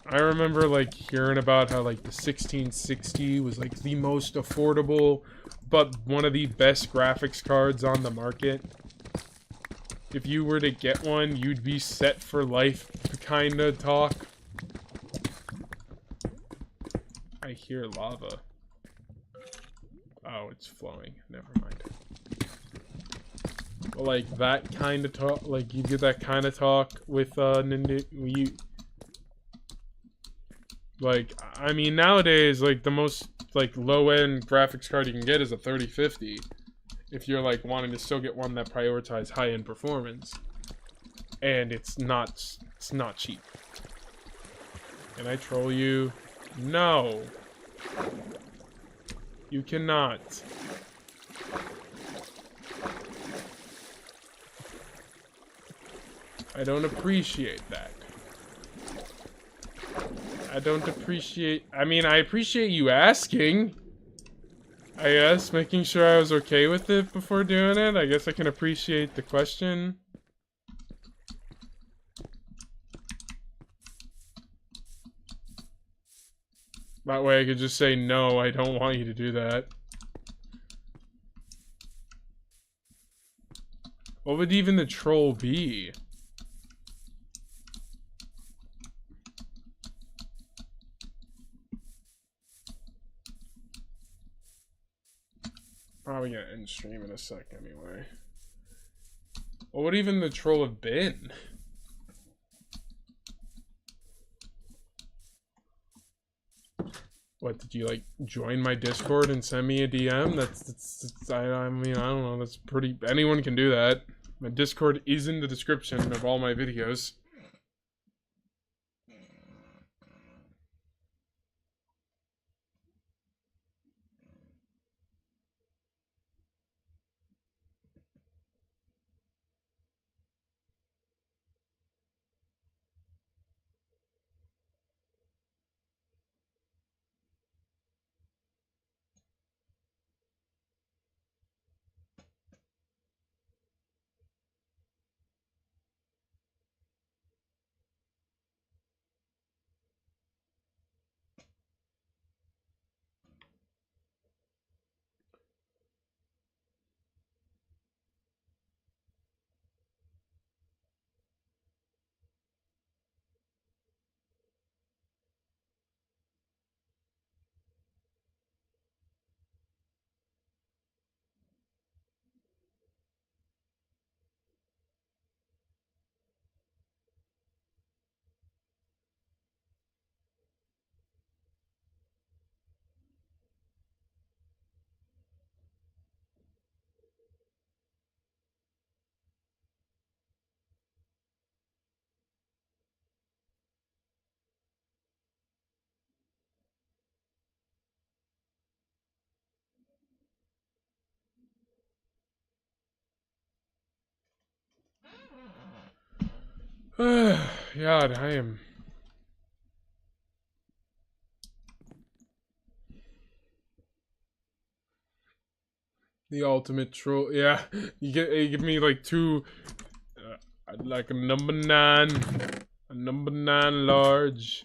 I remember, like, hearing about how, like, the 1660 was, like, the most affordable, but one of the best graphics cards on the market. If you were to get one, you'd be set for life, kinda talk. I hear lava. Oh, it's flowing. Never mind. But like that kind of talk, like you get that kind of talk with like, I mean, nowadays, like the most like low-end graphics card you can get is a 3050. If you're like wanting to still get one that prioritizes high-end performance, and it's not cheap. Can I troll you? No. You cannot. I don't appreciate that. I don't appreciate... I mean, I appreciate you asking. I guess, making sure I was okay with it before doing it. I guess I can appreciate the question. That way I could just say, no, I don't want you to do that. What would even the troll be? Probably gonna end stream in a sec anyway. What would even the troll have been? What, did you like join my Discord and send me a DM? That's I mean, I don't know, that's pretty, anyone can do that. My Discord is in the description of all my videos. God, I am... The ultimate troll. Yeah, you give me like two... I'd like a number 9. A number 9 large.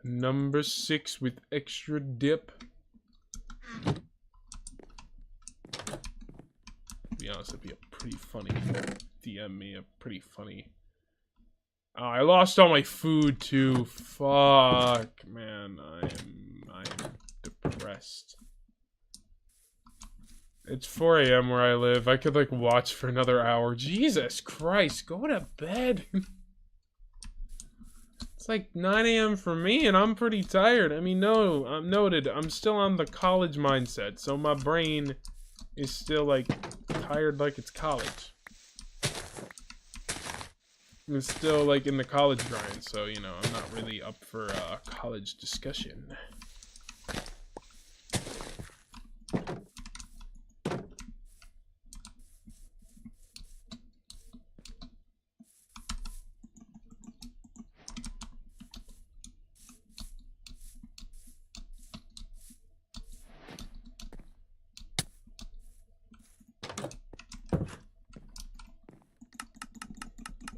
A number 6 with extra dip. To be honest, it'd be a pretty funny... DM me a pretty funny... Oh, I lost all my food too. Fuck, man. I am depressed. It's 4 AM where I live. I could like watch for another hour. Jesus Christ, go to bed. It's like 9 AM for me and I'm pretty tired. I mean, no, I'm noted. I'm still on the college mindset, so my brain is still like tired like it's college. I'm still like in the college grind, so you know I'm not really up for college discussion.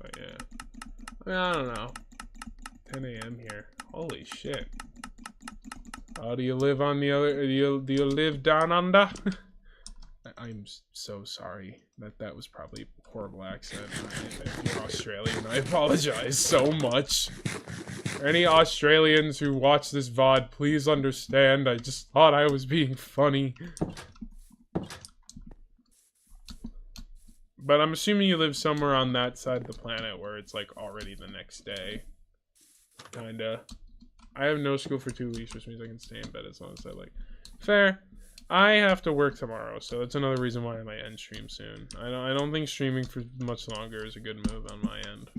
But yeah, I mean, I don't know. 10 a.m. here. Holy shit. Oh, do you live on the other? Do you live down under? I'm so sorry. That was probably a horrible accent. If you're Australian, I apologize so much. For any Australians who watch this VOD, please understand. I just thought I was being funny. But I'm assuming you live somewhere on that side of the planet where it's like already the next day. Kinda. I have no school for 2 weeks, which means I can stay in bed as long as I like. Fair. I have to work tomorrow, so that's another reason why I might end stream soon. I don't think streaming for much longer is a good move on my end.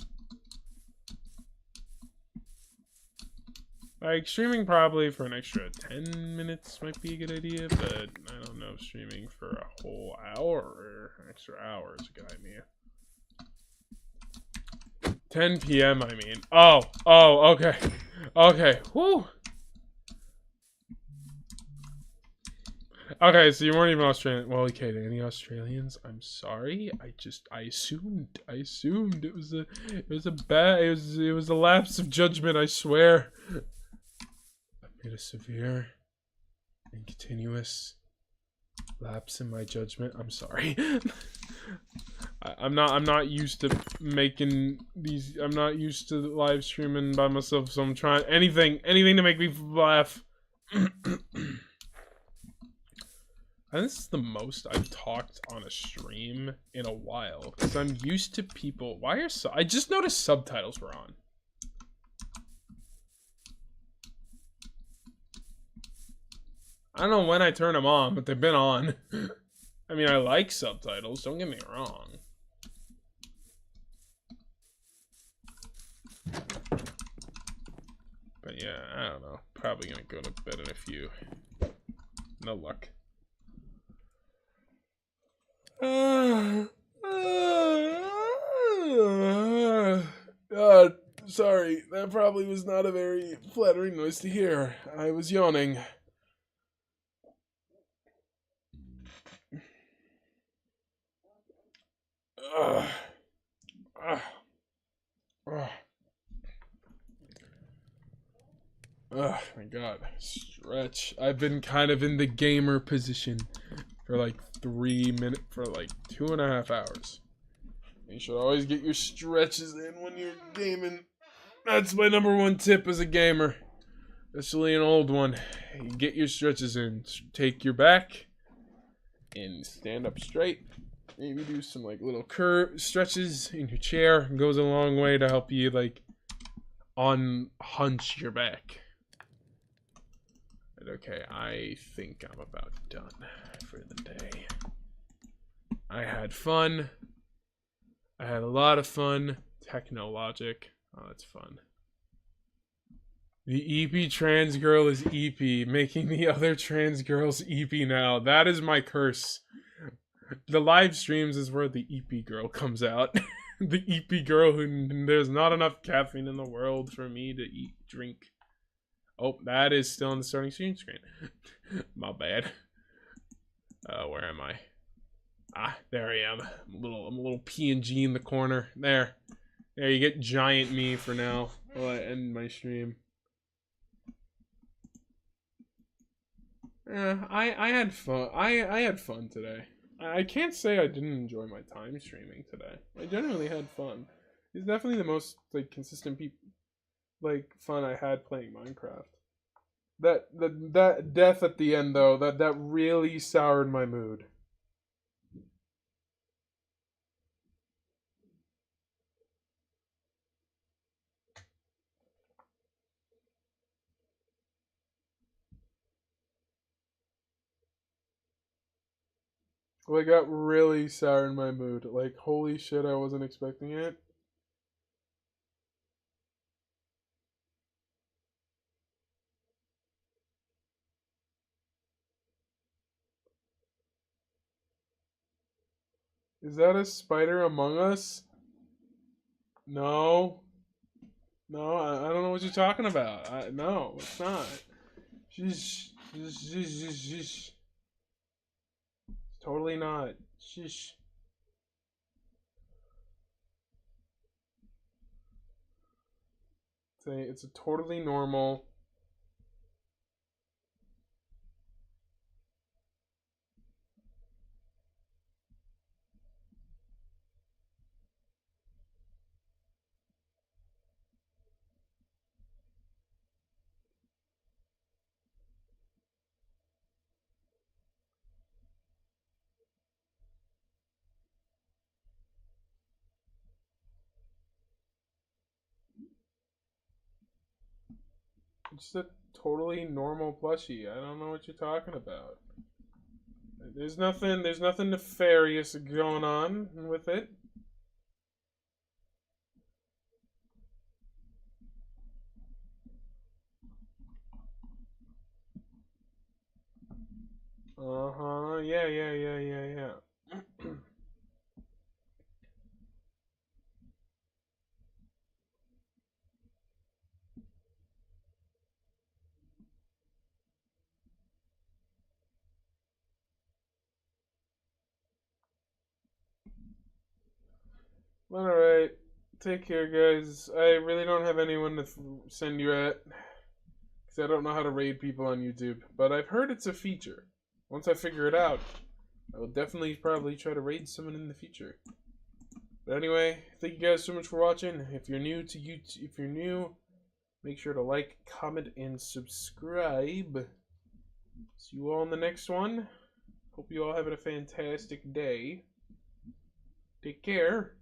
Like, streaming probably for an extra 10 minutes might be a good idea, but I don't know if streaming for a whole hour or an extra hour is a good idea. 10 p.m. I mean. Oh, okay. Okay, whew. Okay, so you weren't even Australian. Well, okay, to any Australians, I'm sorry. I assumed it was a lapse of judgment, I swear. I made a severe and continuous lapse in my judgment. I'm sorry. I'm not used to making these. I'm not used to live streaming by myself, so I'm trying anything to make me laugh. And this is the most I've talked on a stream in a while, because I'm used to people. Why are I just noticed subtitles were on. I don't know when I turn them on, but they've been on. I mean, I like subtitles, don't get me wrong. But yeah, I don't know. Probably gonna go to bed in a few. No luck. Sorry, that probably was not a very flattering noise to hear. I was yawning. Oh my god, stretch. I've been kind of in the gamer position for like 3 minutes, for like 2.5 hours. You should always get your stretches in when you're gaming. That's my #1 tip as a gamer. Especially an old one. You get your stretches in. Take your back and stand up straight. Maybe do some like little curve stretches in your chair. It goes a long way to help you like hunch your back. But okay, I think I'm about done for the day. I had fun. I had a lot of fun. Technologic. Oh, that's fun. The EP trans girl is EP, making the other trans girls EP now. That is my curse. The live streams is where the EP girl comes out. The EP girl who there's not enough caffeine in the world for me to drink. Oh, that is still on the starting screen. My bad. Where am I? Ah, there I am. I'm a little PNG in the corner. There. There, you get giant me for now while I end my stream. I had fun. I had fun today. I can't say I didn't enjoy my time streaming today. I genuinely had fun. It's definitely the most like consistent fun I had playing Minecraft. That death at the end though, that really soured my mood. Like, got really sour in my mood. Like, holy shit, I wasn't expecting it. Is that a spider among us? No. No, I don't know what you're talking about. No, it's not. Sheesh. Sheesh. Totally not. Sheesh. It's a totally normal. It's a totally normal plushie. I don't know what you're talking about. There's nothing nefarious going on with it. Uh-huh. Yeah. Alright. Take care, guys. I really don't have anyone to send you at. Because I don't know how to raid people on YouTube. But I've heard it's a feature. Once I figure it out, I will definitely probably try to raid someone in the future. But anyway, thank you guys so much for watching. If you're new to YouTube, make sure to like, comment, and subscribe. See you all in the next one. Hope you all have a fantastic day. Take care.